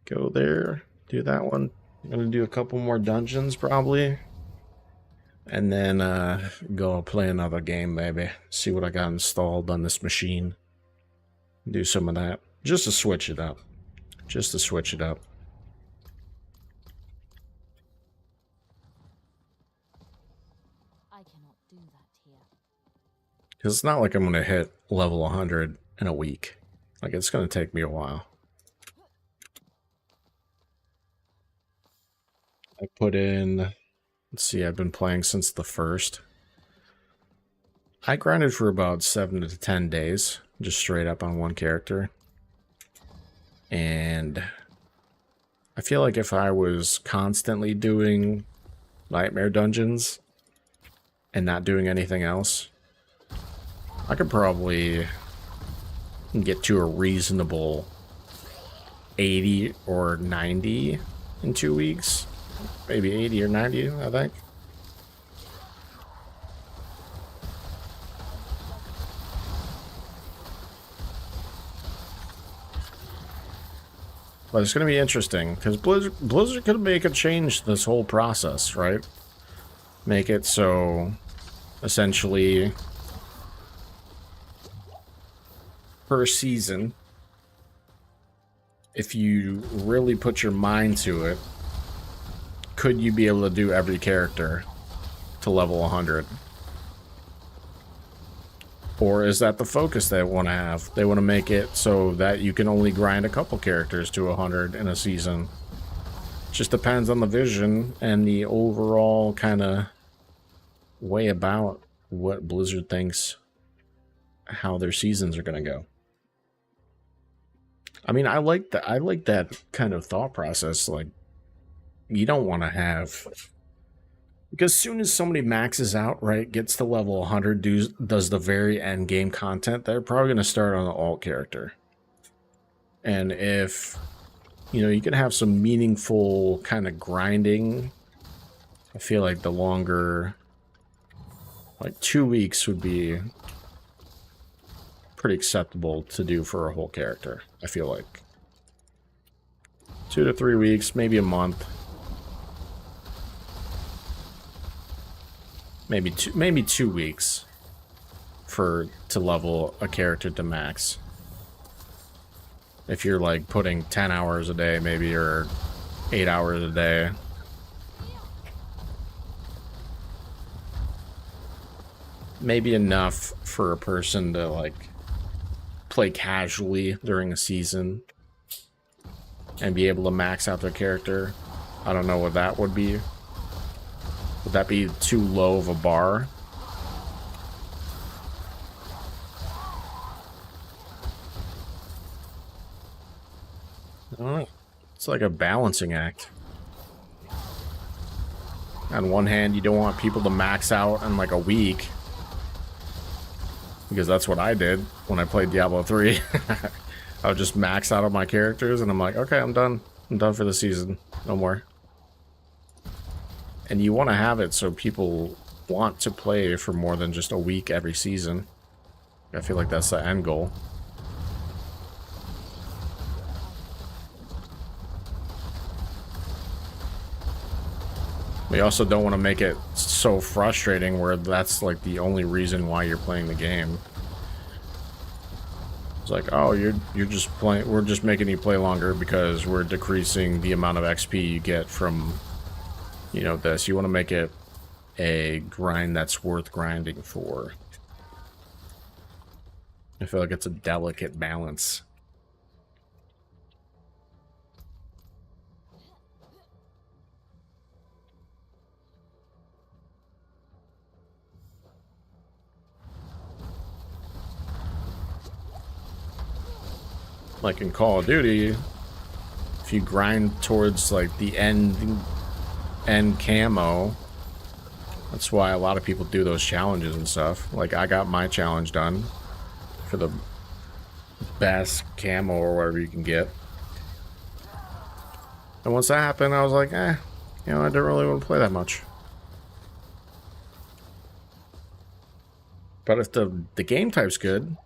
Speaker 1: Go there. Do that one. I'm going to do a couple more dungeons probably. And then go play another game maybe. See what I got installed on this machine. Do some of that. Just to switch it up. Just to switch it up.
Speaker 2: I cannot do that here.
Speaker 1: Because it's not like I'm going to hit level 100 in a week. Like, it's going to take me a while. I put in... Let's see, I've been playing since the 1st. I grinded for about 7 to 10 days. Just straight up on one character. And... I feel like if I was constantly doing nightmare dungeons and not doing anything else, I could probably get to a reasonable 80 or 90 in 2 weeks. Maybe 80 or 90, I think. but it's going to be interesting because Blizzard could make a change this whole process, right? Make it so essentially per season, if you really put your mind to it, could you be able to do every character to level 100? Or is that the focus they want to have? They want to make it so that you can only grind a couple characters to 100 in a season. Just depends on the vision and the overall kind of way about what Blizzard thinks how their seasons are going to go. I mean, I like that kind of thought process. Like, you don't want to have, because as soon as somebody maxes out, right, gets to level 100, does the very end game content, they're probably going to start on the alt character. And if, you know, you can have some meaningful kind of grinding, I feel like the longer, like 2 weeks would be pretty acceptable to do for a whole character. I feel like 2 to 3 weeks, maybe a month. Maybe 2 weeks to level a character to max. If you're like putting 10 hours a day, maybe, or 8 hours a day. Maybe enough for a person to like play casually during a season and be able to max out their character. I don't know what that would be. Would that be too low of a bar? I don't know. It's like a balancing act. On one hand, you don't want people to max out in like a week, because that's what I did when I played Diablo 3. I would just max out on my characters, and I'm like, okay, I'm done. I'm done for the season. No more. And you want to have it so people want to play for more than just a week every season. I feel like that's the end goal. We also don't want to make it so frustrating where that's like the only reason why you're playing the game. It's like, oh, you're just playing, we're just making you play longer because we're decreasing the amount of XP you get from, you know, this. You want to make it a grind that's worth grinding for. I feel like it's a delicate balance. Like in Call of Duty, if you grind towards like the end camo, that's why a lot of people do those challenges and stuff. Like I got my challenge done for the best camo or whatever you can get. And once that happened, I was like, you know, I didn't really want to play that much. But if the game type's good,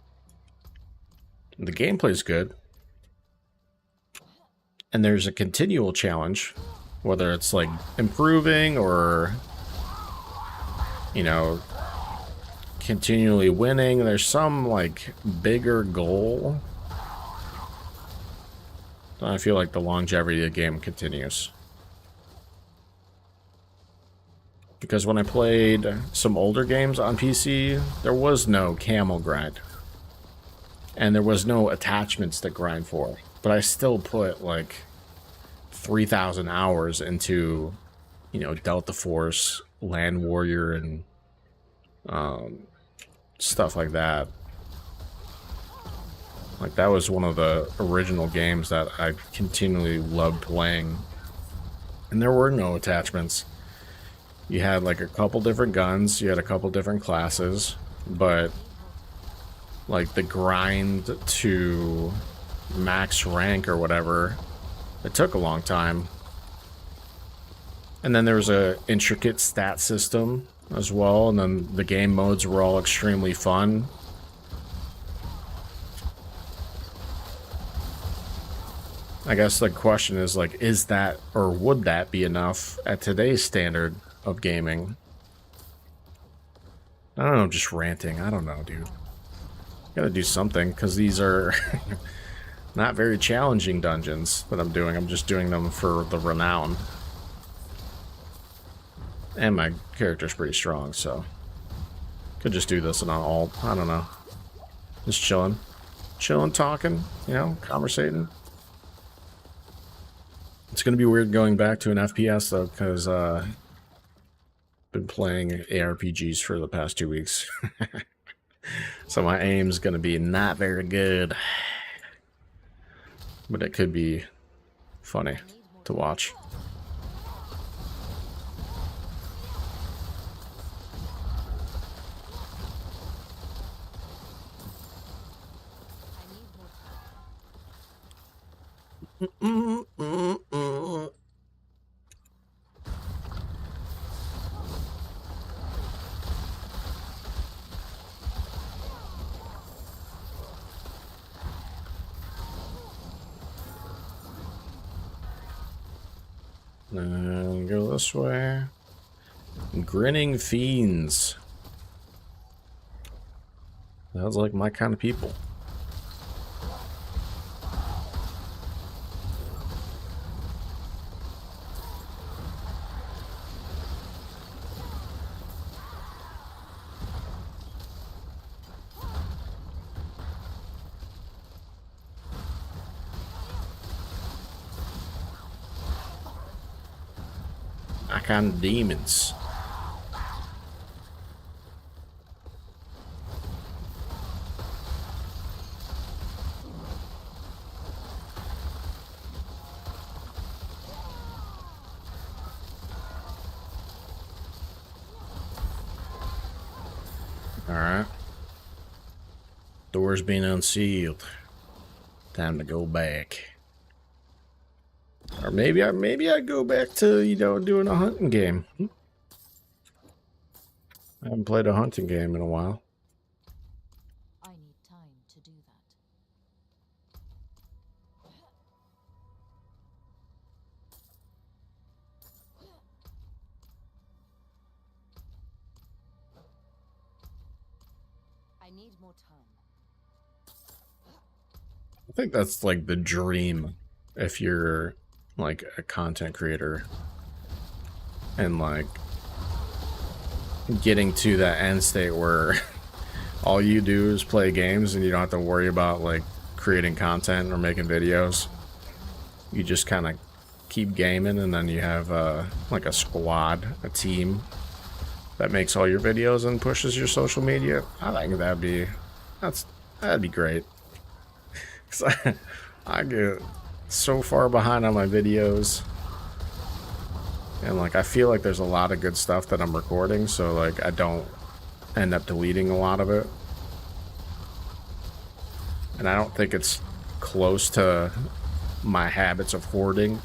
Speaker 1: the gameplay's good, and there's a continual challenge, whether it's like improving or, you know, continually winning, there's some like bigger goal, I feel like the longevity of the game continues. Because when I played some older games on PC, there was no camo grind. And there was no attachments to grind for. But I still put like 3,000 hours into, you know, Delta Force, Land Warrior, and stuff like that. Like that was one of the original games that I continually loved playing. And there were no attachments. You had like a couple different guns, you had a couple different classes, but like the grind to max rank or whatever, it took a long time. And then there was a intricate stat system as well, and then the game modes were all extremely fun. I guess the question is like, is that or would that be enough at today's standard of gaming? I don't know, just ranting. I don't know, dude. Gotta do something, because these are not very challenging dungeons that I'm doing. I'm just doing them for the renown. And my character's pretty strong, so could just do this and on alt. I don't know. Just chilling. Chilling, talking, you know, conversating. It's gonna be weird going back to an FPS though, because been playing ARPGs for the past 2 weeks. So my aim's gonna be not very good. But it could be funny to watch. And go this way. Grinning fiends. Sounds like my kind of people. My kind of demons. Alright. Doors being unsealed. Time to go back. Or maybe I'd go back to, you know, doing a hunting game. I haven't played a hunting game in a while.
Speaker 2: I need time to do that. I need more time.
Speaker 1: I think that's like the dream if you're like a content creator and like getting to that end state where all you do is play games and you don't have to worry about like creating content or making videos. You just kind of keep gaming, and then you have like a squad, a team that makes all your videos and pushes your social media. I think that'd be great. 'Cause I get so far behind on my videos, and like I feel like there's a lot of good stuff that I'm recording, so like I don't end up deleting a lot of it, and I don't think it's close to my habits of hoarding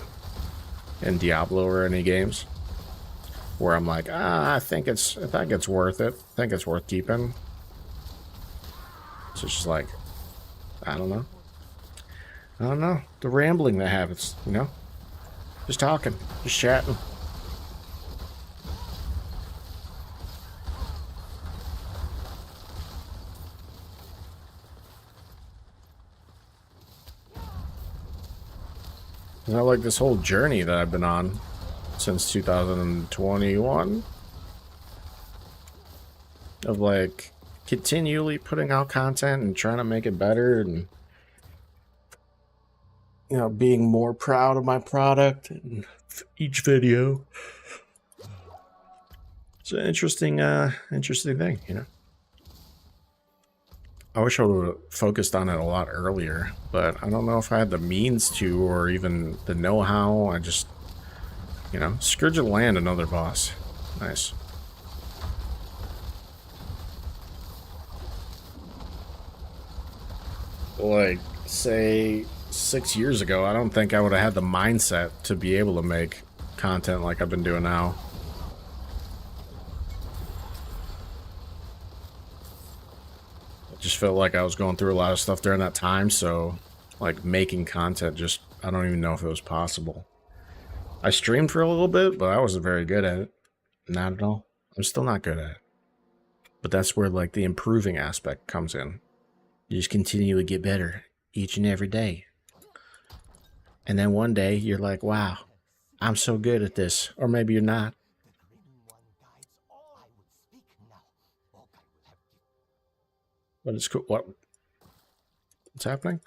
Speaker 1: in Diablo or any games where I'm like, I think it's worth it. I think it's worth keeping. So it's just like, I don't know. The rambling that happens, you know? Just talking, just chatting. And I like this whole journey that I've been on since 2021 of like continually putting out content and trying to make it better, and you know, being more proud of my product in each video. It's an interesting thing, you know. I wish I would have focused on it a lot earlier, but I don't know if I had the means to or even the know-how. I just, you know, Scourge of Land, another boss. Nice. Like, say 6 years ago, I don't think I would have had the mindset to be able to make content like I've been doing now. I just felt like I was going through a lot of stuff during that time, so like making content just I don't even know if it was possible. I streamed for a little bit, but I wasn't very good at it. Not at all. I'm still not good at it. But that's where, like, the improving aspect comes in. You just continually get better each and every day. And then one day, you're like, wow, I'm so good at this. Or maybe you're not. But it's cool. What's happening?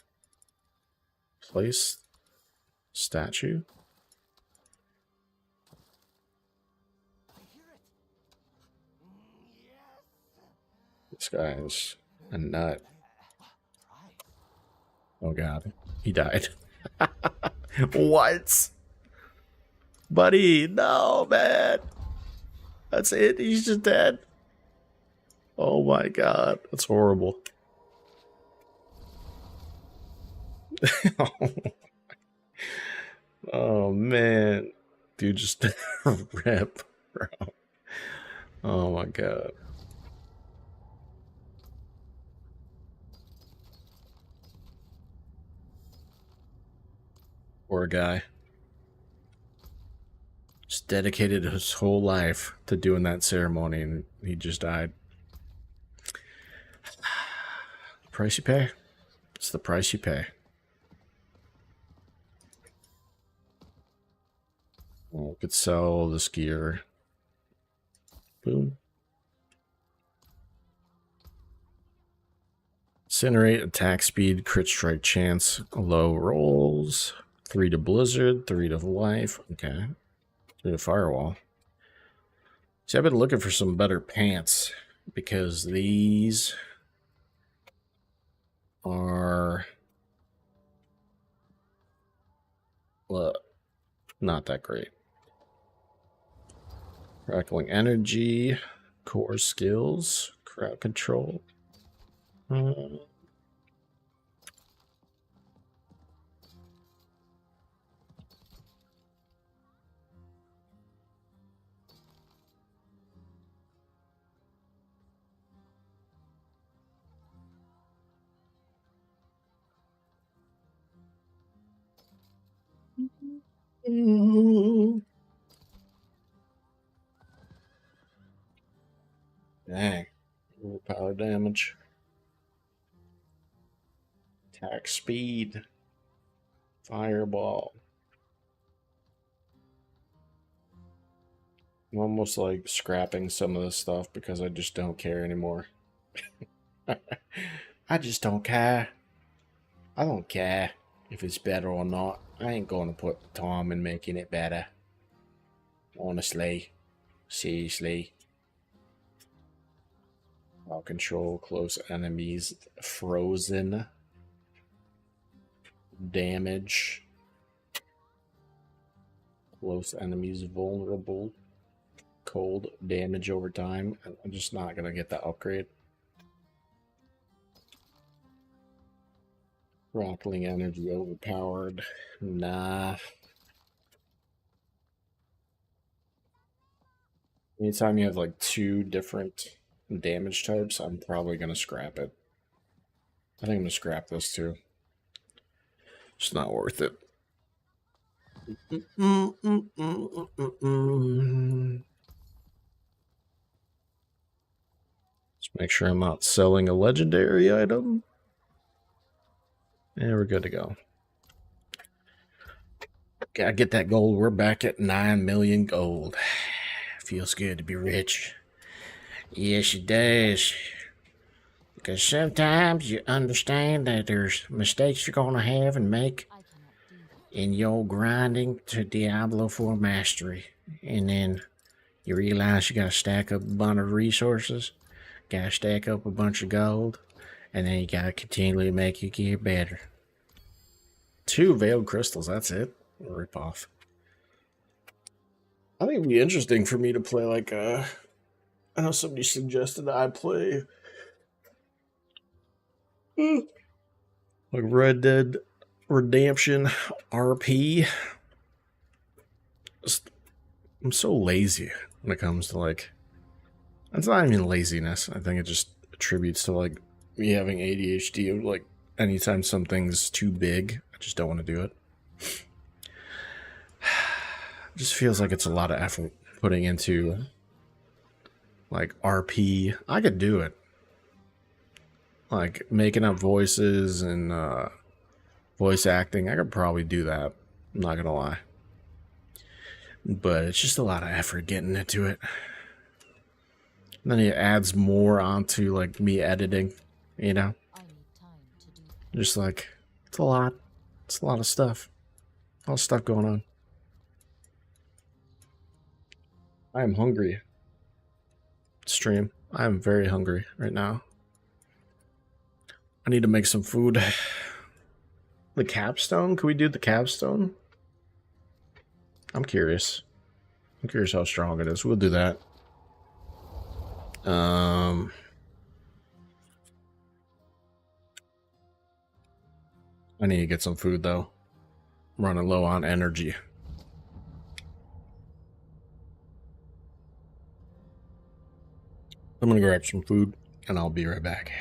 Speaker 1: Place statue. This guy's a nut. Oh god, he died. What? Buddy, no, man. That's it. He's just dead. Oh my god, that's horrible. Oh man, dude, just rip, bro. Oh my god. Poor guy. Just dedicated his whole life to doing that ceremony, and he just died. The price you pay? It's the price you pay. Well, we could sell this gear. Boom. Incinerate, attack speed, crit strike chance, low rolls. 3 to blizzard, 3 to life. Okay. 3 to firewall. See, I've been looking for some better pants because these are not that great. Crackling energy, core skills, crowd control. Dang. Power damage. Attack speed. Fireball. I'm almost like scrapping some of this stuff because I just don't care anymore. I just don't care. I don't care if it's better or not. I ain't going to put time in making it better. Honestly. Seriously. I'll control close enemies. Frozen. Damage. Close enemies vulnerable. Cold damage over time. I'm just not going to get that upgrade. Crackling energy overpowered. Nah. Anytime you have like 2 different damage types, I'm probably going to scrap it. I think I'm going to scrap this too. It's not worth it. Let's make sure I'm not selling a legendary item. And we're good to go. Gotta get that gold. We're back at 9 million gold. Feels good to be rich. Yes, it does. Because sometimes you understand that there's mistakes you're gonna have and make in your grinding to Diablo 4 mastery. And then you realize you gotta stack up a bunch of resources, gotta stack up a bunch of gold, and then you gotta continually make your gear better. 2 veiled crystals, that's it. Rip off. I think it'd be interesting for me to play like I know somebody suggested I play like Red Dead Redemption RP. I'm so lazy when it comes to like, it's not even laziness. I think it just attributes to like me having ADHD. Like anytime something's too big, I just don't want to do it. Just feels like it's a lot of effort putting into like RP. I could do it. Like making up voices and voice acting. I could probably do that. I'm not gonna lie. But it's just a lot of effort getting into it. And then it adds more onto like me editing, you know?
Speaker 2: I need time to do that.
Speaker 1: Just like it's a lot. It's a lot of stuff. A lot of stuff going on. I am hungry. Stream. I am very hungry right now. I need to make some food. The capstone? Can we do the capstone? I'm curious. I'm curious how strong it is. We'll do that. I need to get some food though. I'm running low on energy. I'm gonna grab some food and I'll be right back.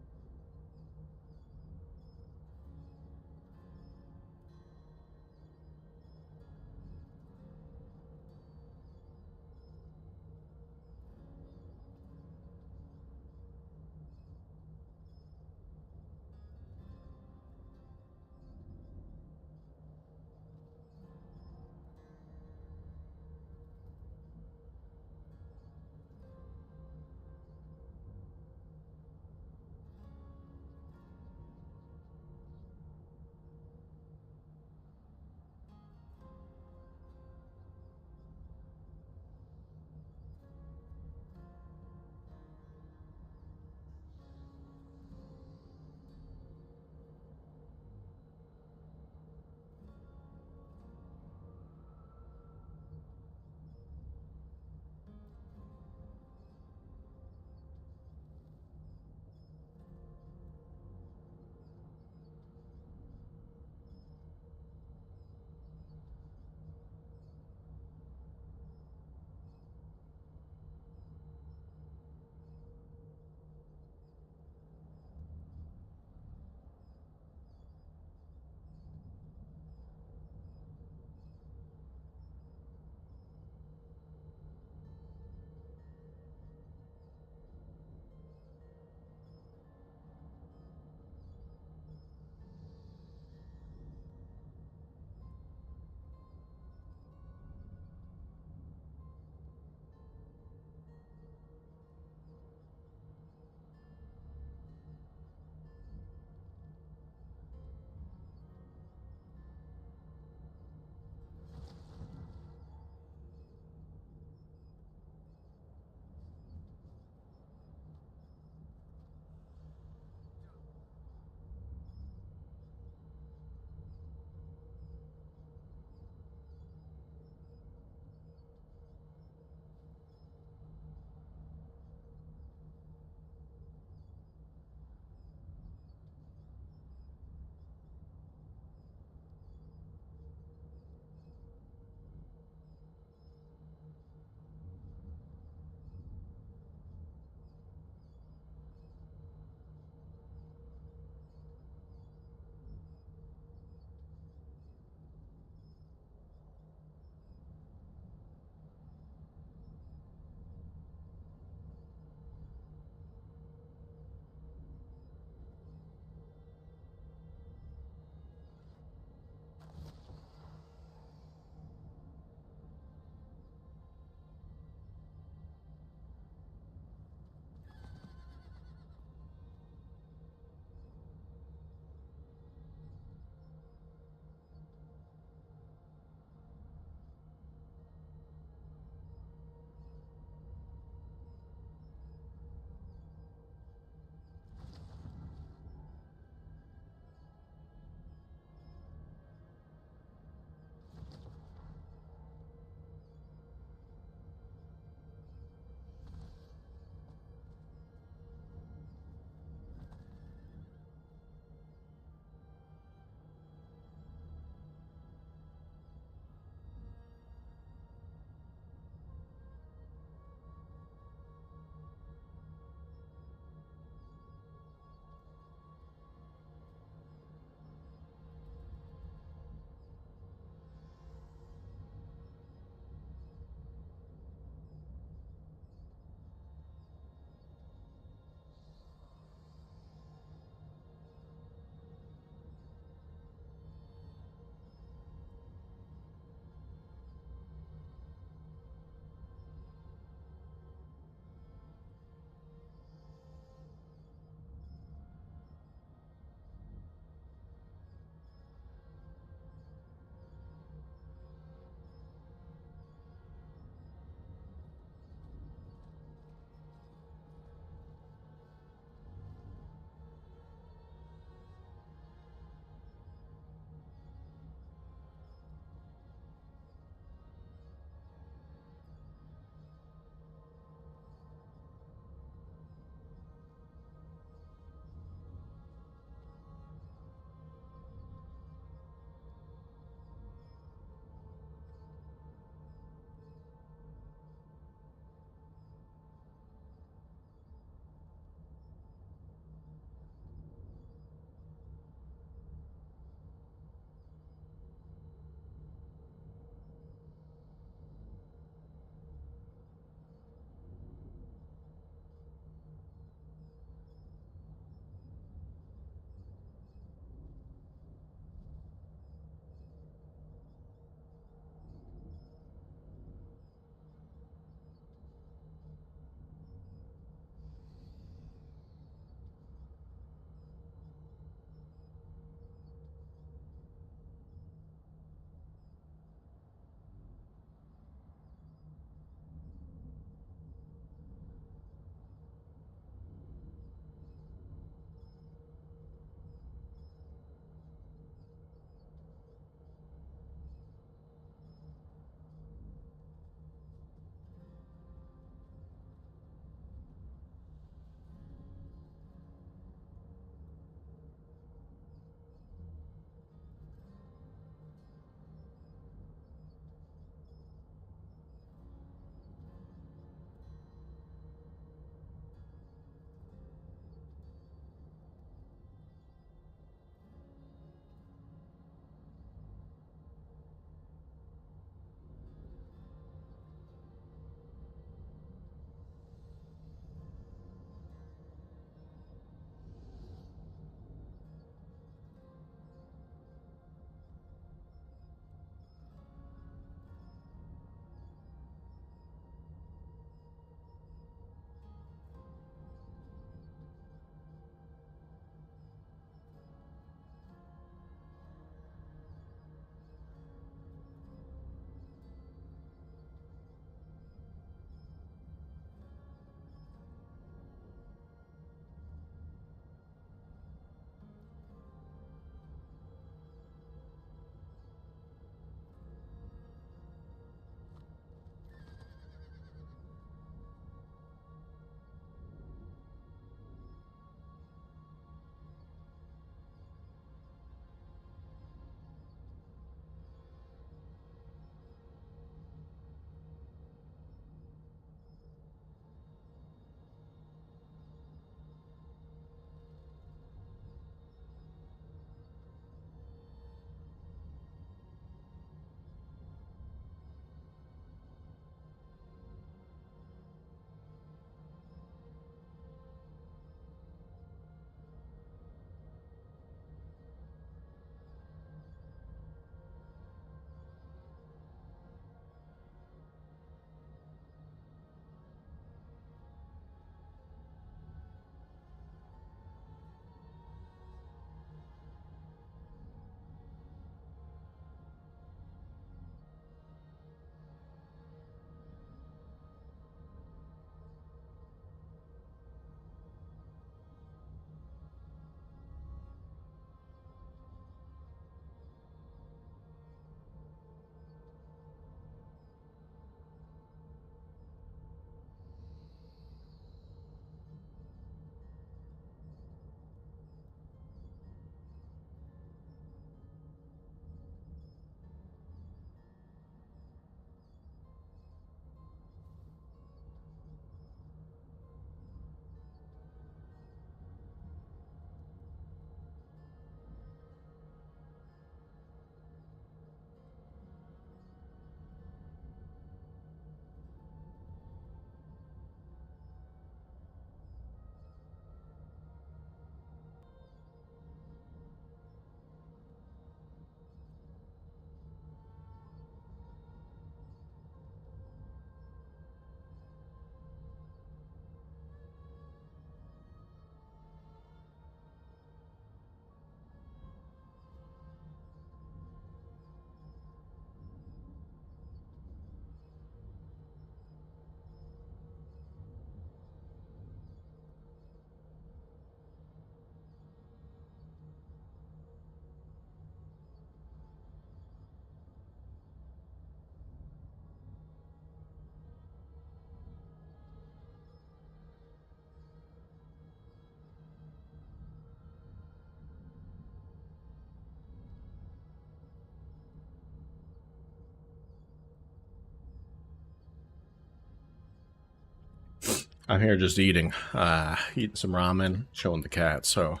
Speaker 1: I'm here just eating some ramen, showing the cat. So,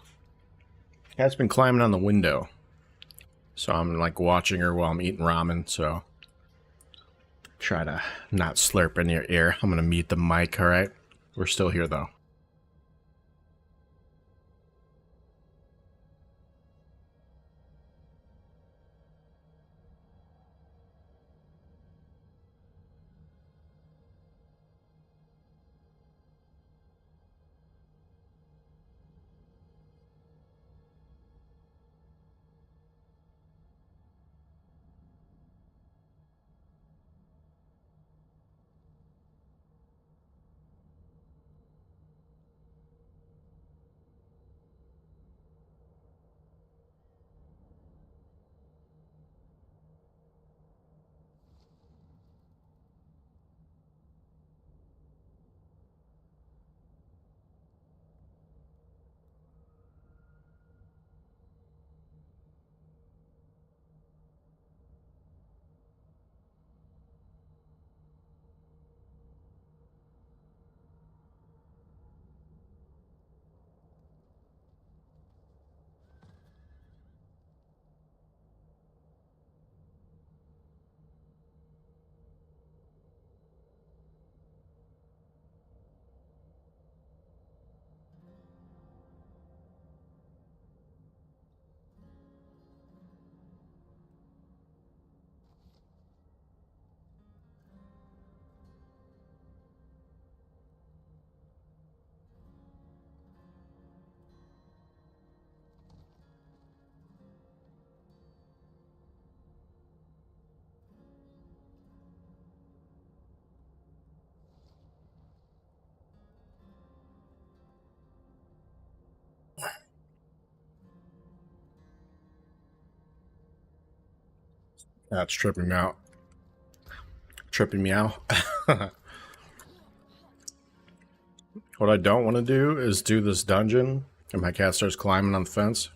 Speaker 1: cat's been climbing on the window. So I'm like watching her while I'm eating ramen. So, try to not slurp in your ear. I'm gonna mute the mic. All right, we're still here though. That's tripping me out. Tripping me out. What I don't want to do is do this dungeon and my cat starts climbing on the fence.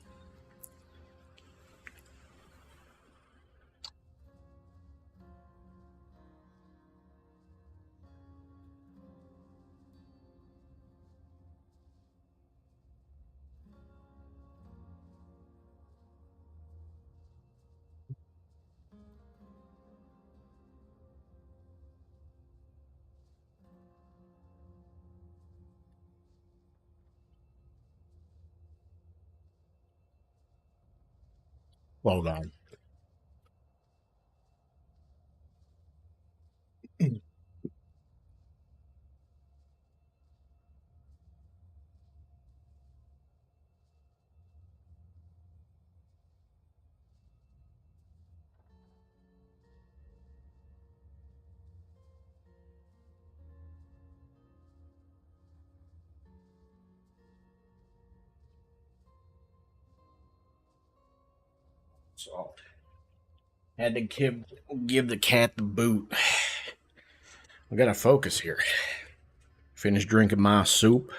Speaker 1: Hold on. So had to give the cat the boot. I gotta focus here. Finish drinking my soup.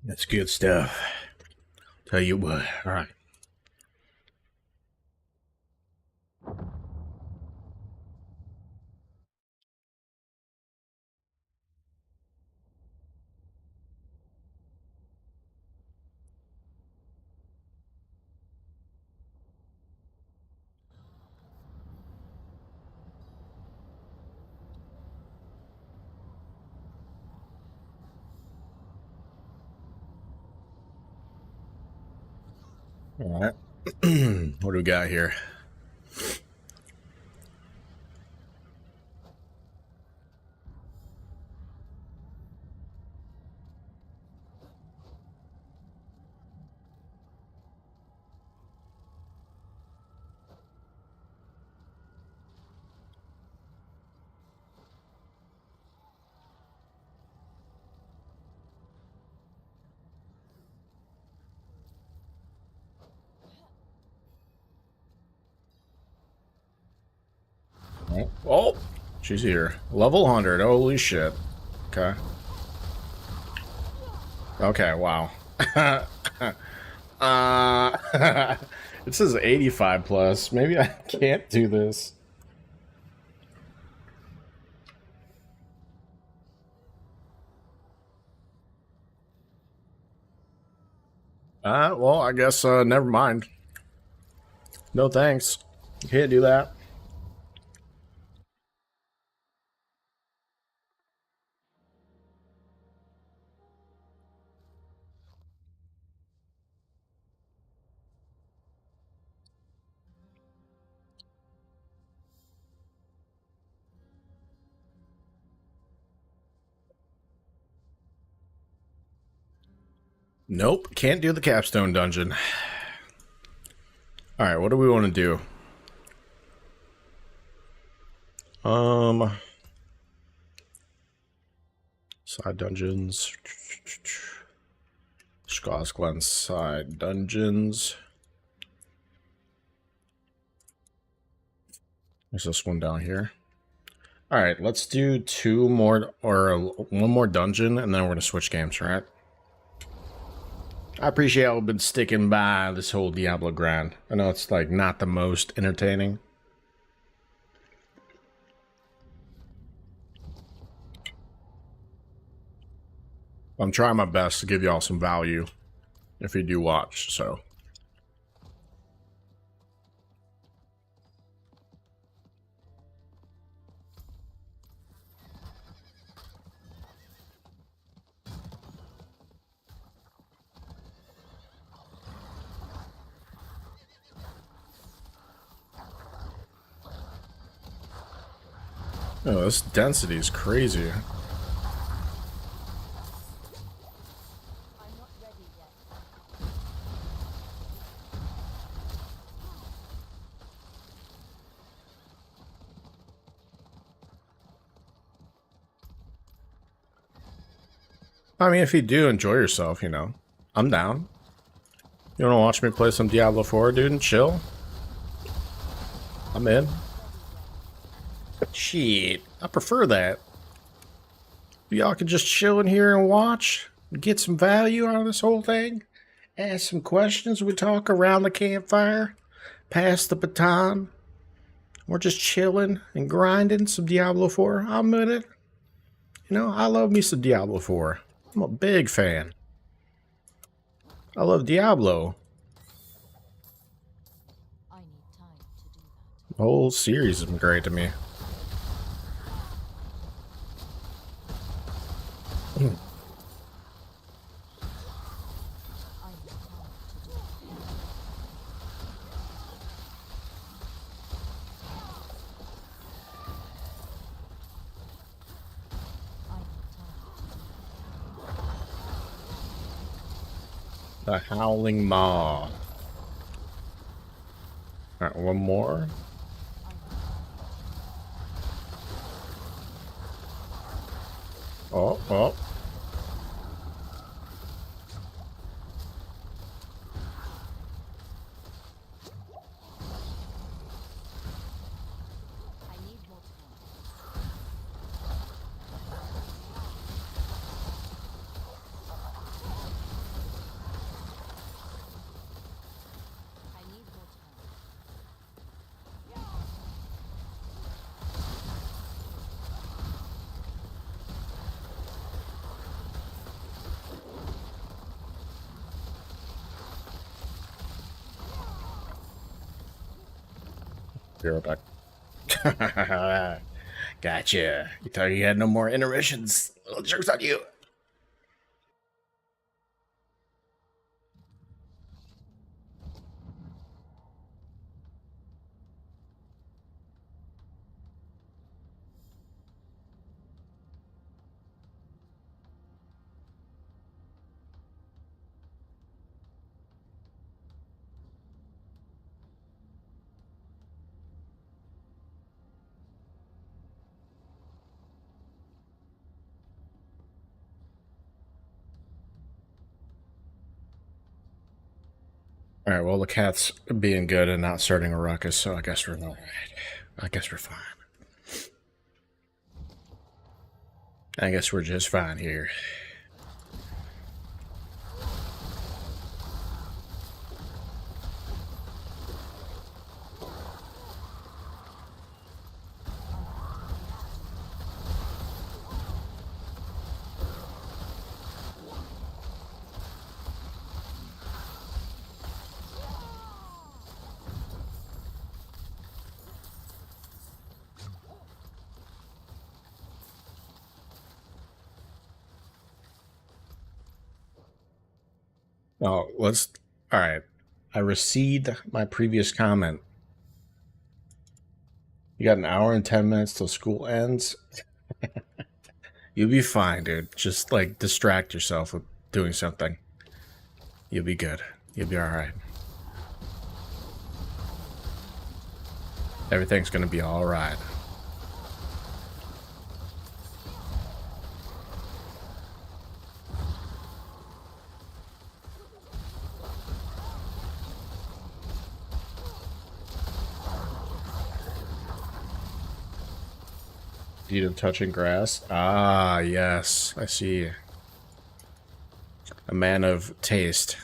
Speaker 1: That's good stuff. Tell you what. All right. All right. What do we got here? Oh, She's here. Level 100. Holy shit. Okay. Okay, wow. It says 85 plus. Maybe I can't do this. Well, I guess, never mind. No thanks. You can't do that. Nope, can't do the capstone dungeon. Alright, what do we want to do? Side dungeons. Skosglen side dungeons. There's this one down here. Alright, let's do two more, or one more dungeon, and then we're going to switch games, right? I appreciate I've been sticking by this whole Diablo grind. I know it's, like, not the most entertaining. I'm trying my best to give y'all some value if you do watch, so. Oh, this density is crazy.
Speaker 2: I'm not ready yet.
Speaker 1: I mean, if you do enjoy yourself, you know, I'm down. You wanna watch me play some Diablo 4, dude, and chill? I'm in. Shit, I prefer that. Y'all can just chill in here and watch, get some value out of this whole thing, ask some questions, we talk around the campfire, pass the baton. We're just chilling and grinding some Diablo 4. I'm in it. You know, I love me some Diablo 4. I'm a big fan. I love Diablo.
Speaker 2: I need time to do that.
Speaker 1: The whole series has been great to me.
Speaker 2: I need time to do that. I need time to do that.
Speaker 1: The Howling Maw. Alright, one more. Oh, oh.
Speaker 2: I need more time. I need more time.
Speaker 1: Be right back. Gotcha. You thought you had no more intermissions. Little joke's on you. Alright, well, the cat's being good and not starting a ruckus, so I guess we're alright. I guess we're fine. I guess we're just fine here. Oh, let's. All right. I recede my previous comment. You got an hour and 10 minutes till school ends. You'll be fine, dude. Just like distract yourself with doing something. You'll be good. You'll be all right. Everything's gonna be all right. Deed of touching grass. Ah, yes. I see. A man of taste.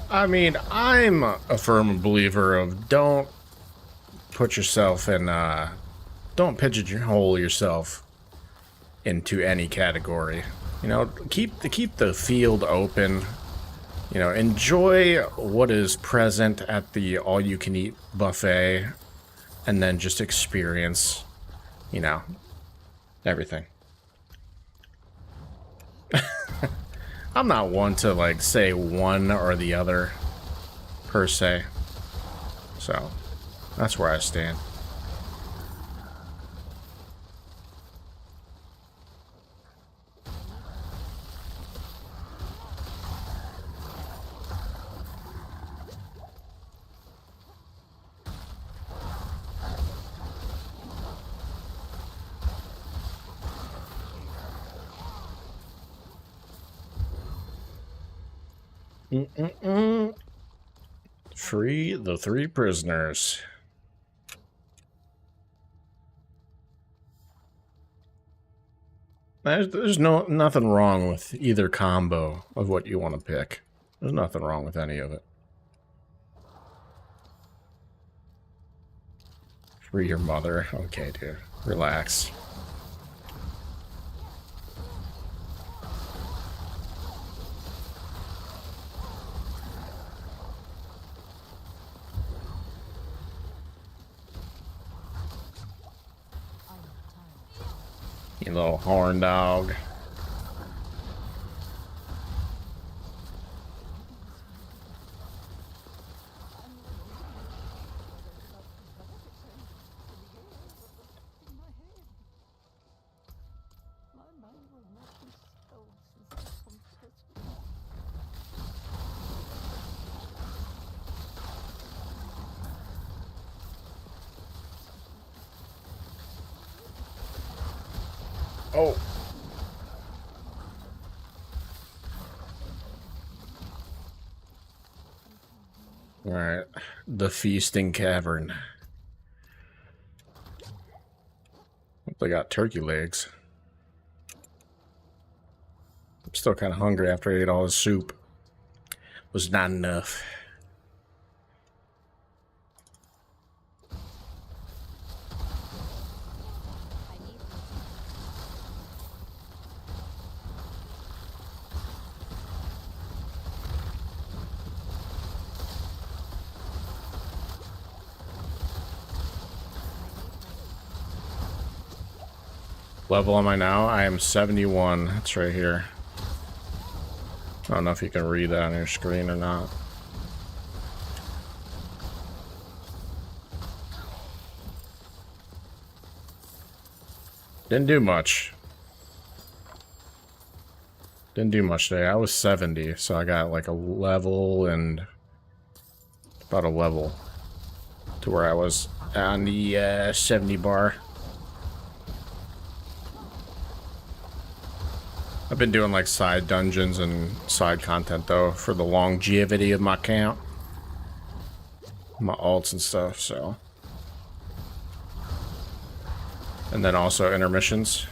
Speaker 1: I mean, I'm a firm believer of don't put yourself in, don't pigeonhole yourself into any category. You know, keep the field open. You know, enjoy what is present at the all-you-can-eat buffet, and then just experience, you know, everything. I'm not one to, like, say one or the other, per se. So, that's where I stand. Free the 3 prisoners. There's nothing wrong with either combo of what you want to pick. There's nothing wrong with any of it. Free your mother. Okay, dude. Relax. You little horn dog. Oh. Alright. The Feasting Cavern. They got turkey legs. I'm still kind of hungry after I ate all the soup. Was not enough. Level am I now? I am 71. That's right here. I don't know if you can read that on your screen or not. Didn't do much. Didn't do much today. I was 70, so I got like a level and about a level to where I was on the 70 bar. I've been doing like side dungeons and side content though for the longevity of my account, my alts and stuff, so. And then also intermissions,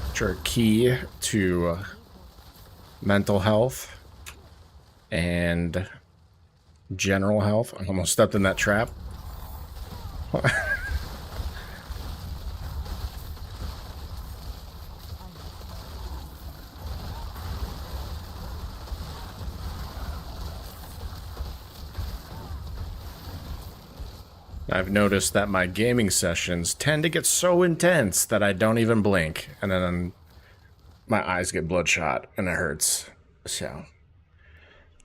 Speaker 1: which are key to mental health and general health. I almost stepped in that trap. I've noticed that my gaming sessions tend to get so intense that I don't even blink, and then my eyes get bloodshot and it hurts. So,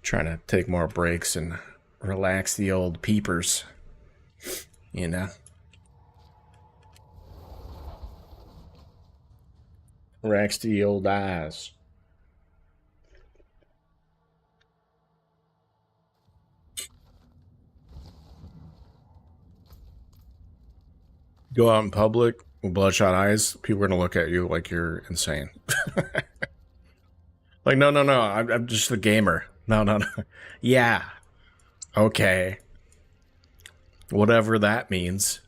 Speaker 1: trying to take more breaks and relax the old peepers, you know? Relax the old eyes. Go out in public with bloodshot eyes, people are gonna look at you like you're insane. Like, no, I'm just a gamer. No. Yeah. Okay. Whatever that means.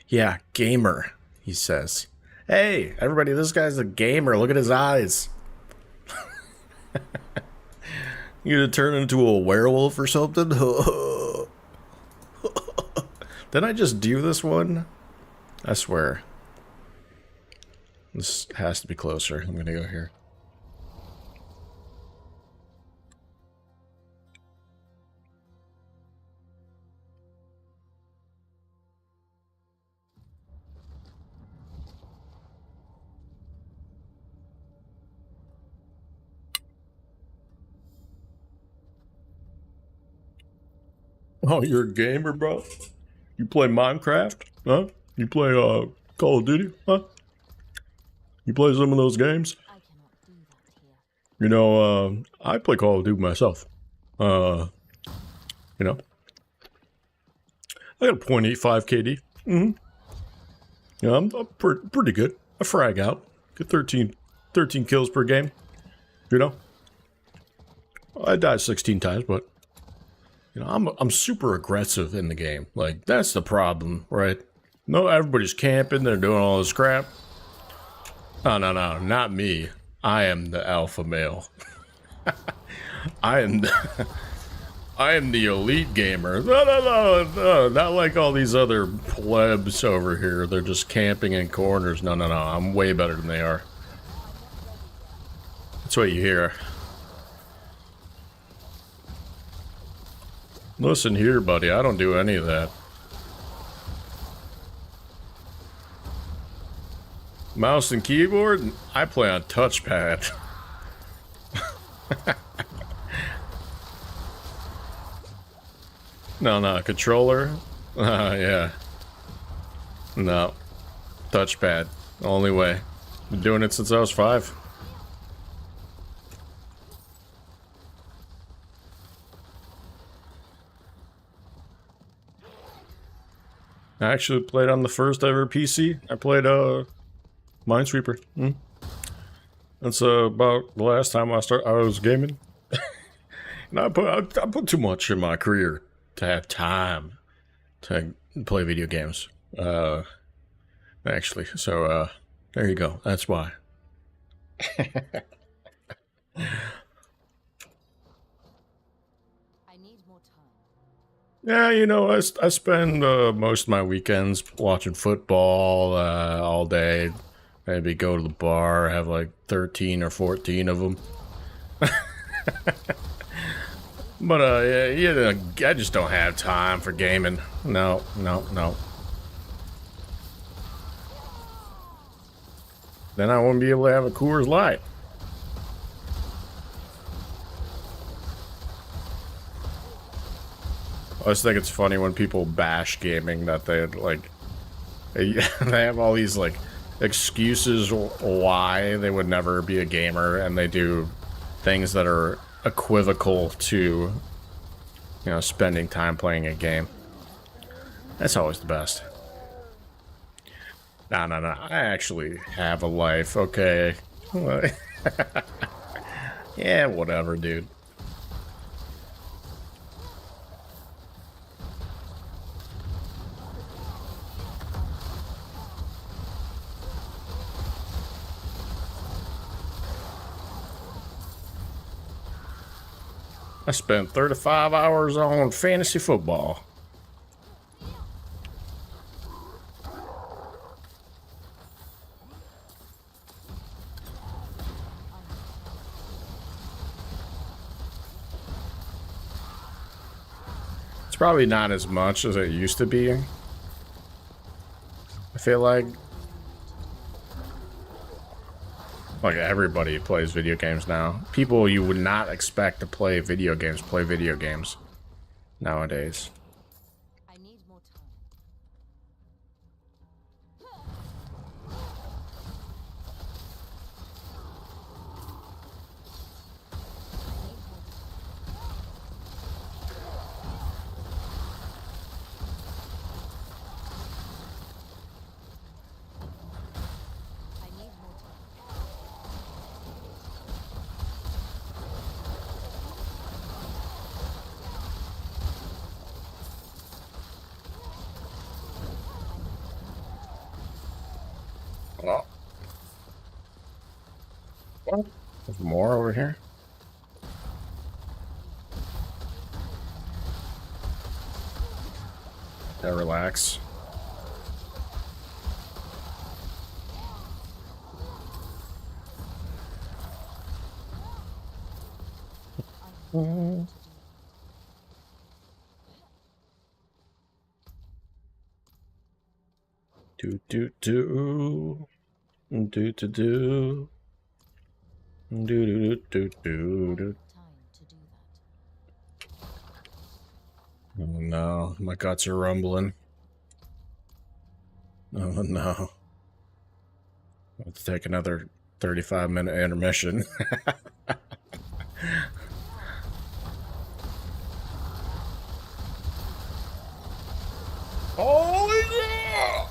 Speaker 1: Yeah, gamer, he says. Hey, everybody, this guy's a gamer. Look at his eyes. You gonna turn into a werewolf or something? Did I just do this one? I swear. This has to be closer. I'm gonna go here. Oh, you're a gamer, bro? You play Minecraft? Huh? You play Call of Duty? Huh? You play some of those games?
Speaker 2: I cannot do that here.
Speaker 1: You know, I play Call of Duty myself. You know. I got a .85 KD. Mm-hmm. Yeah, I'm pretty good. I frag out. Get 13 kills per game. You know. I died 16 times, but you know, I'm super aggressive in the game. Like, that's the problem, right? No, everybody's camping, they're doing all this crap. No, not me. I am the alpha male. I am the elite gamer. No, not like all these other plebs over here. They're just camping in corners. No, I'm way better than they are. That's what you hear. Listen here, buddy, I don't do any of that. Mouse and keyboard? I play on touchpad. No, controller? Yeah. No. Touchpad. Only way. Been doing it since I was 5. I actually played on the first ever PC. I played Minesweeper. That's about the last time I was gaming. And I put too much in my career to have time to play video games. Actually, so there you go. That's why. Yeah, you know, I spend most of my weekends watching football all day. Maybe go to the bar, have like 13 or 14 of them. But yeah, you know, I just don't have time for gaming. No. Then I won't be able to have a Coors Light. I just think it's funny when people bash gaming that they like they have all these like excuses why they would never be a gamer, and they do things that are equivocal to, you know, spending time playing a game. That's always the best. No, no, no. I actually have a life. Okay. Yeah, whatever, dude. I spent 35 hours on fantasy football. It's probably not as much as it used to be. I feel like everybody plays video games now. People you would not expect to play video games nowadays.
Speaker 2: I need more time. I need more time.
Speaker 1: Oh. What? There's more over here? Yeah, relax. Do do do do do do do do do do do do.
Speaker 2: Time to do that.
Speaker 1: Oh no, my guts are rumbling. Oh no. Let's take another 35-minute intermission. Holy yeah!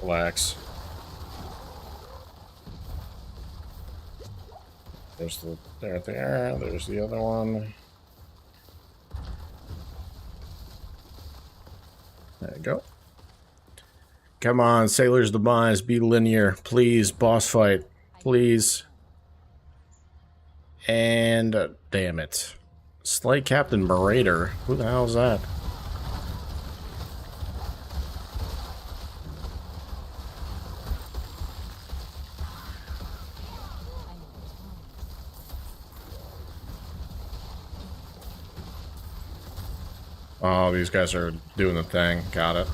Speaker 1: Relax. There's the there. There's the other one. There you go. Come on, Sailor's Demise, be linear. Please, boss fight. Please. And, damn it. Slay Captain Marauder. Who the hell is that? Oh, these guys are doing the thing. Got it.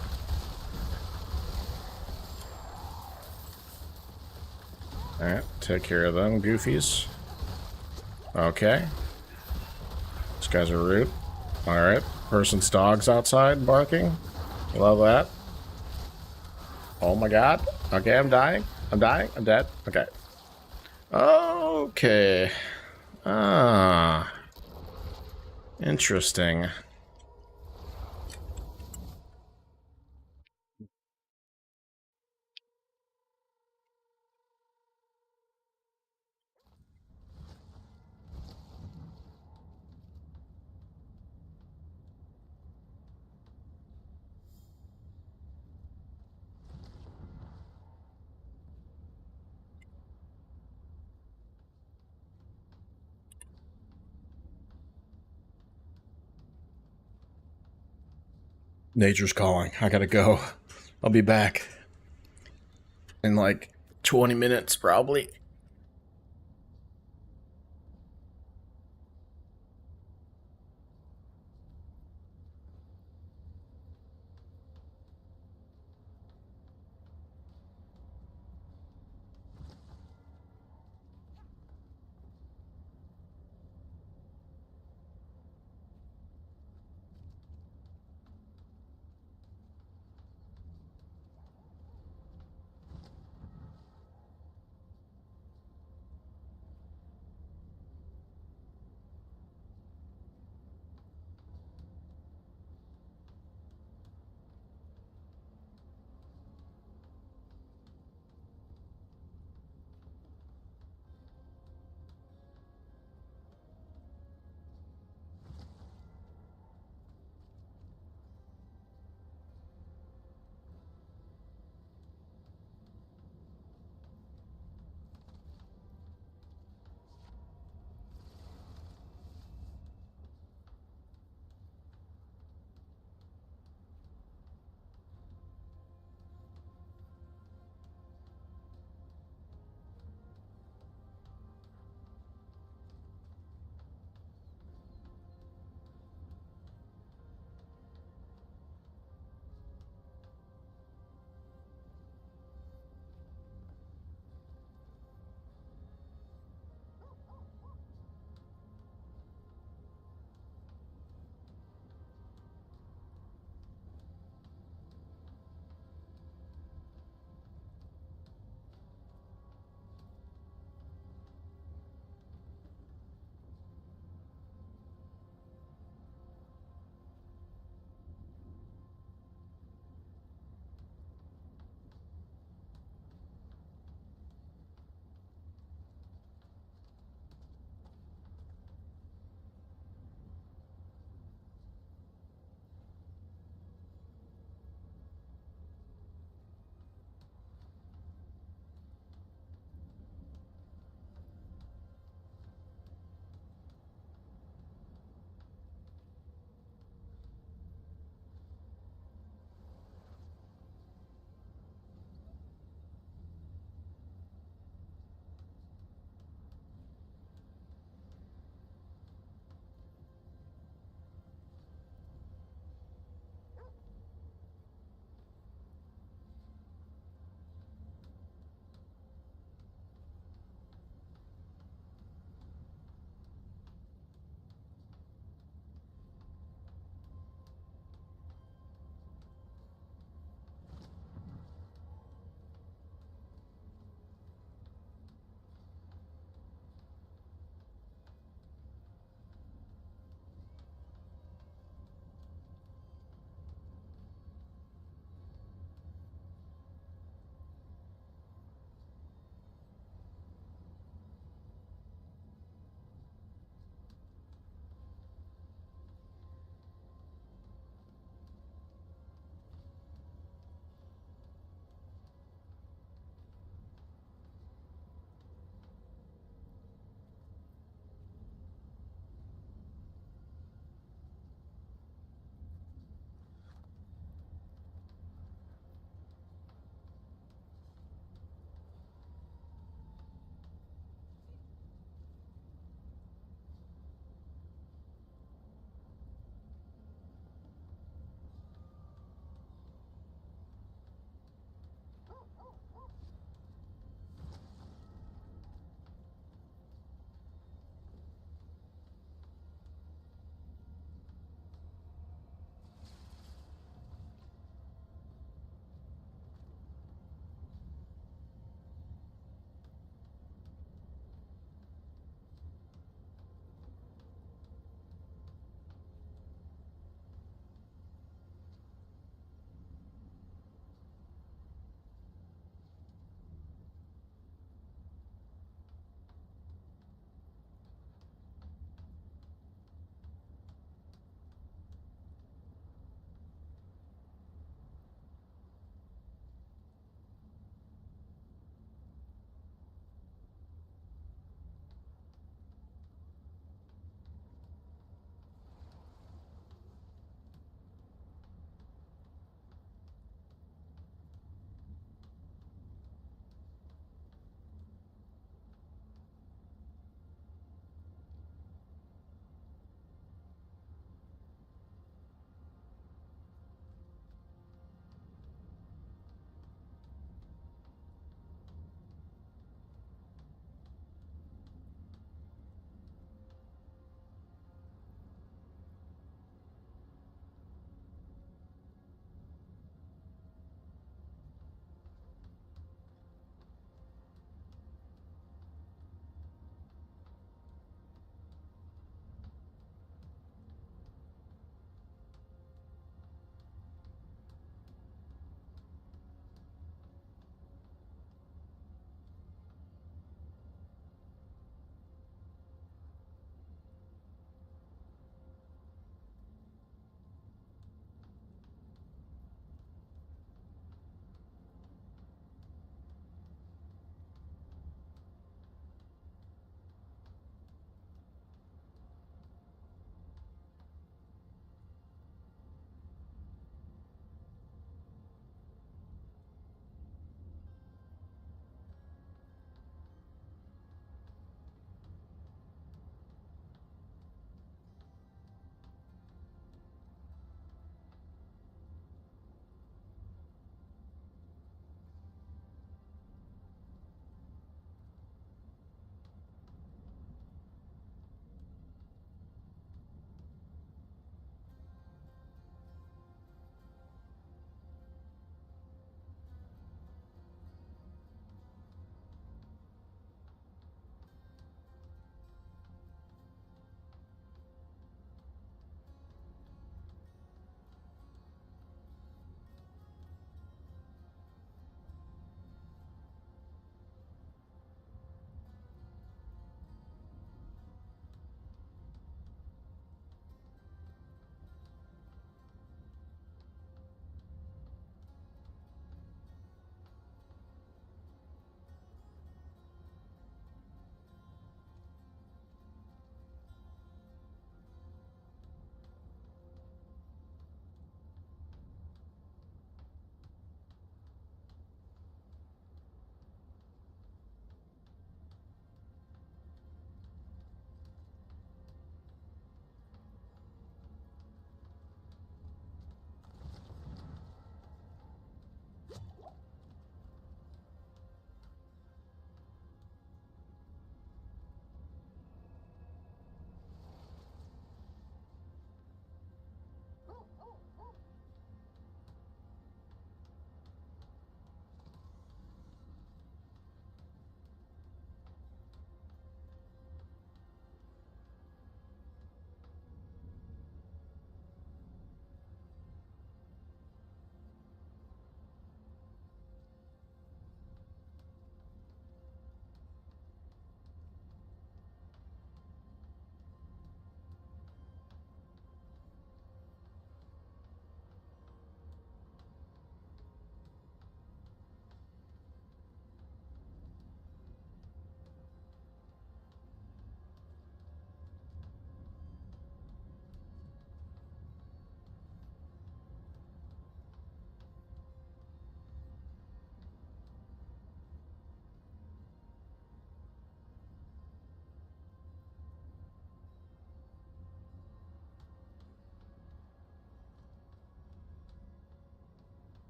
Speaker 1: Alright, take care of them, goofies. Okay. These guys are rude. Alright, person's dog's outside barking. Love that. Oh my god. Okay, I'm dying. I'm dying. I'm dead. Okay. Okay. Ah. Interesting. Nature's calling. I gotta go. I'll be back in like 20 minutes, probably.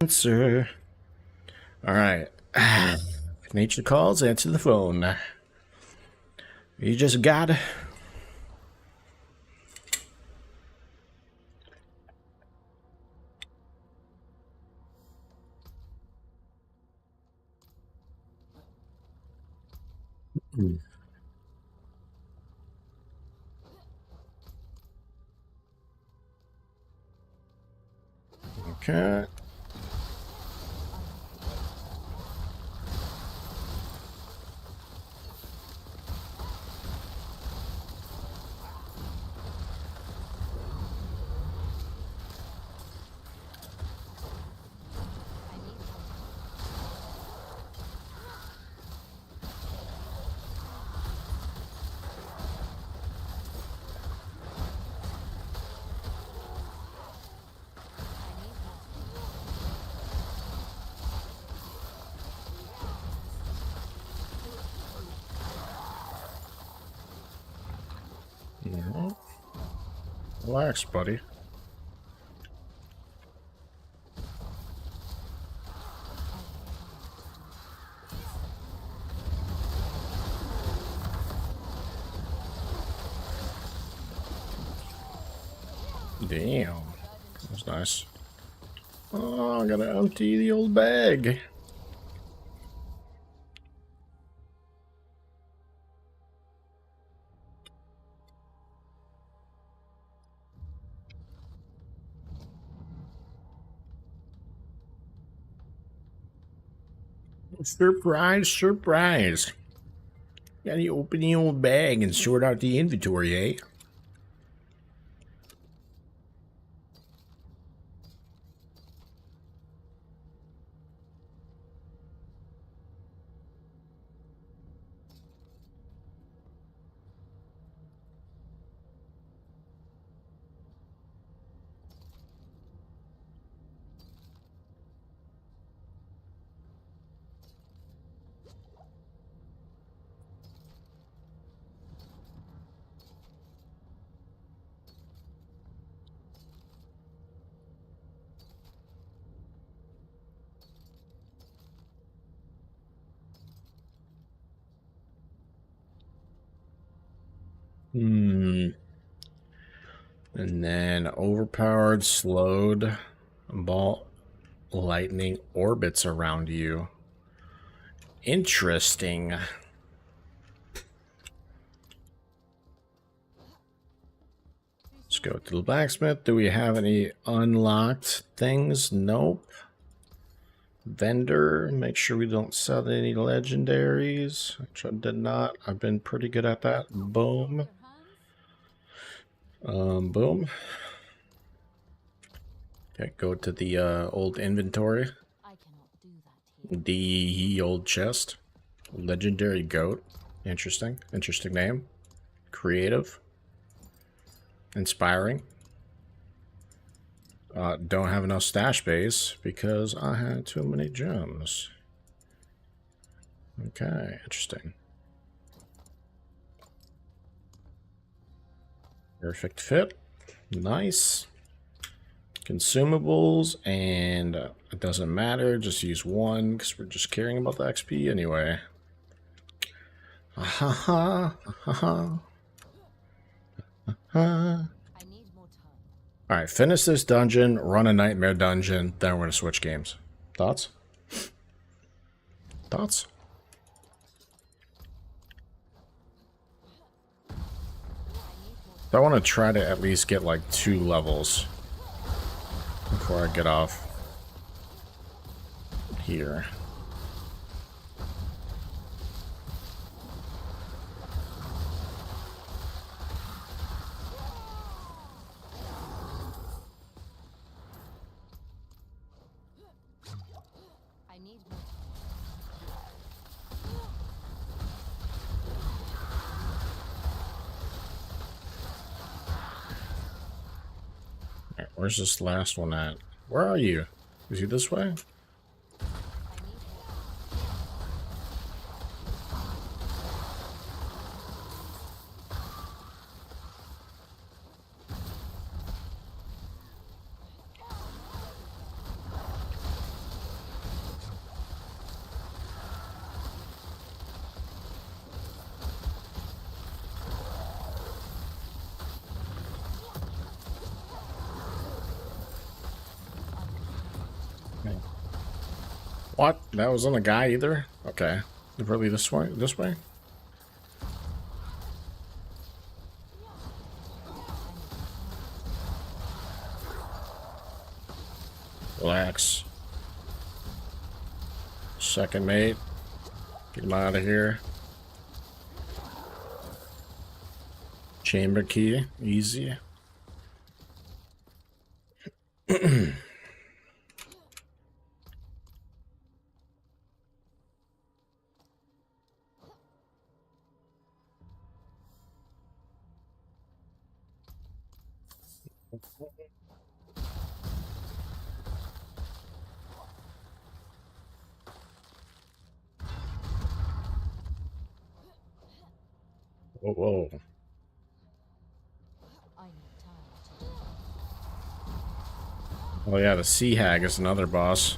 Speaker 1: answer. All right. If nature calls, answer the phone. You just got. Okay. Relax, buddy. Damn. That was nice. Oh, I gotta empty the old bag. Surprise, surprise. Gotta open the old bag and sort out the inventory, eh? And then overpowered, slowed, ball lightning orbits around you. Interesting. Let's go to the blacksmith. Do we have any unlocked things? Nope. Vendor, make sure we don't sell any legendaries, which I did not. I've been pretty good at that. Boom. Boom. Okay, go to the old inventory.
Speaker 2: I cannot do that here.
Speaker 1: The old chest. Legendary goat. Interesting. Interesting name. Creative. Inspiring. Don't have enough stash base because I had too many gems. Okay, interesting. Perfect fit. Nice. Consumables, and it doesn't matter. Just use one because we're just caring about the XP anyway. Ha ha ha ha.
Speaker 2: I need more time.
Speaker 1: Alright, finish this dungeon, run a nightmare dungeon, then we're going to switch games. Thoughts? Thoughts? I want to try to at least get like 2 levels before I get off here.
Speaker 2: I need more time.
Speaker 1: Alright, where's this last one at? Where are you? Is he this way? What? That wasn't a guy either? Okay. Really this way? This way? Relax. Second mate. Get him out of here. Chamber key. Easy. Whoa, whoa.
Speaker 2: I need time to do that.
Speaker 1: Oh yeah, the Sea Hag is another boss.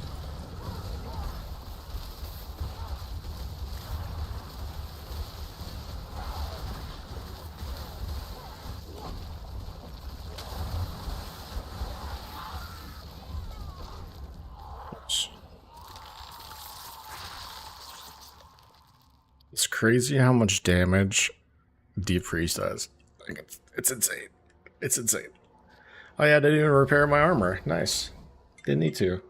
Speaker 1: It's crazy how much damage Deep Freeze does. Like it's insane. It's insane. Oh yeah, I didn't even repair my armor. Nice. Didn't need to.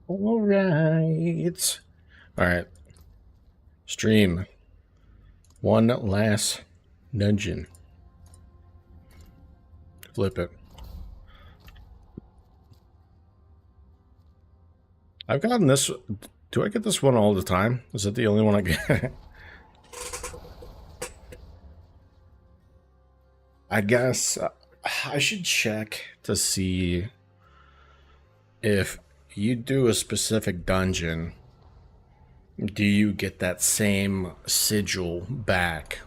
Speaker 1: All right. All right. Stream. One last dungeon. Flip it. I've gotten this. Do I get this one all the time? Is it the only one I get? I guess I should check to see if you do a specific dungeon, do you get that same sigil back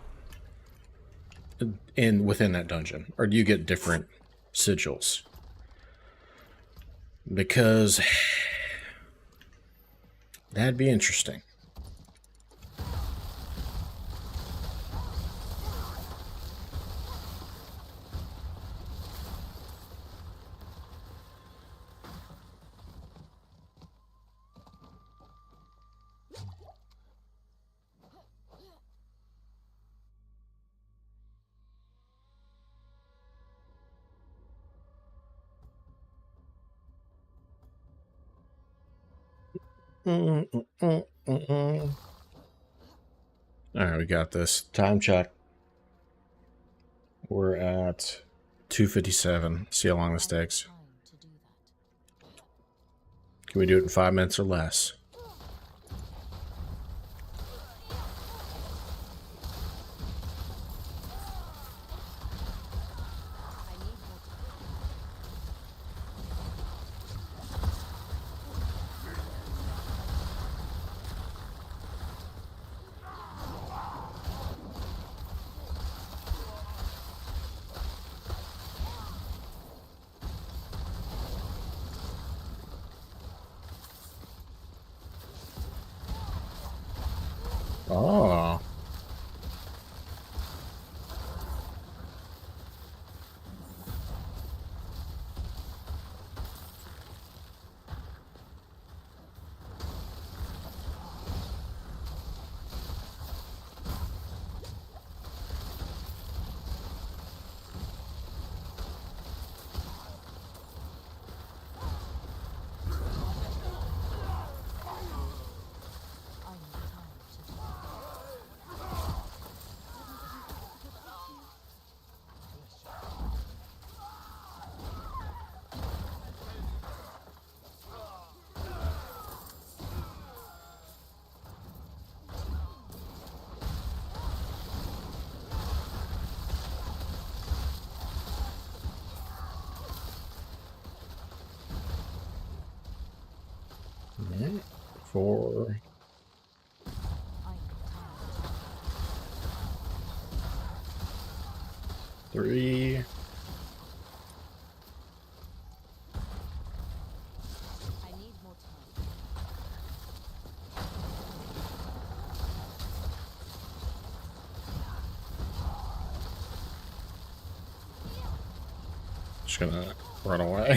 Speaker 1: within that dungeon, or do you get different sigils? Because that'd be interesting. All right, we got this. Time check. We're at 2:57. See how long this takes.
Speaker 2: Time to do that.
Speaker 1: Can we do it in 5 minutes or less?
Speaker 2: I need more
Speaker 1: Alright, 4,
Speaker 2: I am tired.
Speaker 1: 3.
Speaker 2: I need more time.
Speaker 1: Just gonna run away.
Speaker 2: I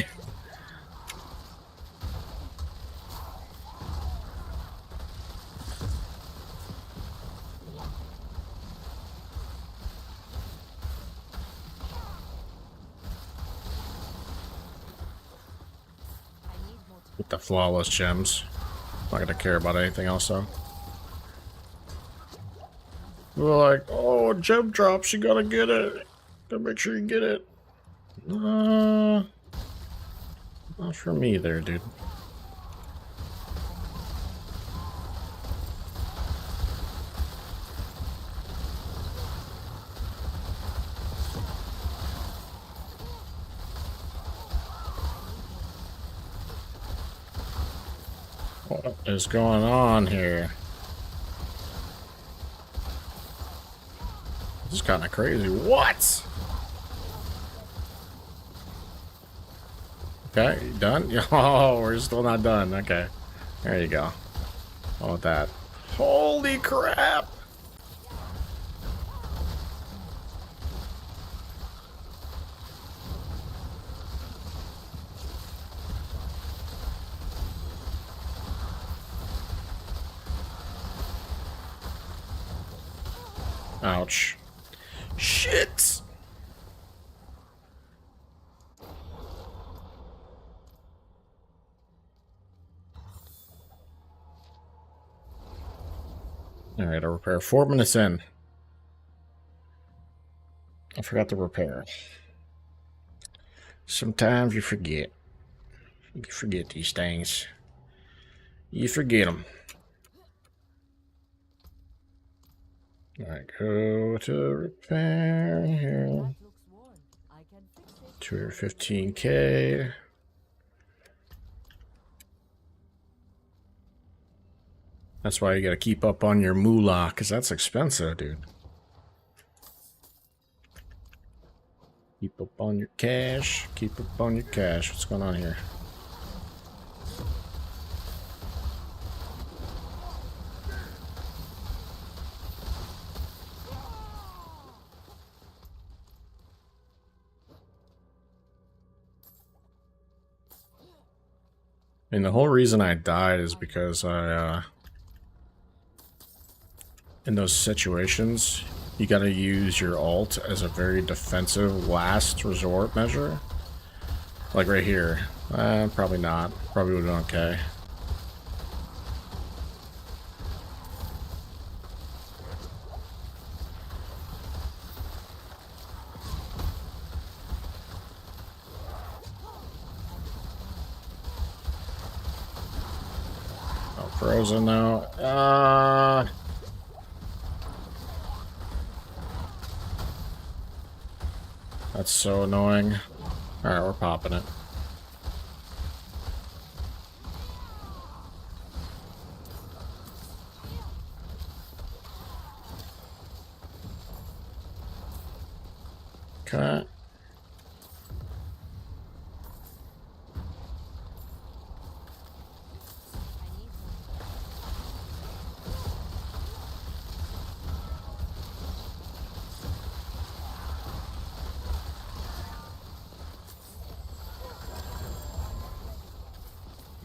Speaker 2: need more time.
Speaker 1: Get the flawless gems. Not gonna care about anything else though. We're like, oh, gem drops, you gotta get it. Gotta make sure you get it. Not for me there, dude. What is going on here? This is kind of crazy. What? Okay, you done? Oh, we're still not done. Okay. There you go. How about that? Holy crap! Ouch. Shit! Alright, I'll repair. 4 minutes in. I forgot to repair. Sometimes you forget. You forget these things. You forget them. Alright, go to repair here.
Speaker 2: That looks worn. I can fix it.
Speaker 1: 215k. That's why you gotta keep up on your moolah, because that's expensive, dude. Keep up on your cash. Keep up on your cash. What's going on here? And the whole reason I died is because in those situations, you gotta use your ult as a very defensive last resort measure. Like right here. Probably not. Probably would have been okay. Oh, frozen now. That's so annoying. Alright, we're popping it. Okay.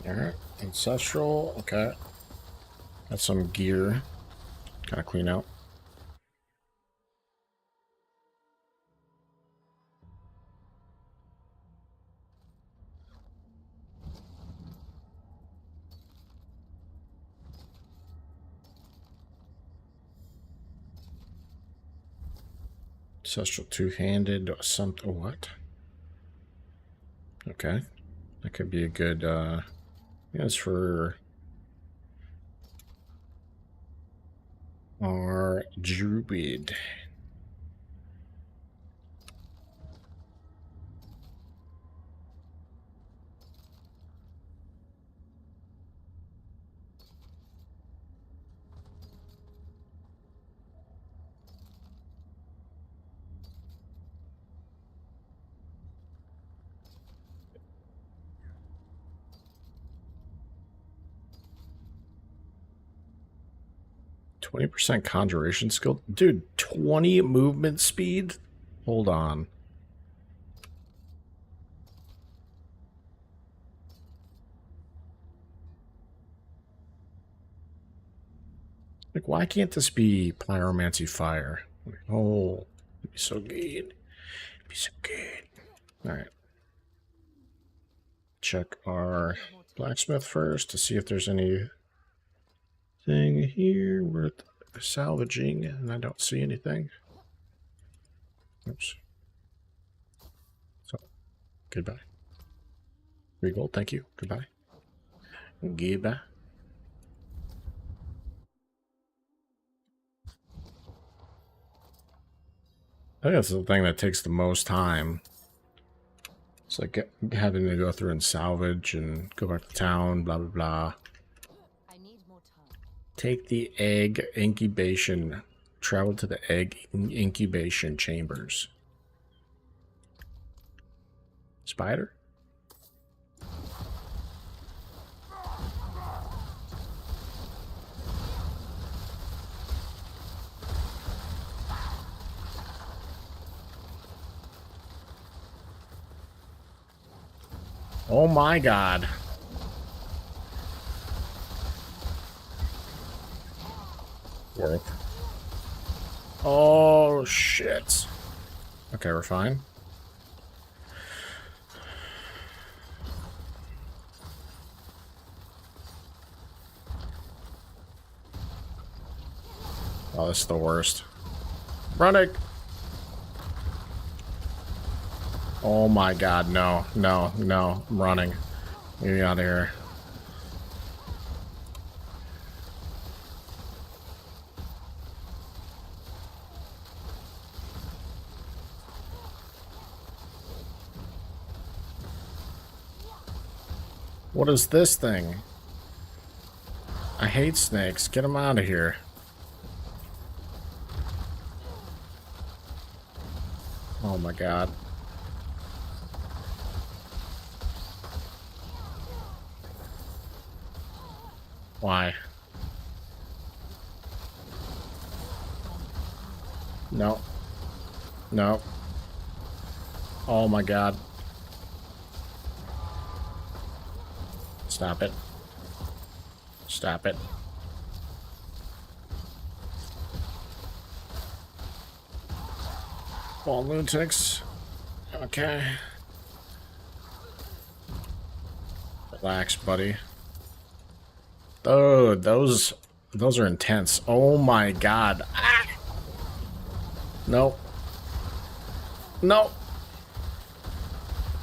Speaker 1: Alright, ancestral, okay. Got some gear. Gotta clean out. Ancestral two-handed, something, what? Okay. That could be a good, yes, for our druid. 20% conjuration skill? Dude, 20 movement speed? Hold on. Like, why can't this be pyromancy fire? Like, oh, it'd be so good. It'd be so good. Alright. Check our blacksmith first to see if there's anything here worth salvaging, and I don't see anything. Oops. So, goodbye. 3 gold, thank you. Goodbye. Goodbye. I think that's the thing that takes the most time. It's like having to go through and salvage and go back to town, blah, blah, blah.
Speaker 2: I need more time.
Speaker 1: Take the egg incubation. Travel to the egg incubation chambers. Spider? Oh my god. Worth. Oh shit. Okay, we're fine. Oh, this is the worst. Running! Oh my god, no, no, no. I'm running. Get me out of here. What is this thing? I hate snakes. Get them out of here. Oh my god. Why? No. No. Oh my god. Stop it. Stop it. All lunatics. Okay. Relax, buddy. Oh, those are intense. Oh my god. Ah! No. No.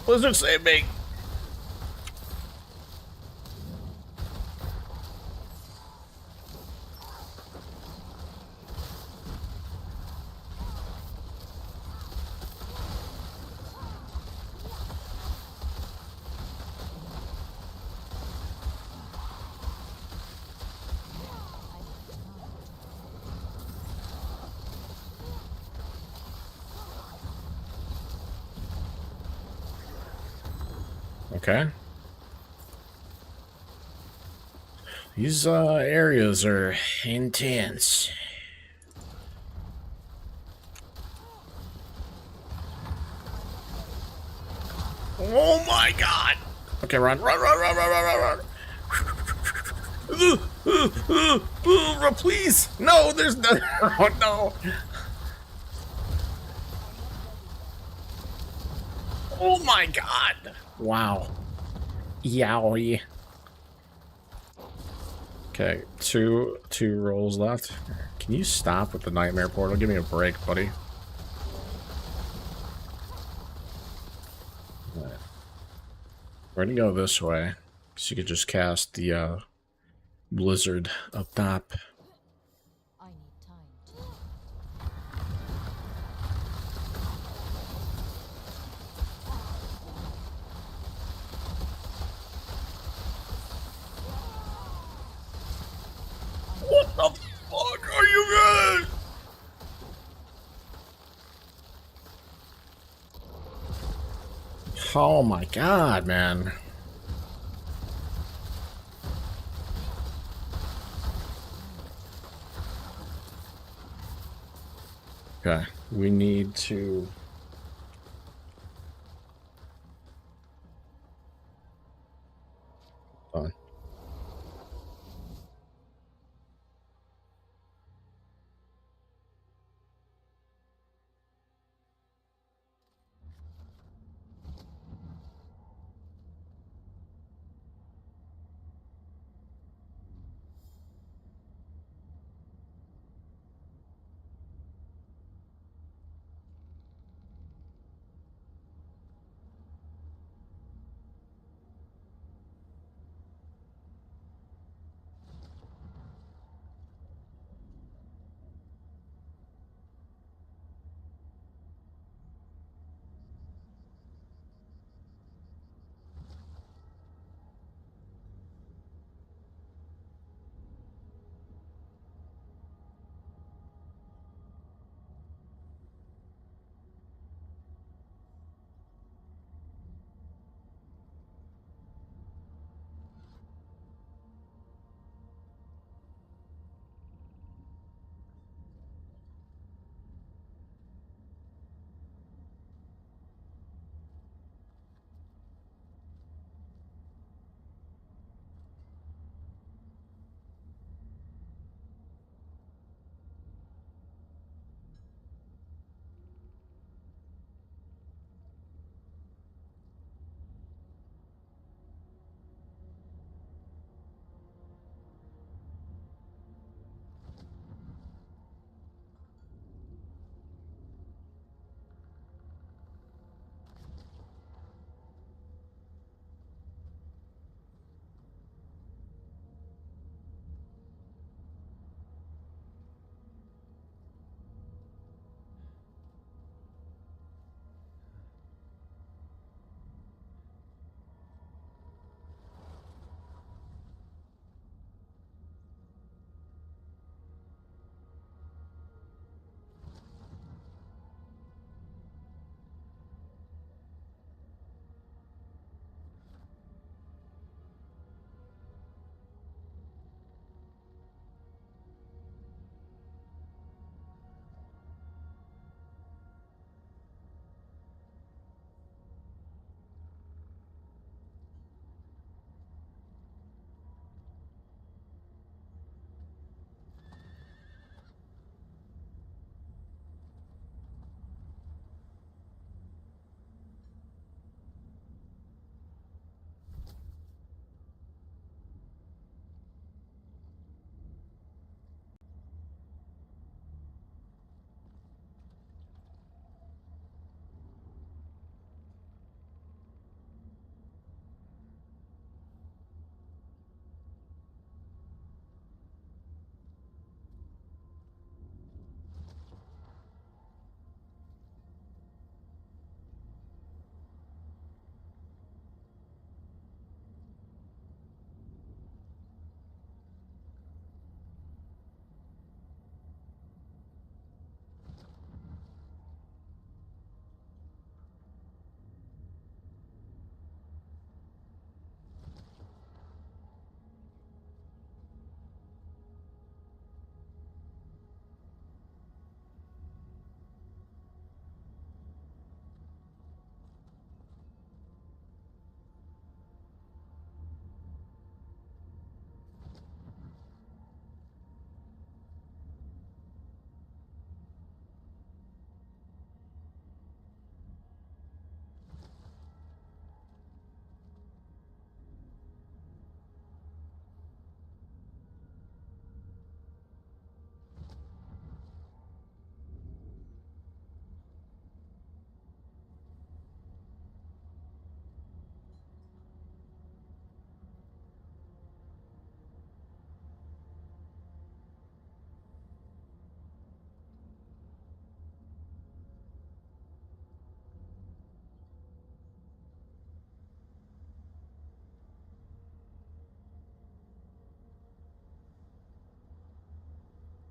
Speaker 1: Blizzard save me. Okay. These areas are intense. Oh my god! Okay, run, run, run, run, run, run, run, run! Please! No, there's no. Oh no! Oh my god! Wow. Yowie. Okay, two rolls left. Can you stop with the nightmare portal? Give me a break, buddy. Right. We're gonna go this way, so you could just cast the blizzard up top.
Speaker 2: I need time.
Speaker 1: What the fuck are you guys? Oh my god, man. Okay, we need to... Hold on.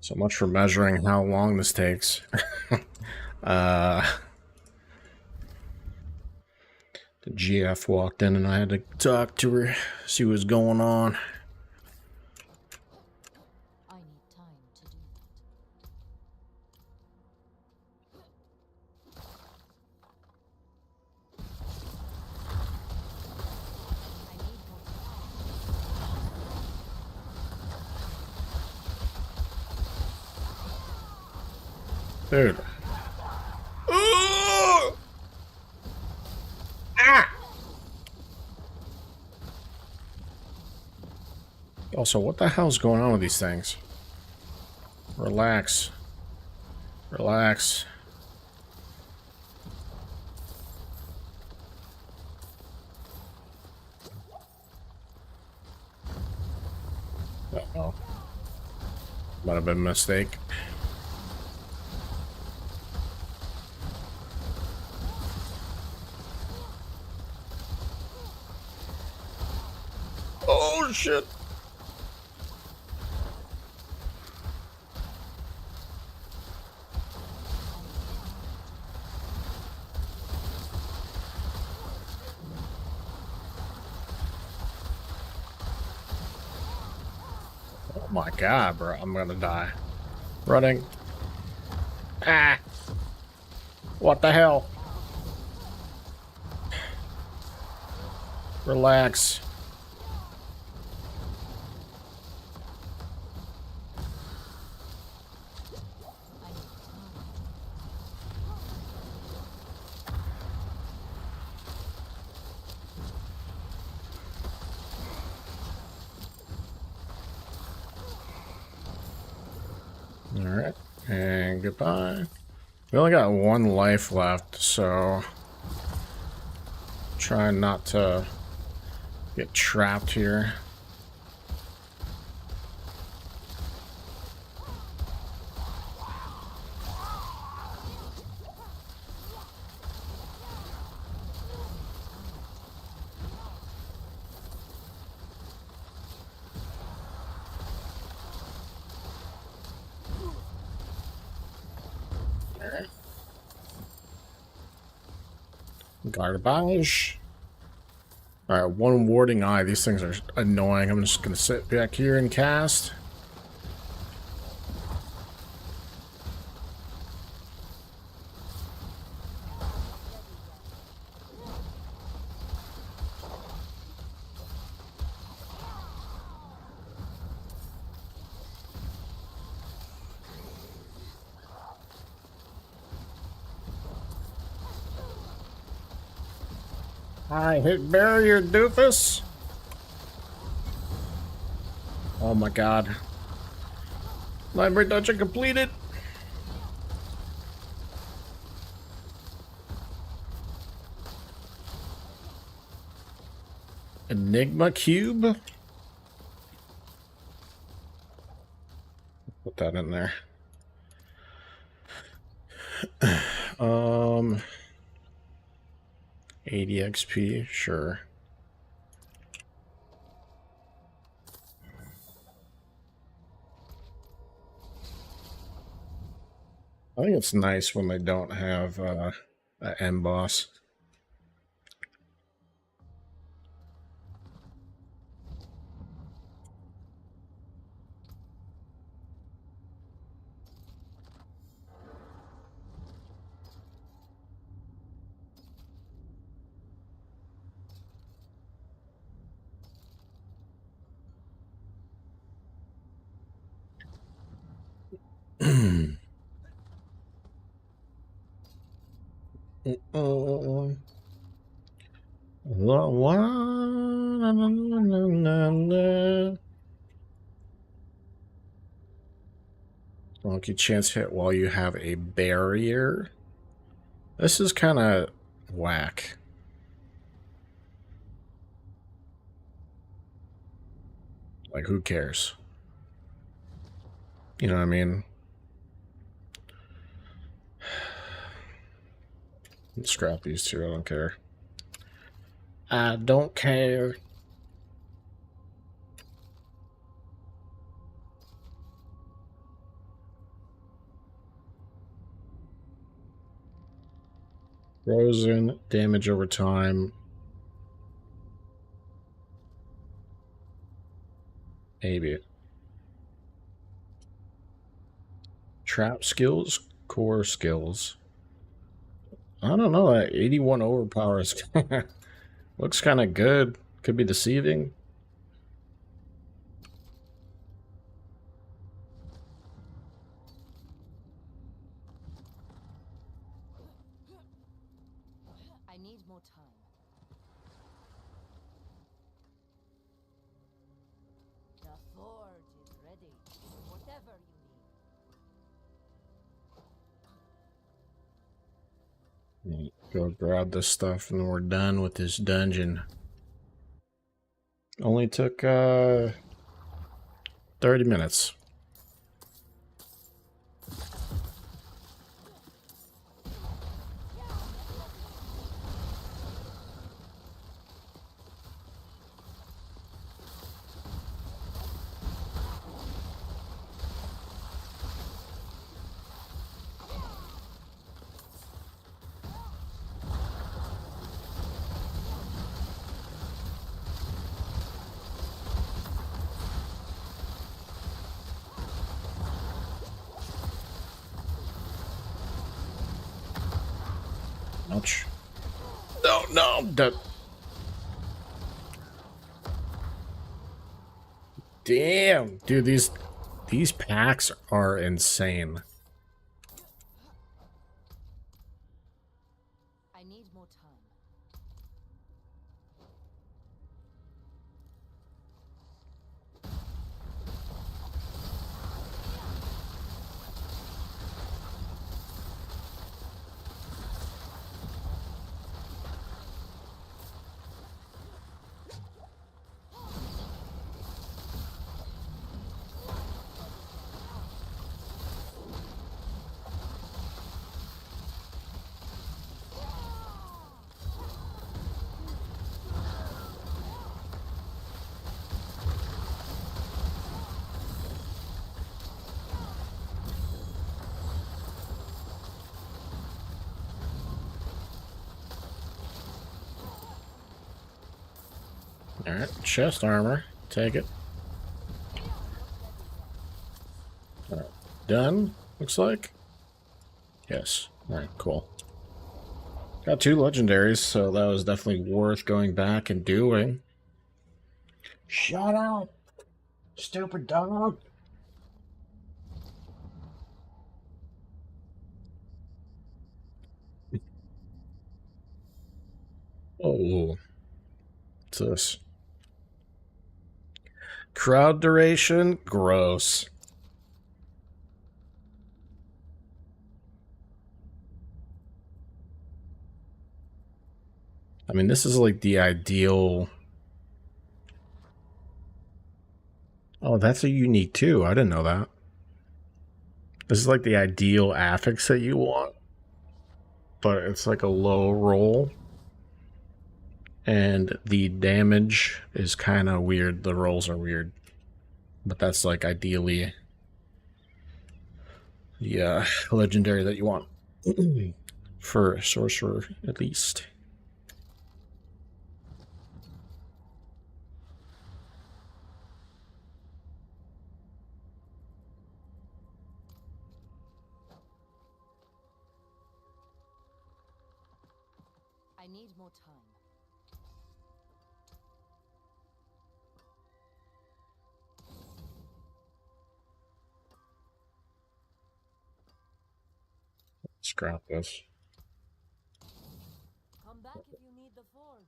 Speaker 1: So much for measuring how long this takes. uh, the GF walked in and I had to talk to her, see what's going on.
Speaker 2: I need time to do that.
Speaker 1: Dude. Ooh! Ah! Also, what the hell's going on with these things? Relax. Relax. Uh-oh. Might have been a mistake. Oh, shit. Oh my god, bro. I'm gonna die. Running. Ah! What the hell? Relax. Alright. And goodbye. We only got one life left, so trying not to get trapped here. Garbage. Alright, one warding eye. These things are annoying. I'm just gonna sit back here and cast. I hit barrier, doofus. Oh my god. Library dungeon completed. Enigma cube. Put that in there. 80 XP, sure. I think it's nice when they don't have an end boss. Donkey chance hit while you have a barrier. This is kind of whack. Like, who cares? You know what I mean? Scrap these two, I don't care. I don't care. Frozen, damage over time. Maybe. Trap skills, core skills. I don't know, that 81 overpowers looks kind of good. Could be deceiving.
Speaker 2: need more time. The forge is ready for whatever you need.
Speaker 1: Go grab this stuff and we're done with this dungeon. Only took 30 minutes. Ouch. No, no. Damn. Dude, these packs are insane.
Speaker 2: I need more time.
Speaker 1: Alright, chest armor. Take it. Alright, done, looks like. Yes. Alright, cool. Got 2 legendaries, so that was definitely worth going back and doing. Shut up, stupid dog. Oh, what's this? Crowd duration? Gross. I mean, this is like the ideal... Oh, that's a unique too. I didn't know that. This is like the ideal affix that you want. But it's like a low roll. And the damage is kind of weird. The rolls are weird. But that's like ideally the legendary that you want. For a sorcerer, at least.
Speaker 2: I need more time.
Speaker 1: Scrap this.
Speaker 2: Come back if you need the forge.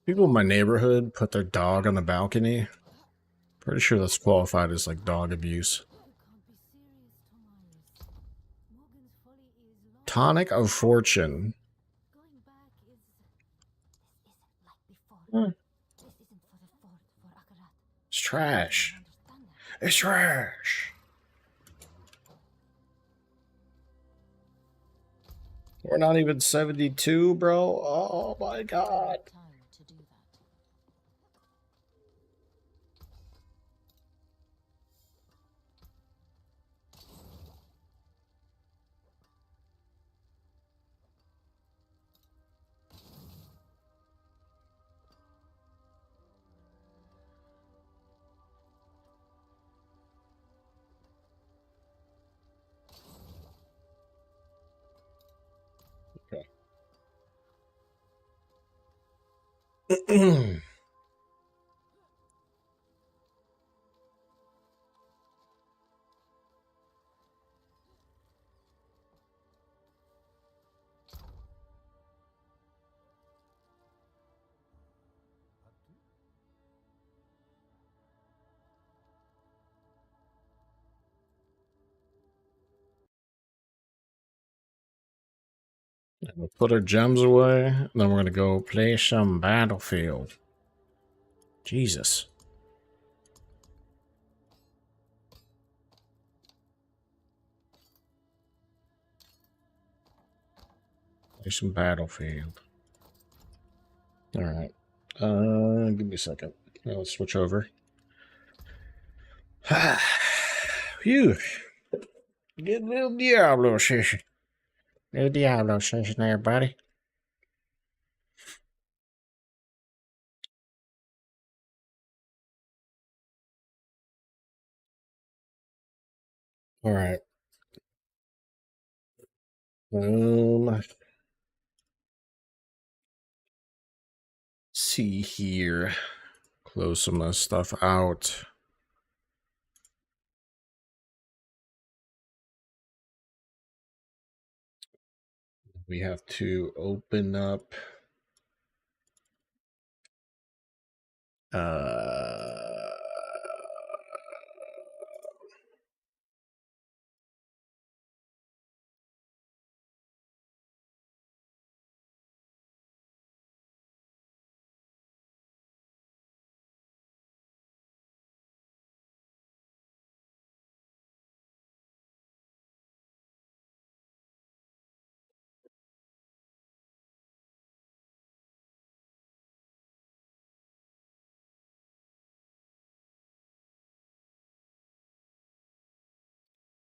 Speaker 1: People in my neighborhood put their dog on the balcony. Pretty sure that's qualified as like dog abuse.
Speaker 2: You can't be serious, Tomaris. Morgan's folly is lost.
Speaker 1: Tonic of Fortune.
Speaker 2: Going back is... This isn't like before.
Speaker 1: Hmm.
Speaker 2: This isn't for the fort, for Akarat.
Speaker 1: It's trash.
Speaker 2: I understand that.
Speaker 1: It's trash. We're not even 72, bro. Oh my god.
Speaker 2: Time to do that.
Speaker 1: Okay. We'll put our gems away, and then we're gonna go play some Battlefield. Jesus. Play some Battlefield. Alright. Give me a second. Now let's switch over. Phew. Get a little Diablo session. Little Diablo session there, buddy. Alright. See here. Close some of this stuff out. We have to open up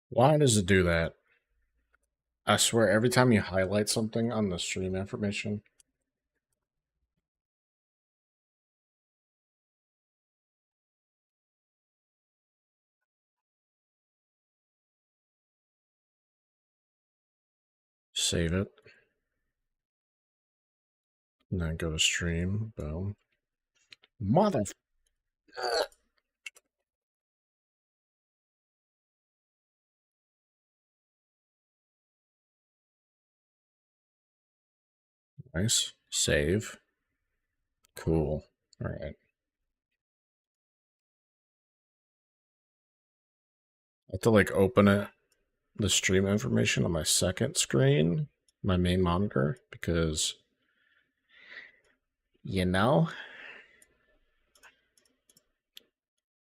Speaker 1: why does it do that? I swear, every time you highlight something on the stream information, save it, and then go to stream. Boom. Mother. Nice. Save. Cool. All right. I have to like open it, the stream information on my second screen, my main monitor, because, you know,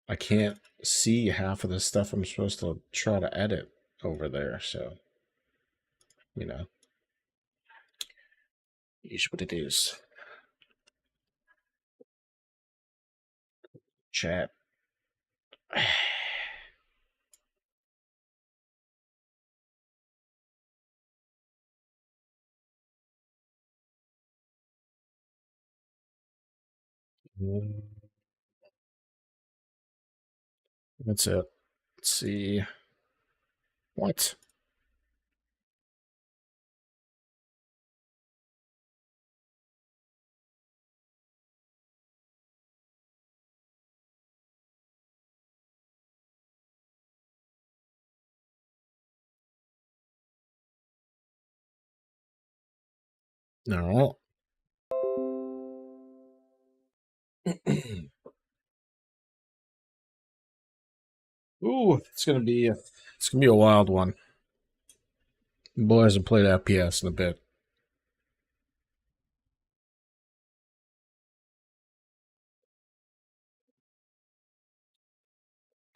Speaker 1: I can't see half of the stuff I'm supposed to try to edit over there. So, you know, it's what it is. Chat. That's it. Let's see. What? No. Ooh, it's gonna be a wild one. Boy hasn't played FPS in a bit.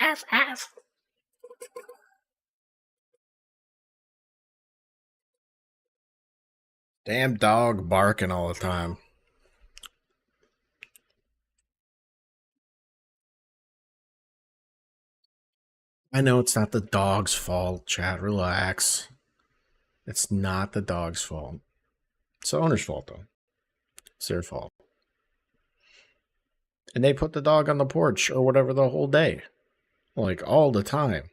Speaker 1: F F. Damn dog barking all the time. I know it's not the dog's fault, chat. Relax. It's not the dog's fault. It's the owner's fault, though. It's their fault. And they put the dog on the porch or whatever the whole day. Like, all the time.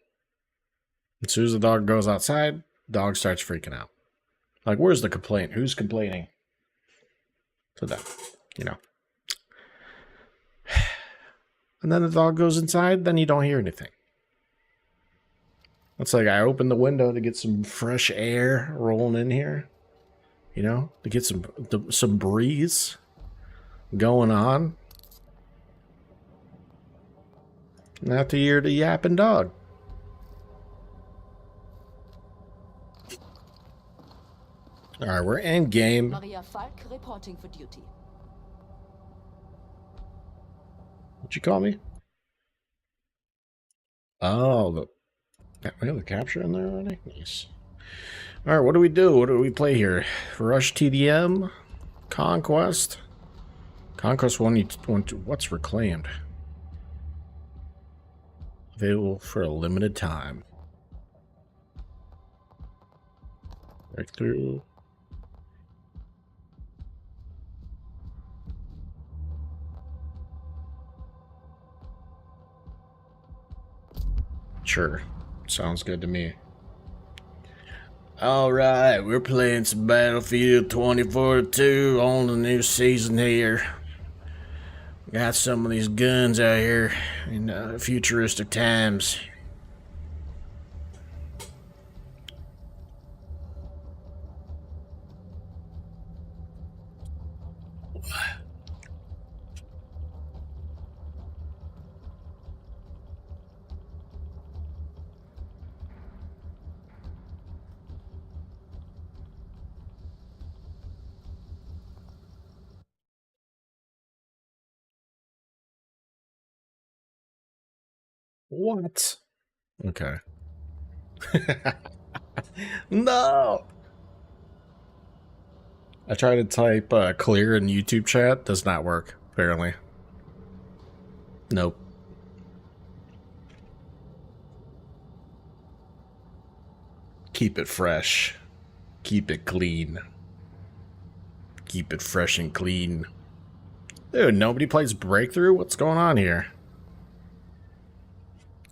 Speaker 1: As soon as the dog goes outside, dog starts freaking out. Like, where's the complaint? Who's complaining? To them, you know. And then the dog goes inside, then you don't hear anything. It's like I opened the window to get some fresh air rolling in here, you know, to get some breeze going on. And after you hear the yapping dog. All right, we're in game.
Speaker 5: Maria Falk reporting for duty.
Speaker 1: What'd you call me? Oh, we have the capture in there already? Nice. All right, what do we do? What do we play here? Rush TDM? Conquest? Conquest what's reclaimed? Available for a limited time. Breakthrough. Sure. Sounds good to me. Alright, we're playing some Battlefield 2042 on the new season here. Got some of these guns out here in futuristic times. What? Okay. No! I tried to type clear in YouTube chat. Does not work, apparently. Nope. Keep it fresh. Keep it clean. Keep it fresh and clean. Dude, nobody plays Breakthrough? What's going on here?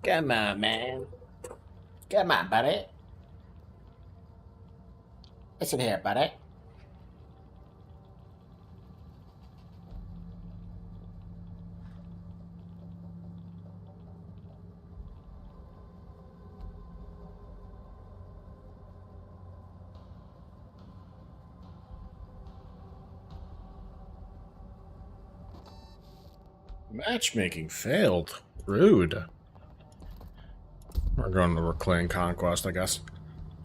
Speaker 1: Come on, man. Come on, buddy. Listen here, buddy. Matchmaking failed. Rude. We're going to reclaim Conquest, I guess.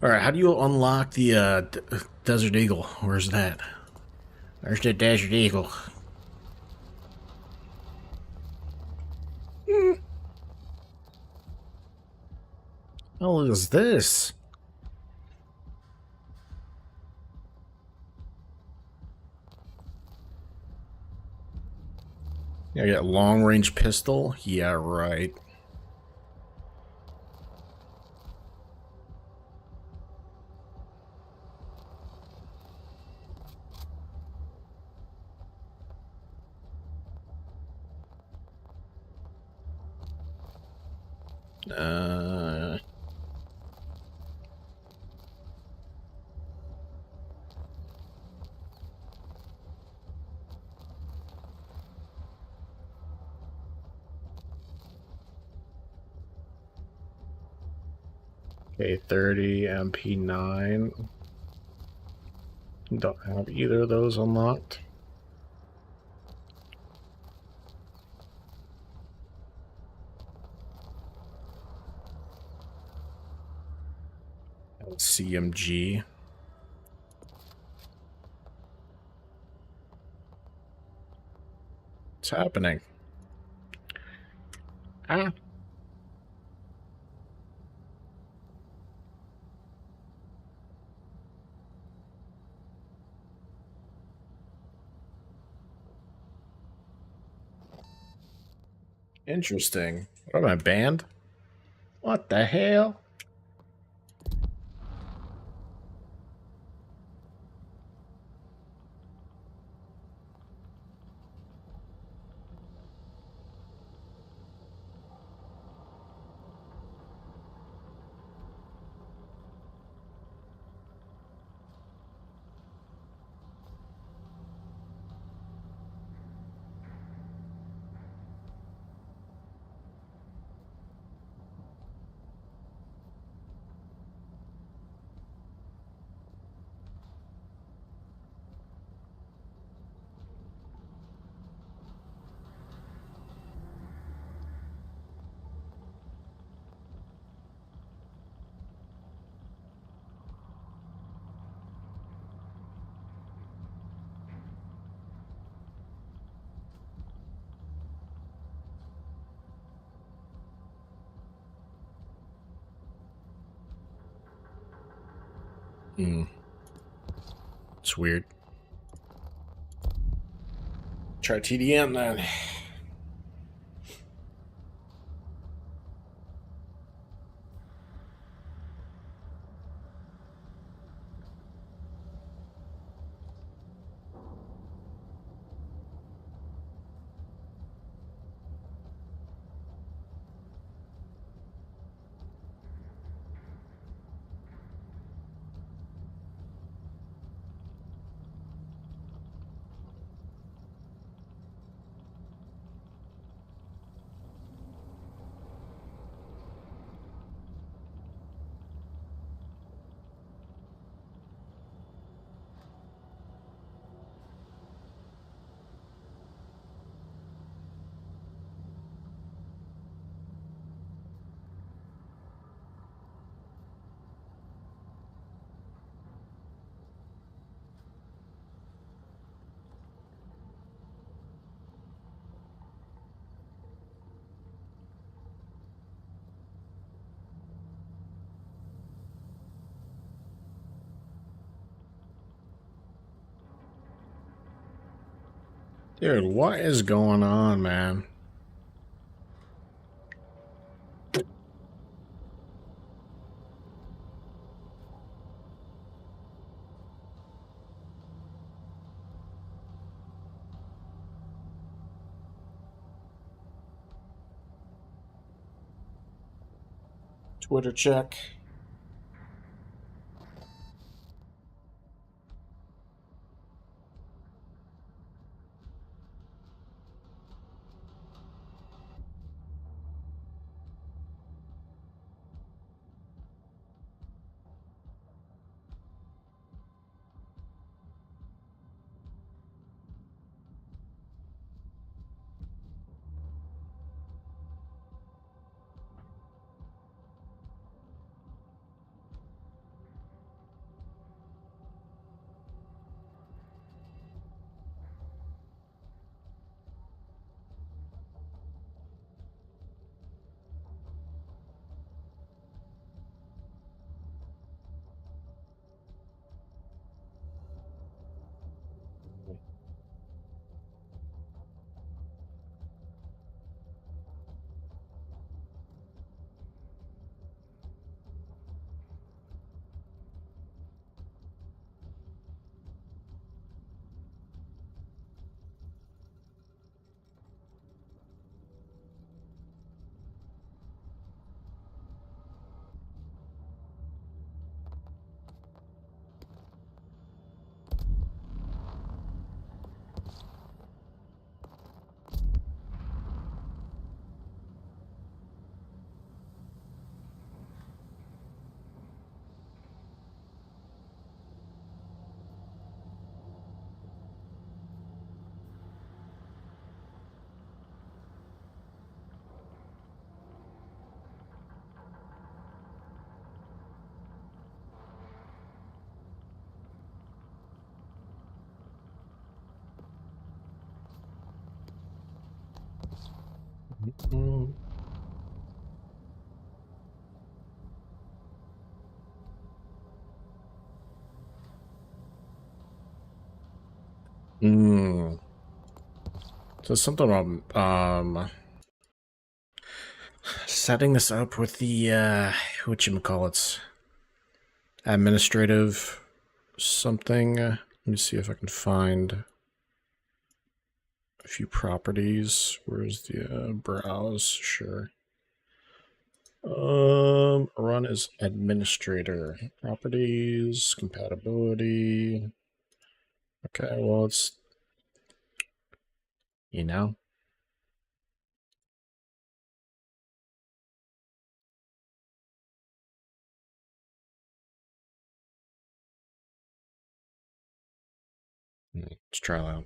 Speaker 1: Alright, how do you unlock the Desert Eagle? Where's that? Where's the Desert Eagle? What is this? Yeah, I got long range pistol? Yeah, right. Okay, 30 MP9. Don't have either of those unlocked. CMG. What's happening? Ah. Interesting. What am I banned? What the hell? It's weird. Try TDM then. Dude, what is going on, man? Twitter check. So something about setting this up with the whatchamacallits, administrative something. Let me see if I can find a few properties. Where's the browse? Sure. Run as administrator. Properties, compatibility. Okay, well, it's, you know. Let's try that.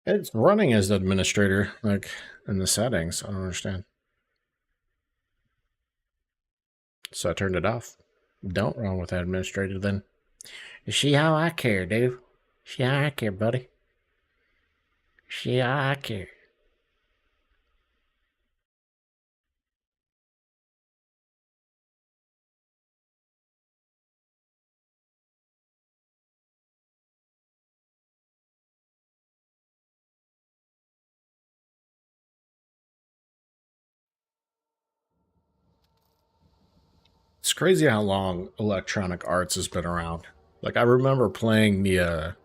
Speaker 1: It's running as administrator, like in the settings. I don't understand. So I turned it off. Don't run with administrator then. See how I care, dude. See how I care, buddy. See how I care. It's crazy how long Electronic Arts has been around. Like, I remember playing the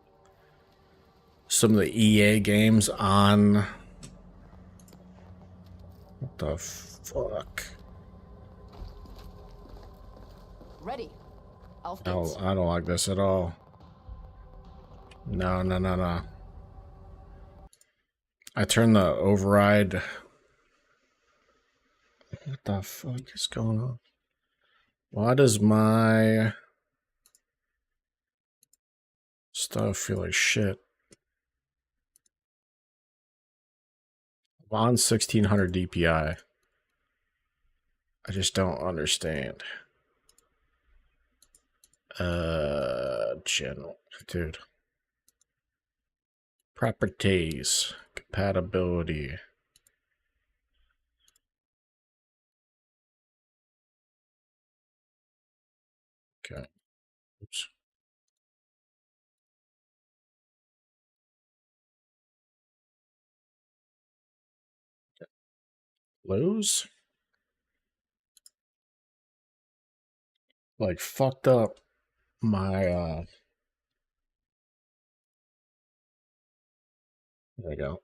Speaker 1: some of the EA games on... What the fuck?
Speaker 5: Ready. Auf
Speaker 1: Oh,
Speaker 5: geht's.
Speaker 1: I don't like this at all. No, no, no, no. I turned the override... What the fuck is going on? Why does my stuff feel like shit? I'm on 1600 DPI. I just don't understand. General. Dude. Properties. Compatibility. Okay. Oops. Lose? Like, fucked up my, there we go.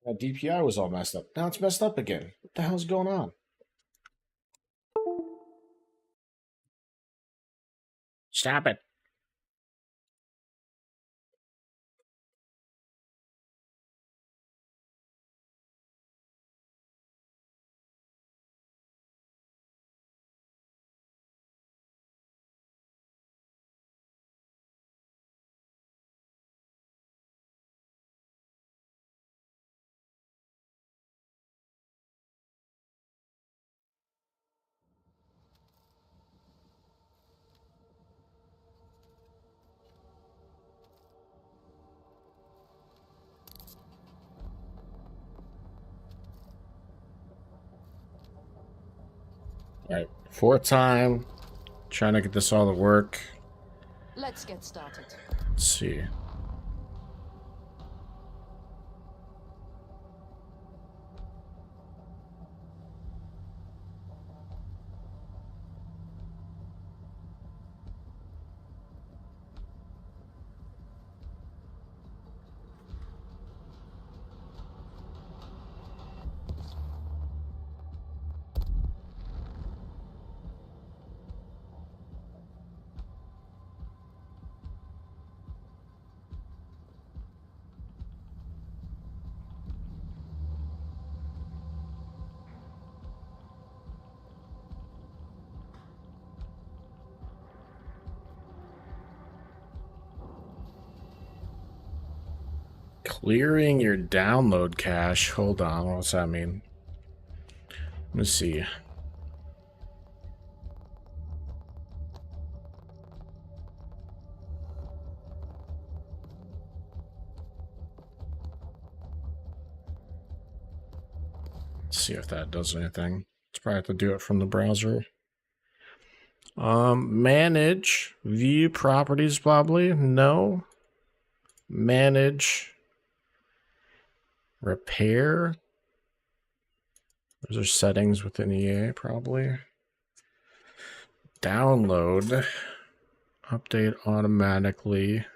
Speaker 1: My DPI was all messed up. Now it's messed up again. What the hell's going on? Stop it. Alright, fourth time. Trying to get this all to work.
Speaker 5: Let's get started.
Speaker 1: Let's see. Clearing your download cache. Hold on, what's that mean? Let me see. Let's see if that does anything. Let's probably have to do it from the browser. Manage. View properties, probably. No. Manage. Repair. Those are settings within EA, probably. Download. Update automatically.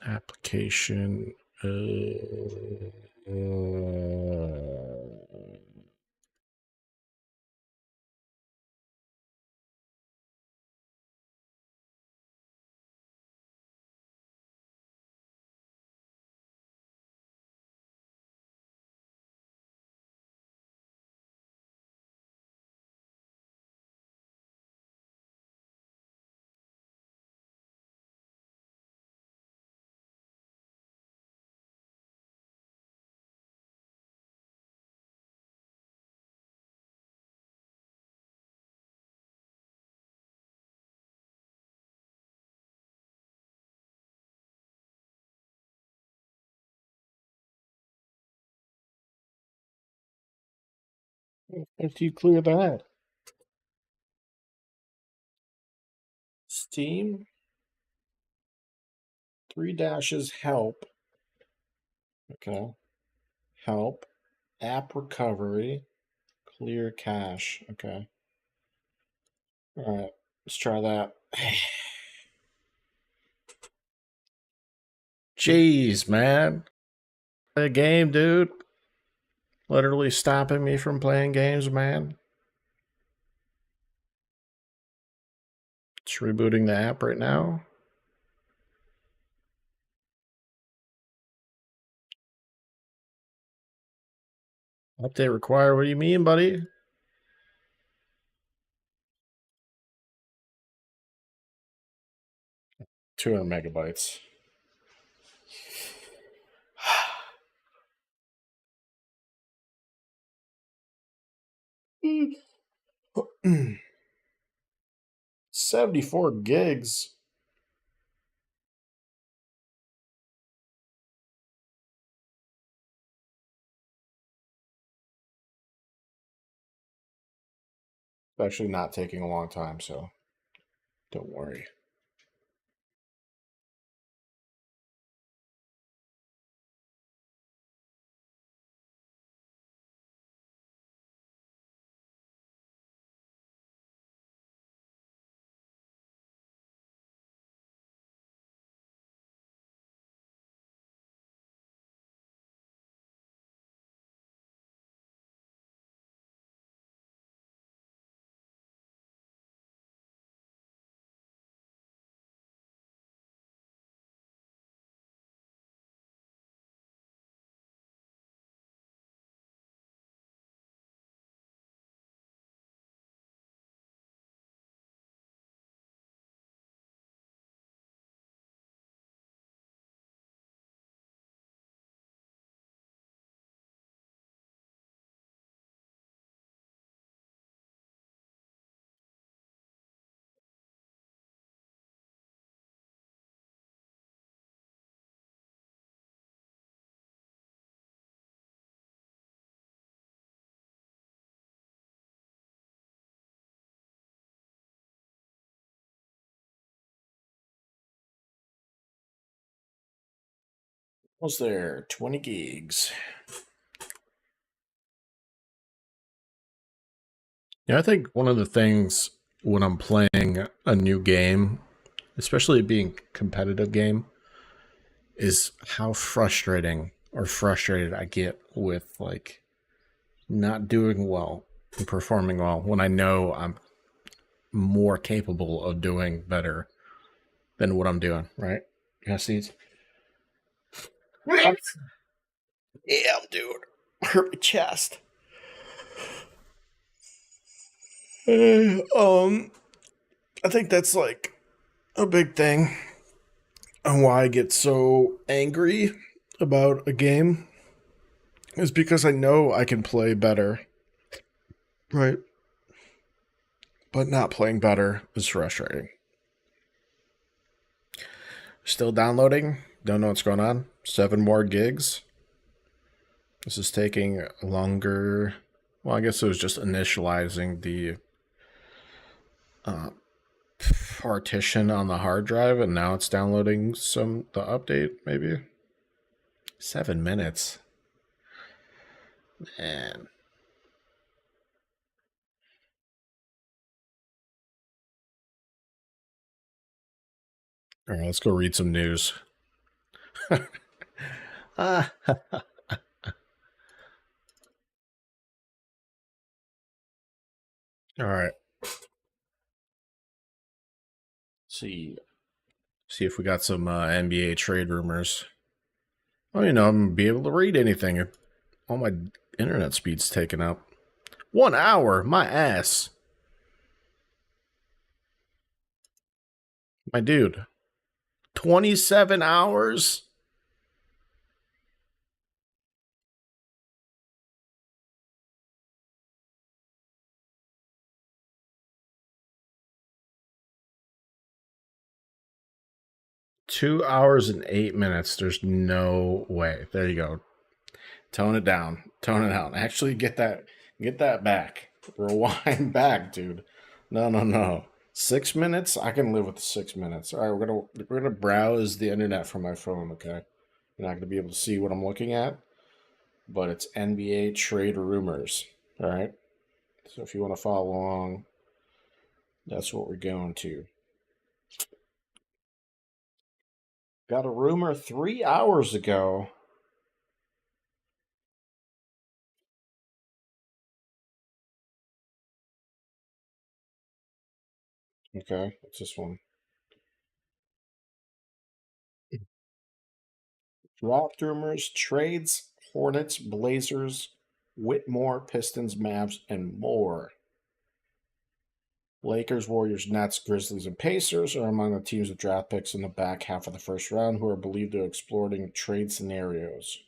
Speaker 1: Application. If you clear that. Steam. 3 dashes help. Okay. Help. App recovery. Clear cache. Okay. All right. Let's try that. Jeez, man. Play a game, dude. Literally stopping me from playing games, man. Just rebooting the app right now. Update required. What do you mean, buddy? 200 megabytes. Mm. 74 gigs. It's actually not taking a long time, so don't worry. What's there? 20 gigs. Yeah, I think one of the things when I'm playing a new game, especially being a competitive game, is how frustrated I get with like not doing well and performing well when I know I'm more capable of doing better than what I'm doing, right? You guys see it? Yeah, dude. Hurt my chest. I think that's like a big thing on why I get so angry about a game is because I know I can play better, right? But not playing better is frustrating. Still downloading. Don't know what's going on. 7 more gigs. This is taking longer. Well, I guess it was just initializing the partition on the hard drive, and now it's downloading the update, maybe. 7 minutes. Man. All right, let's go read some news. Ah. All right. See if we got some NBA trade rumors. Oh, I'm gonna be able to read anything. All my internet speed's taken up. 1 hour, my ass. My dude. 27 hours? Two hours and 8 minutes. There's no way. There you go. Tone it down. Tone it down. Actually get that back. Rewind back, dude. No. 6 minutes? I can live with 6 minutes. All right, we're gonna browse the internet from my phone. Okay, you're not gonna be able to see what I'm looking at, but it's NBA trade rumors. All right, so if you want to follow along, that's what we're going to. Got a rumor 3 hours ago. Okay, what's this one? Draft rumors, trades, Hornets, Blazers, Whitmore, Pistons, Mavs, and more. Lakers, Warriors, Nets, Grizzlies, and Pacers are among the teams with draft picks in the back half of the first round who are believed to be exploring trade scenarios.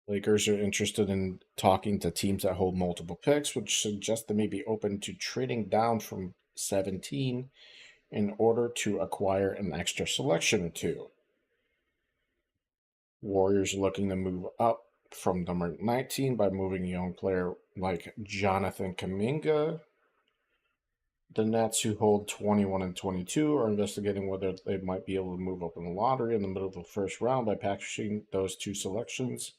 Speaker 1: Lakers are interested in talking to teams that hold multiple picks, which suggests they may be open to trading down from 17 in order to acquire an extra selection or two. Warriors looking to move up from number 19 by moving a young player like Jonathan Kuminga. The Nets, who hold 21 and 22, are investigating whether they might be able to move up in the lottery in the middle of the first round by packaging those two selections.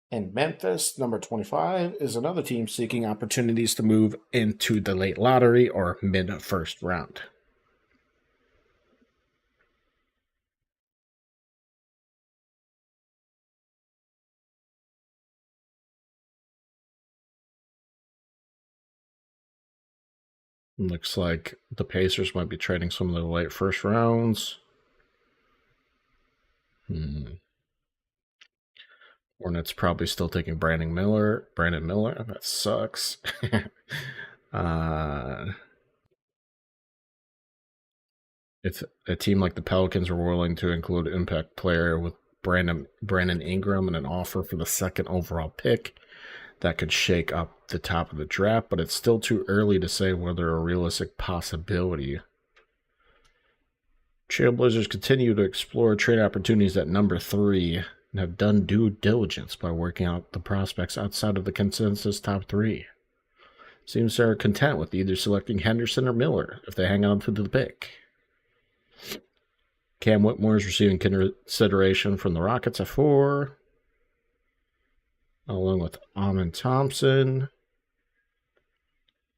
Speaker 1: And Memphis, number 25, is another team seeking opportunities to move into the late lottery or mid first round. Looks like the Pacers might be trading some of the late first rounds. Hornets probably still taking Brandon Miller. That sucks. If a team like the Pelicans were willing to include an impact player with Brandon Ingram and an offer for the second overall pick, that could shake up the top of the draft, but it's still too early to say whether a realistic possibility. Trailblazers continue to explore trade opportunities at number 3 and have done due diligence by working out the prospects outside of the consensus top 3. Seems they're content with either selecting Henderson or Miller if they hang on to the pick. Cam Whitmore is receiving consideration from the Rockets at 4, along with Amon Thompson.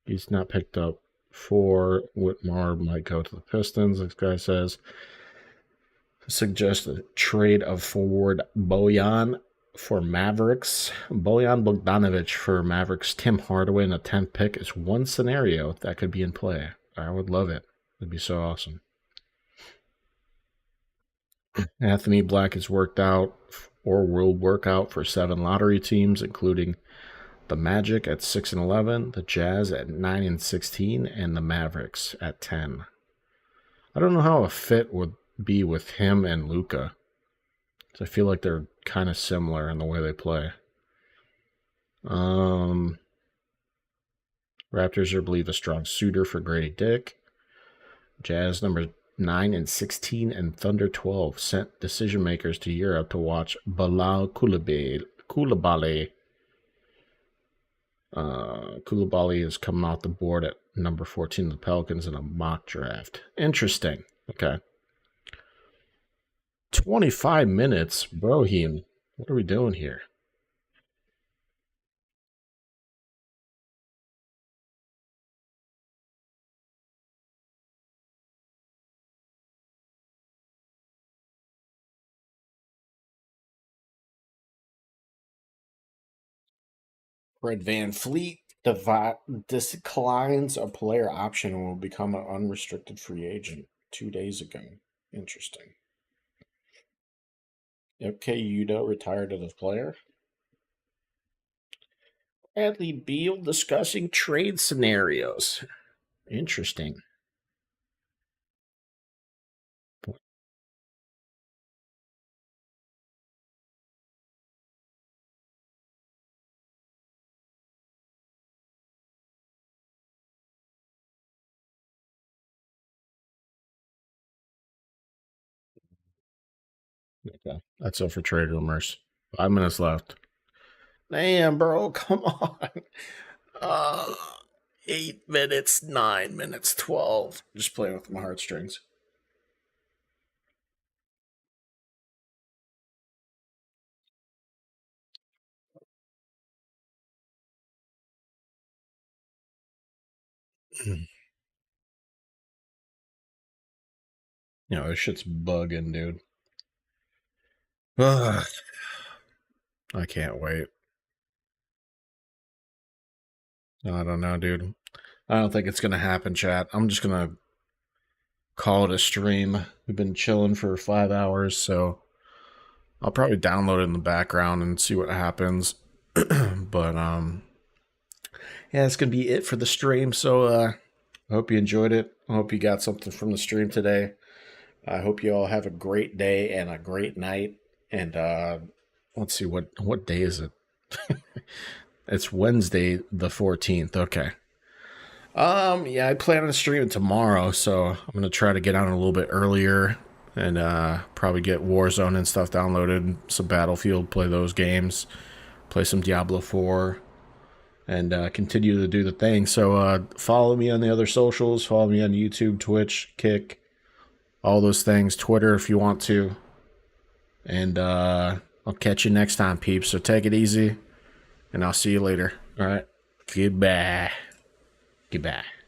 Speaker 1: He's not picked up 4. Whitmore might go to the Pistons, this guy says. Suggests a trade of forward Bojan for Mavericks. Bojan Bogdanovic for Mavericks. Tim Hardaway in the 10th pick is one scenario that could be in play. I would love it. It'd be so awesome. Anthony Black has worked out or will work out for 7 lottery teams, including the Magic at 6 and 11, the Jazz at 9 and 16, and the Mavericks at 10. I don't know how a fit would be with him and Luka. I feel like they're kind of similar in the way they play. Raptors are believed a strong suitor for Grady Dick. Jazz number 9 and 16 and Thunder 12 sent decision makers to Europe to watch Bilal Koulibaly. Koulibaly is coming off the board at number 14 of the Pelicans in a mock draft. Interesting. Okay. 25 minutes, Brohim. What are we doing here? Fred Van Fleet declines a player option and will become an unrestricted free agent 2 days ago. Interesting. Okay, Udo retired as a player. Bradley Beal discussing trade scenarios. Interesting. Okay, that's it for trade rumors. 5 minutes left. Damn, bro, come on. Uh, 8 minutes, 9 minutes, 12. Just playing with my heartstrings. This shit's bugging, dude. Ugh. I can't wait. I don't know, dude. I don't think it's gonna happen, chat. I'm just gonna call it a stream. We've been chilling for 5 hours, so I'll probably download it in the background and see what happens. But yeah, it's gonna be it for the stream. So I hope you enjoyed it. I hope you got something from the stream today. I hope you all have a great day and a great night. And let's see, what day is it? It's Wednesday the 14th. Okay. Yeah, I plan on streaming tomorrow, so I'm gonna try to get on a little bit earlier and probably get Warzone and stuff downloaded, some Battlefield, play those games, play some Diablo 4, and continue to do the thing. So follow me on the other socials, follow me on YouTube, Twitch, Kick, all those things, Twitter if you want to. And I'll catch you next time, peeps. So take it easy, and I'll see you later. All right. Goodbye. Goodbye.